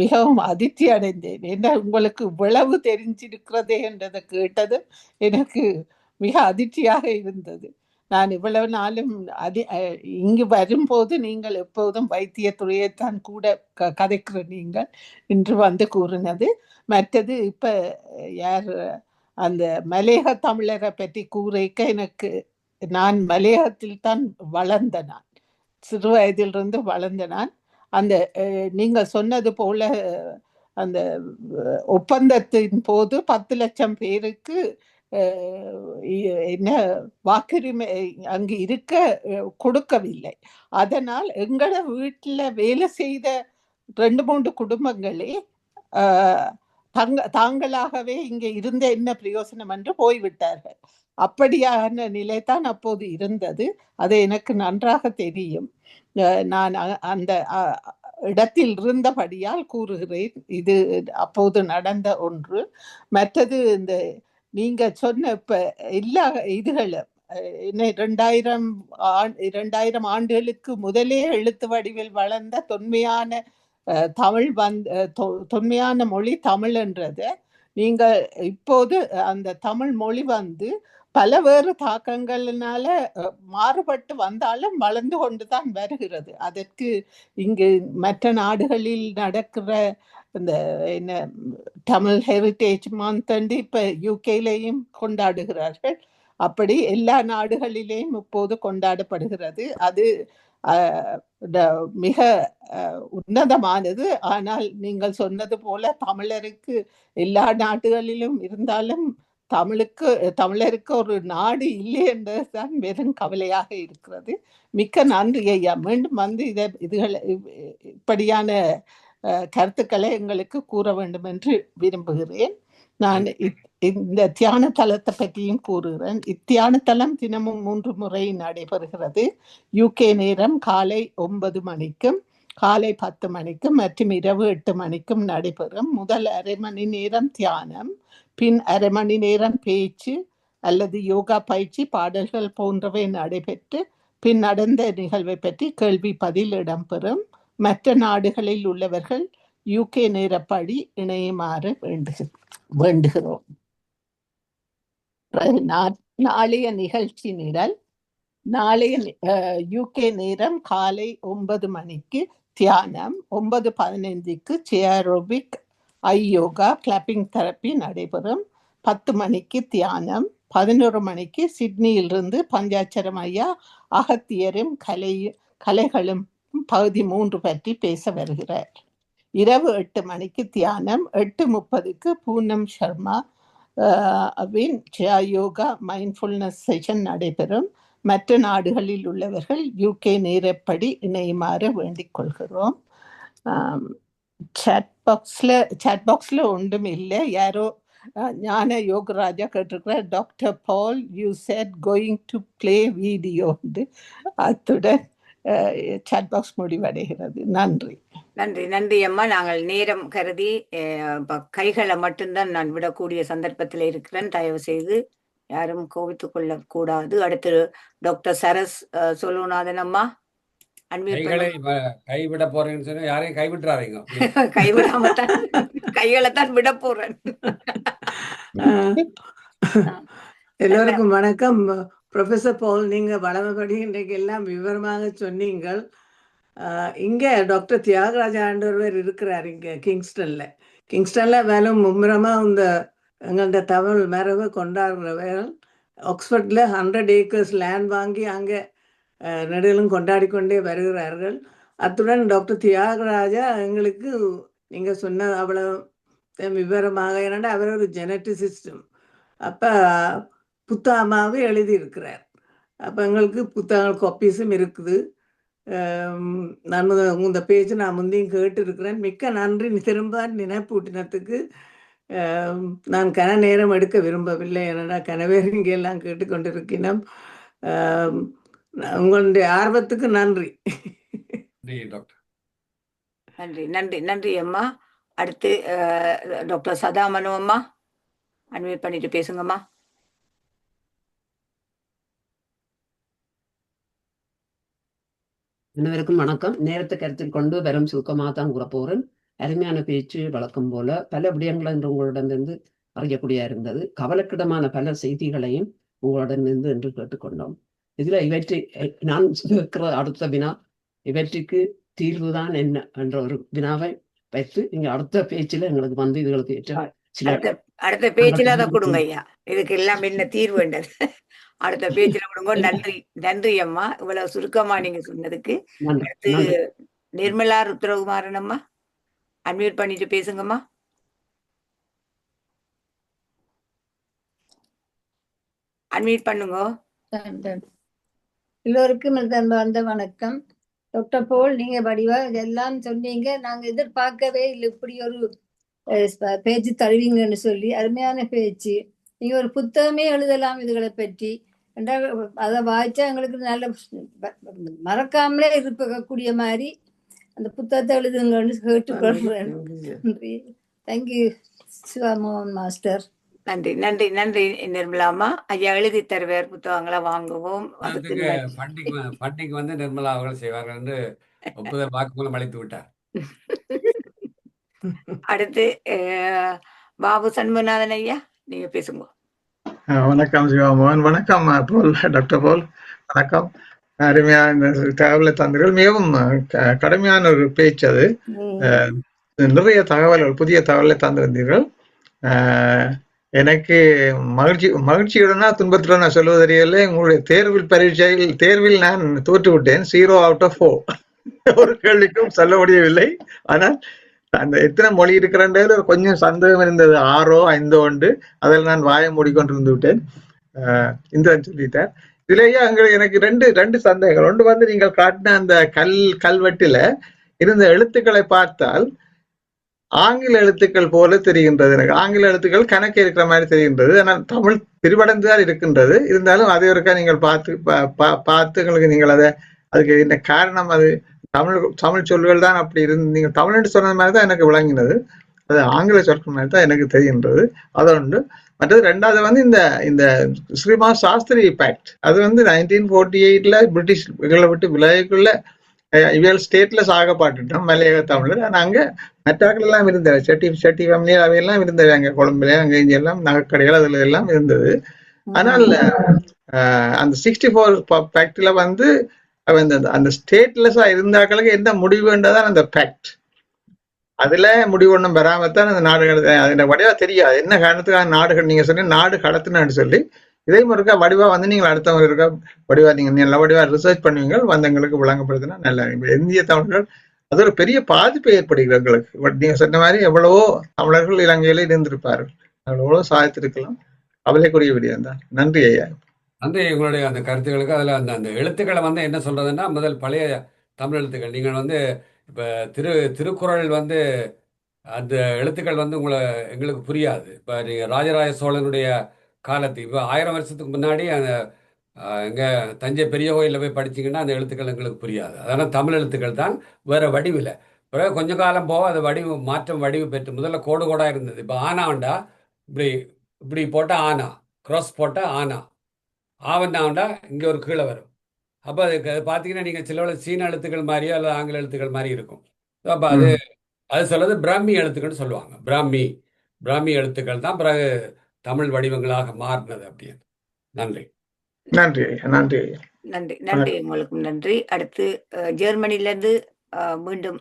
மிகவும் அதிர்ச்சி அடைந்தேன். என்ன உங்களுக்கு இவ்வளவு தெரிஞ்சிருக்கிறதே என்றதை கேட்டது எனக்கு மிக அதிர்ச்சியாக இருந்தது. நான் இவ்வளவு நாளும் இங்கு வரும்போது நீங்கள் எப்போதும் வைத்தியத்துறையைத்தான் கூட கதைக்கிற நீங்கள் இன்று வந்து கூறினது. மற்றது இப்ப யார் அந்த மலையக தமிழரை பற்றி கூறிக்க எனக்கு, நான் மலையகத்தில் தான் வளர்ந்த, நான் சிறு வயதிலிருந்து வளர்ந்த நான். அந்த நீங்க சொன்னது போல அந்த ஒப்பந்தத்தின் போது 10 லட்சம் பேருக்கு என்ன வாக்குரிமை அங்கு இருக்க கொடுக்கவில்லை. அதனால் எங்கள வீட்டில் வேலை செய்த 2-3 குடும்பங்களே தாங்களாகவே இங்கே இருந்த என்ன பிரயோசனம் என்று போய்விட்டார்கள். அப்படியான நிலைதான் அப்போது இருந்தது. அது எனக்கு நன்றாக தெரியும். நான் அந்த இடத்தில் இருந்தபடியால் கூறுகிறேன், இது அப்போது நடந்த ஒன்று. மற்றது இந்த நீங்க சொன்ன இப்ப எல்லா இதுகளும் என்ன 2000 ஆண்டுகளுக்கு முதலே எழுத்து வடிவில் வளர்ந்த தொன்மையான தமிழ் தொன்மையான மொழி தமிழ் என்றது. நீங்க இப்போது அந்த தமிழ் மொழி வந்து பல வேறு தாக்கங்களினால மாறுபட்டு வந்தாலும் வளர்ந்து கொண்டுதான் வருகிறது. அதற்கு இங்கு மற்ற நாடுகளில் நடக்கிற இந்த என்ன தமிழ் ஹெரிட்டேஜ் மந்த் இப்ப யூகேலையும் கொண்டாடுகிறார்கள். அப்படி எல்லா நாடுகளிலேயும் இப்போது கொண்டாடப்படுகிறது. அது மிக உன்னதமானது. ஆனால் நீங்கள் சொன்னது போல தமிழருக்கு எல்லா நாடுகளிலும் இருந்தாலும் தமிழருக்கு ஒரு நாடு இல்லை என்பதுதான் வெறும் கவலையாக இருக்கிறது. மிக்க நன்றி ஐயா. மீண்டும் வந்து இப்படியான கருத்துக்களை எங்களுக்கு கூற வேண்டும் என்று விரும்புகிறேன். நான் இந்த தியான தலத்தை பற்றியும் கூறுகிறேன். இத்தியான தலம் தினமும் 3 முறை நடைபெறுகிறது. யூகே நேரம் காலை 9 மணிக்கும் காலை 10 மணிக்கும் மற்றும் இரவு 8 மணிக்கும் நடைபெறும். முதல் அரை மணி நேரம் தியானம், பின் அரை மணி நேரம் பேச்சு அல்லது யோகா பயிற்சி, பாடல்கள் போன்றவை நடைபெற்று பின் நடந்த நிகழ்வை பற்றி கேள்வி பதில் இடம்பெறும். மற்ற நாடுகளில் உள்ளவர்கள் யூகே நேரப்படி இணையுமாறு வேண்டுகிறோம். நாளைய நிகழ்ச்சி நிரல். நாளைய யூகே நேரம் காலை 9 மணிக்கு தியானம், 9:15க்கு சேரோபிக், ஐ யோகா, கிளாப்பிங் தெரப்பி நடைபெறும். 10 மணிக்கு தியானம், 11 மணிக்கு சிட்னியிலிருந்து பஞ்சாட்சரம் ஐயா அகத்தியரும் கலைகளும் பகுதி 3 பற்றி பேச வருகிறார். இரவு 8 மணிக்கு தியானம், 8:30க்கு பூனம் சர்மா யோகா மைண்ட்ஃபுல்னஸ் செஷன் நடைபெறும். மற்ற நாடுகளில் உள்ளவர்கள் யூகே நேரப்படி இணையுமாறு வேண்டிக் கொள்கிறோம். சாட் பாக்ஸ்ல ஒன்றும் இல்லை. யாரோ ஞான யோகராஜா கேட்டிருக்கிறார், doctor Paul you said going to play video. அத்துடன் சாட் பாக்ஸ் முடிவடைகிறது. நன்றி.
நன்றி நன்றி அம்மா. நாங்கள் நேரம் கருதி கைகளை மட்டும்தான் நான் விடக்கூடிய சந்தர்ப்பத்தில் இருக்கிறேன். தயவு செய்து யாரும் கோவித்துக் கொள்ள கூடாது. அடுத்து டாக்டர் சரஸ் சோலோநாதன் அம்மா
கைவிட போறேன்னு சொன்னா யாரையும் கைவிட்டுறாதீங்க.
கைவிடாமத்தான் கைகளை தான் விட போறேன்.
எல்லோருக்கும் வணக்கம். ப்ரொஃபசர் பால், நீங்க வளமைப்படி இன்றைக்கு எல்லாம் விவரமாக சொன்னீங்கள். இங்க டாக்டர் தியாகராஜா ஆண்டவர் இருக்கிறார் இங்க கிங்ஸ்டன்ல வேலும் மும்முரமா இந்த எங்கள்ட தமிழ் மரபை கொண்டாடுறவர். ஆக்ஸ்போர்ட்ல 100 ஏக்கர்ஸ் லேண்ட் வாங்கி அங்க நடுவிலும் கொண்டாடி கொண்டே வருகிறார்கள். அத்துடன் டாக்டர் தியாகராஜா எங்களுக்கு நீங்க சொன்ன அவ்வளவு விவரமாக, ஏன்னா அவர் ஒரு ஜெனட்டிசிஸ்டும். அப்ப புத்தகமாகவே எழுதியிருக்கிறார். அப்போ எங்களுக்கு புத்தகங்கள் காப்பீஸும் இருக்குது. நான் இந்த பேச்சு நான் முந்தையும் கேட்டு இருக்கிறேன். மிக்க நன்றி திரும்ப நினைப்பூட்டினத்துக்கு. நான் கன நேரம் எடுக்க விரும்பவில்லை. ஏன்னா கனவேர் இங்கே எல்லாம் கேட்டுக்கொண்டிருக்கிறோம். உங்களுடைய ஆர்வத்துக்கு நன்றி.
டாக்டர்.
நன்றி நன்றி நன்றி அம்மா. அடுத்து டாக்டர் சதாமனு அம்மா அன்மியூட் பண்ணிட்டு பேசுங்கம்மா.
அனைவருக்கும் வணக்கம். நேரத்தை கருத்தில் கொண்டு வெறும் சுருக்கமாக தான் கூற போறேன். அருமையான பேச்சு, வழக்கம் போல பல விடயங்கள் என்று உங்களிடமிருந்து அறியக்கூடிய இருந்தது. கவலைக்கிடமான பல செய்திகளையும் உங்களிடமிருந்து என்று கேட்டுக்கொண்டோம். இதுல இவற்றை நான் கேட்கிற அடுத்த வினா, இவற்றுக்கு தீர்வுதான் என்ன என்ற ஒரு வினாவை வைத்து நீங்க அடுத்த பேச்சுல எங்களுக்கு வந்து இதுகளுக்கு ஏற்ற சில
அடுத்த பேச்சுல அதை கொடுங்க ஐயா. இதுக்கு எல்லாம் என்ன தீர்வுன்றது அடுத்த பேச்சுல கொடுங்க. நன்றி நன்றி அம்மா, இவ்வளவு சுருக்கமா நீங்க சொன்னதுக்கு. அடுத்து நிர்மலா ருத்ரகுமாரன் அம்மா அன்மியூட் பண்ணிட்டு பேசுங்கம்மா. அன்மியூட் பண்ணுங்க.
எல்லோருக்கும் அந்த வணக்கம். டாக்டர் போல், நீங்க வடிவா இதெல்லாம் சொன்னீங்க. நாங்க எதிர்பார்க்கவே இல்லை இப்படி ஒரு பேச்சு தருவீங்கன்னு சொல்லி. அருமையான பேச்சு. நீங்க ஒரு புத்தகமே எழுதலாம் இதுகளை பற்றி. அதை வாய்ச்சா எங்களுக்கு நல்ல மறக்காமலே இருக்கக்கூடிய மாதிரி அந்த புத்தகத்தை எழுதுங்கன்னு கேட்டுக்கொள்றேன். நன்றி. Thank you Sivamohan master.
நன்றி நன்றி நன்றி நிர்மலாமா. ஐயா எழுதி தருவார், புத்தகங்களை வாங்குவோம்.
ஃபண்டிங் வந்து நிர்மலா அவர்கள் செய்வார்கள் என்று ஒப்புதல் வாக்குமூலம் அளித்து விட்டார்.
அடுத்து பாபு சண்முகநாதன் ஐயா, நீங்க பேசுங்க.
வணக்கம் சிவாமோகன். வணக்கம் போல், டாக்டர் போல். வணக்கம். அருமையான தகவலை தந்தீர்கள். மிகவும் கடுமையான ஒரு பேச்சு அது. நிறைய தகவல்கள், புதிய தகவலை தந்திருந்தீர்கள். எனக்கு மகிழ்ச்சியுடனா துன்பத்துடன் நான் சொல்வது தெரியல. உங்களுடைய தேர்வில் நான் தோற்று விட்டேன். 0 out of 4. ஒரு கேள்விக்கும் சொல்ல முடியவில்லை. ஆனால் அந்த எத்தனை மொழி இருக்கிறன்றது கொஞ்சம் சந்தேகம் இருந்தது. 6ஓ 5ஓ உண்டு. அதில் நான் வாயை மூடிக்கொண்டிருந்து விட்டேன். இந்திரன் சொல்லிட்டார். இதுலேயே எனக்கு ரெண்டு சந்தேகங்கள். ஒன்று வந்து நீங்கள் காட்டின அந்த கல்வெட்டில இருந்த எழுத்துக்களை பார்த்தால் ஆங்கில எழுத்துக்கள் போல தெரிகின்றது. எனக்கு ஆங்கில எழுத்துக்கள் கணக்கு இருக்கிற மாதிரி தெரிகின்றது. ஆனால் தமிழ் பிரிவடைந்துதான் இருக்கின்றது. இருந்தாலும் அதை ஒருக்கா நீங்கள் பார்த்து உங்களுக்கு நீங்கள் அதுக்கு என்ன காரணம், அது தமிழ் சொல்கள் தான் அப்படி இருந்து நீங்கள் தமிழ்னு சொன்னது மாதிரி தான் எனக்கு விளங்கினது. அது ஆங்கில சொற்கள் மாதிரி தான் எனக்கு தெரிகின்றது. அது ஒன்று. மற்றது ரெண்டாவது வந்து இந்த ஸ்ரீமா சாஸ்திரி பேக்ட், அது வந்து 1948 பிரிட்டிஷ் விட்டு விலகுள்ள இவள் ஸ்டேட்ல சாகப்பாட்டுட்டோம் மலையக தமிழர். ஆனால் அங்கே மற்றாக்கள் எல்லாம் இருந்தது. செட்டி ஃபேமிலி அவையெல்லாம் இருந்தது. அங்கே கொழும்புல அங்கே இங்கே எல்லாம் நகைக்கடைகள் அதுல எல்லாம் இருந்தது. ஆனால் அந்த 64 பேக்ட்ல வந்து அந்த ஸ்டேட்லெஸ்ஸா இருந்தாக்களுக்கு என்ன முடிவுன்றதான் அந்த பேக்ட். அதுல முடிவு ஒன்றும் பெறாமத்தான் அந்த நாடுகள் அதோட வடிவா தெரியாது. என்ன காரணத்துக்காக நாடுகள் நீங்க சொன்னீங்க நாடு கடத்தினு சொல்லி இதே மாதிரி வடிவா வந்து நீங்கள் அடுத்தவங்க இருக்கா வடிவா நீங்க நல்ல வடிவா ரிசர்ச் பண்ணுவீங்க, வந்தவங்களுக்கு விளங்கப்படுதுன்னா நல்லா. இந்திய தமிழர்கள் அது ஒரு பெரிய பாதிப்பை ஏற்படுகிறது எங்களுக்கு. நீங்க சொன்ன மாதிரி எவ்வளவோ தமிழர்கள் இலங்கையில இருந்திருப்பார்கள், எவ்வளவோ சாதித்திருக்கலாம். கவலைக்குரிய விடயம் தான். நன்றி ஐயா.
நன்றி உங்களுடைய அந்த கருத்துக்களுக்கு. அதில் அந்த எழுத்துக்களை வந்து என்ன சொல்றதுன்னா, முதல் பழைய தமிழ் எழுத்துக்கள் நீங்கள் வந்து இப்போ திருக்குறள் வந்து அந்த எழுத்துக்கள் வந்து எங்களுக்கு புரியாது. இப்போ நீங்கள் ராஜராஜ சோழனுடைய காலத்து இப்போ 1000 வருஷத்துக்கு முன்னாடி அந்த எங்கள் தஞ்சை பெரிய கோயிலில் போய் படிச்சிங்கன்னா அந்த எழுத்துக்கள் எங்களுக்கு புரியாது. அதனால் தமிழ் எழுத்துக்கள் தான் வேறு வடிவில். பிறகு கொஞ்ச காலம் போக அது வடிவு பெற்று முதல்ல கோடாக இருந்தது. இப்போ ஆனாண்டா இப்படி போட்டால் ஆனா, க்ராஸ் போட்டால் ஆனா, ஆவண்ணாண்டா இங்கே ஒரு கீழே வரும். அப்போ அது பார்த்தீங்கன்னா நீங்கள் சில சீன எழுத்துக்கள் மாதிரியோ அல்லது ஆங்கில எழுத்துக்கள் மாதிரி இருக்கும். அப்போ அது சொல்றது பிராமி எழுத்துக்கள்னு சொல்லுவாங்க. பிராமி எழுத்துக்கள் தான் பிறகு தமிழ் வடிவங்களாக மாறினது அப்படின்னு. நன்றி
நன்றி நன்றி
நன்றி நன்றி உங்களுக்கும் நன்றி. அடுத்து ஜெர்மனிலேருந்து மீண்டும்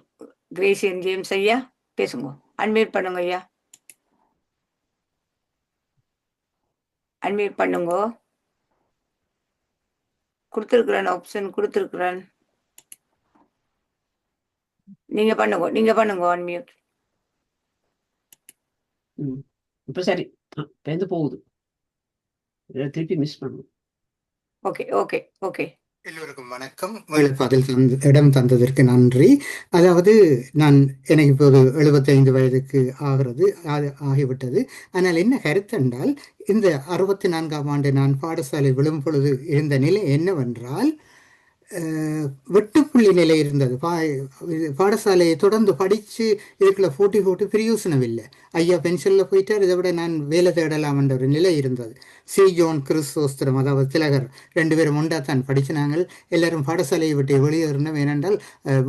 கிரேசியன் ஜேம்ஸ் ஐயா பேசுங்க. அன்மியூட் பண்ணுங்க ஐயா, அன்மியூட் பண்ணுங்க. கொடுத்துருக்குறேன், ஆப்ஷன் கொடுத்துருக்குறேன். நீங்க பண்ணுங்க அன்மியூட்.
இப்ப சரி பேருந்து போகுது, திருப்பி மிஸ் பண்ணும்.
ஓகே ஓகே ஓகே
எல்லோருக்கும் வணக்கம். பதில் இடம் தந்ததற்கு நன்றி. அதாவது எனக்கு இப்போது 75 வயதுக்கு ஆகிவிட்டது. ஆனால் என்ன கருத்து என்றால், இந்த 64ஆம் ஆண்டு நான் பாடசாலை விழும் பொழுது இருந்த நிலை என்னவென்றால், வெட்டுப்புள்ளி நிலை இருந்தது. பாடசாலையை தொடர்ந்து படித்து இதுக்குள்ள போட்டி பிரயோசனம் இல்லை. ஐயா பென்ஷனில் போயிட்டார், இதை விட நான் வேலை தேடலாம் என்ற ஒரு நிலை இருந்தது. சி ஜோன் கிறிஸ்தோஸ்திரம், அதாவது திலகர் 2 பேரும் ஒன்றாத்தான் படிச்சினாங்கள். எல்லாரும் பாடசாலையை விட்டு வெளியேறினோம். ஏனென்றால்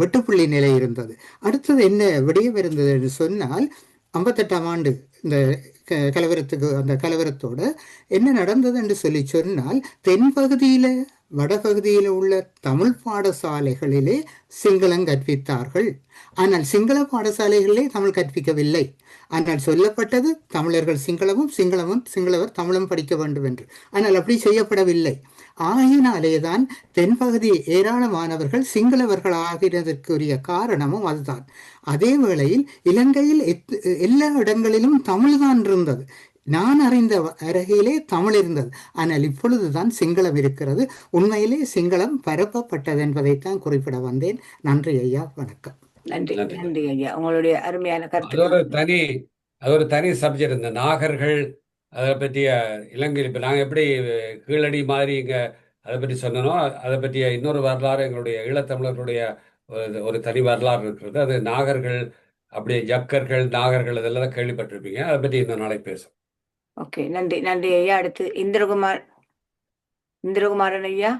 வெட்டுப்புள்ளி நிலை இருந்தது. அடுத்தது என்ன விடயம் இருந்தது என்று சொன்னால், 58ஆம் ஆண்டு இந்த கலவரத்தோட என்ன நடந்தது என்று சொன்னால், தென்பகுதியில் வடபகுதியில் உள்ள தமிழ் பாடசாலைகளிலே சிங்களம் கற்பித்தார்கள். ஆனால் சிங்கள பாடசாலைகளிலே தமிழ் கற்பிக்கவில்லை. ஆனால் சொல்லப்பட்டது தமிழர்கள் சிங்களவர் தமிழும் படிக்க வேண்டும் என்று. ஆனால் அப்படி செய்யப்படவில்லை. ஆகினாலேதான் தென்பகுதி ஏராளமானவர்கள் சிங்களவர்கள் ஆகிறதற்குரிய காரணமும் அதுதான். அதே வேளையில் இலங்கையில் எல்லா இடங்களிலும் தமிழ் தான் இருந்தது. நான் அறிந்த அருகிலே தமிழ் இருந்தது. ஆனால் இப்பொழுதுதான் சிங்களம் இருக்கிறது. உண்மையிலே சிங்களம் பரப்பப்பட்டது என்பதைத்தான் குறிப்பிட வந்தேன். நன்றி ஐயா, வணக்கம்.
நன்றி ஐயா, உங்களுடைய அருமையான கருத்து.
அது ஒரு தனி சப்ஜெக்ட். இந்த நாகர்கள் அதை பற்றிய இலங்கையில் இப்போ நாங்கள் எப்படி கீழடி மாதிரி இங்கே அதை பற்றி சொன்னனோ, அதை பற்றிய இன்னொரு வரலாறு எங்களுடைய ஈழத்தமிழர்களுடைய ஒரு தனி வரலாறு இருக்கிறது. அது நாகர்கள், அப்படியே ஜக்கர்கள், நாகர்கள் இதெல்லாம் கேள்விப்பட்டிருப்பீங்க. அதை பற்றி இன்னொரு நாளைக்கு பேசும்.
ஓகே, நன்றி ஐயா. அடுத்து இந்திரகுமாரன் ஐயா,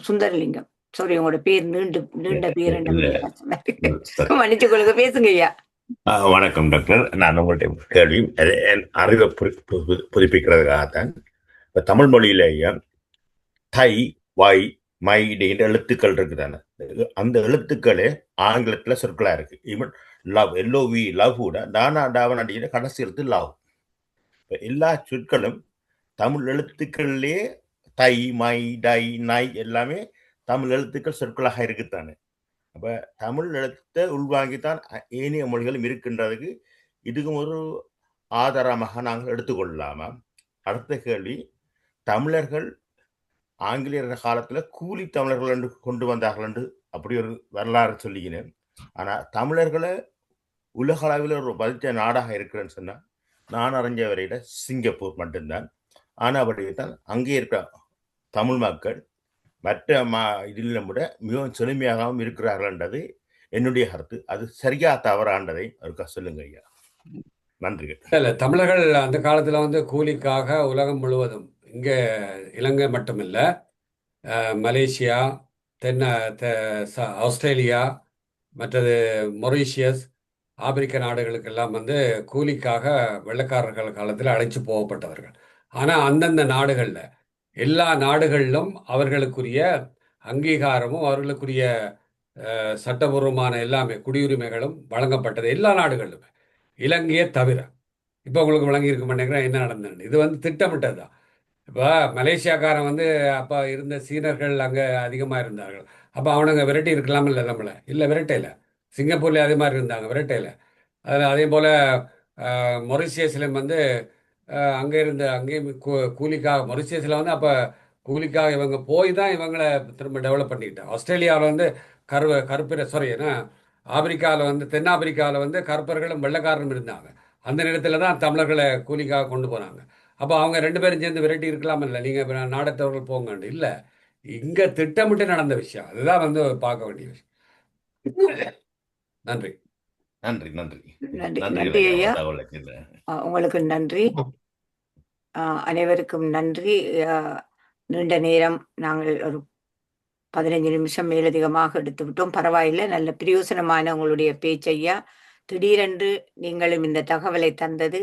சுந்தரலிங்கம். சாரி, உங்களோட பேர் நீண்ட பேர் மன்னிச்சு கொள்ளுங்க, பேசுங்க ஐயா.
வணக்கம் டாக்டர். நான் உங்களுடைய கேள்வி அறிவை புதுப்பிக்கிறதுக்காகத்தான். இப்போ தமிழ் மொழியில ஐயா தை, வை, மை என்ற எழுத்துக்கள் இருக்குதானே, அந்த எழுத்துக்களே ஆங்கிலத்தில் சொற்களாக இருக்கு. ஈவன் லவ், எல்ஓவி, லவ் கூட தானா டாவன் அடிக்கிற கடைசி எழுத்து லவ். இப்போ எல்லா சொற்களும் தமிழ் எழுத்துக்கள்லேயே தை, மை, டை, நை எல்லாமே தமிழ் எழுத்துக்கள் சொற்களாக இருக்குத்தானே. அப்போ தமிழ் எழுத்தை உள்வாங்கித்தான் ஏனைய மொழிகளும் இருக்கின்றதுக்கு இதுக்கும் ஒரு ஆதாரமாக நாங்கள் எடுத்துக்கொள்ளலாமா? அடுத்த கேள்வி, தமிழர்கள் ஆங்கிலேயர் காலத்தில் கூலி தமிழர்கள் என்று கொண்டு வந்தார்கள் என்று அப்படி ஒரு வரலாறு சொல்லிக்கினேன். ஆனால் தமிழர்களை உலக அளவில் ஒரு பதித்த நாடாக இருக்கிறேன்னு சொன்னால் நான் அறிஞ்ச வரையில சிங்கப்பூர் மட்டும்தான். ஆனால் அப்படித்தான் அங்கே இருக்கிற தமிழ் மக்கள் மற்ற இதிலும் விட மிகவும் செழுமையாகவும் இருக்கிறார்கள்ன்றது என்னுடைய கருத்து. அது சரியா தவறான்றதை அவருக்கா சொல்லுங்க ஐயா. நன்றிகள்.
இல்லை, தமிழர்கள் அந்த காலத்தில் கூலிக்காக உலகம் முழுவதும், இங்கே இலங்கை மட்டுமில்லை, மலேசியா, ஆஸ்திரேலியா, மற்றது மொரீஷியஸ், ஆப்பிரிக்க நாடுகளுக்கெல்லாம் கூலிக்காக வெள்ளைக்காரர்கள் காலத்தில் அழைச்சி போகப்பட்டவர்கள். ஆனால் அந்தந்த நாடுகளில், எல்லா நாடுகளிலும் அவர்களுக்குரிய அங்கீகாரமும் அவர்களுக்குரிய சட்டபூர்வமான எல்லாமே குடியுரிமைகளும் வழங்கப்பட்டது எல்லா நாடுகளிலுமே, இலங்கையை தவிர. இப்போ உங்களுக்கு வழங்கியிருக்க மாட்டேங்கிறேன் என்ன நடந்தது. இது திட்டமிட்டது தான். இப்போ மலேசியாக்காரன் அப்போ இருந்த சீனர்கள் அங்கே அதிகமாக இருந்தார்கள். அப்போ அவனுங்க விரட்டி இருக்கலாம் இல்லை நம்மளை? இல்லை, விரட்டையில். சிங்கப்பூர்லேயே அதே மாதிரி இருந்தாங்க, விரட்டையில். அதில் அதே போல் மொரிஷியஸ்லேயும் அங்கேயும் கூலிக்காக, மொரிஷியஸில் அப்போ கூலிக்காக இவங்க போய் தான் இவங்களை திரும்ப டெவலப் பண்ணிக்கிட்டாங்க. ஆஸ்திரேலியாவில் ஆப்பிரிக்காவில் தென்னாப்பிரிக்காவில் கருப்பர்களும் வெள்ளைக்காரனும் இருந்தாங்க. அந்த நேரத்தில் தான் தமிழர்களை கூலிக்காக கொண்டு போனாங்க. அப்போ அவங்க 2 பேரும் சேர்ந்து விரட்டி இருக்கலாம் இல்லை, நீங்கள் நாடத்தவர்கள் போங்கன்னு. இல்லை, இங்கே திட்டமிட்டு நடந்த விஷயம். அதுதான் பார்க்க வேண்டிய விஷயம். நன்றி.
ஐயா, உங்களுக்கு நன்றி. அனைவருக்கும் நன்றி. நீண்ட நேரம் நாங்கள் ஒரு 15 நிமிஷம் மேலதிகமாக எடுத்து விட்டோம். பரவாயில்லை, நல்ல பிரயோசனமான உங்களுடைய பேச்சையா. திடீரென்று நீங்களும் இந்த தகவலை தந்தது,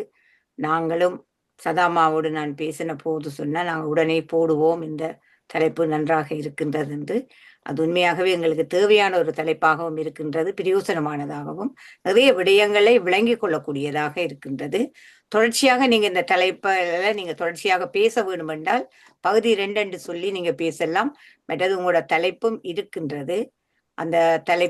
நாங்களும் சதாமாவோடு நான் பேசின போது சொன்னால் நாங்கள் உடனே போடுவோம், இந்த தலைப்பு நன்றாக இருக்கின்றது என்று. அது உண்மையாகவே எங்களுக்கு தேவையான ஒரு தலைப்பாகவும் இருக்கின்றது, பிரயோசனமானதாகவும் நிறைய விடயங்களை விளங்கிக் கொள்ளக்கூடியதாக இருக்கின்றது. தொடர்ச்சியாக நீங்க இந்த தலைப்பில் நீங்க தொடர்ச்சியாக பேச வேண்டும் என்றால் பகுதி 2 என்று சொல்லி நீங்க பேசலாம். மற்றது உங்களோட தலைப்பும் இருக்கின்றது. அந்த தலைப்பு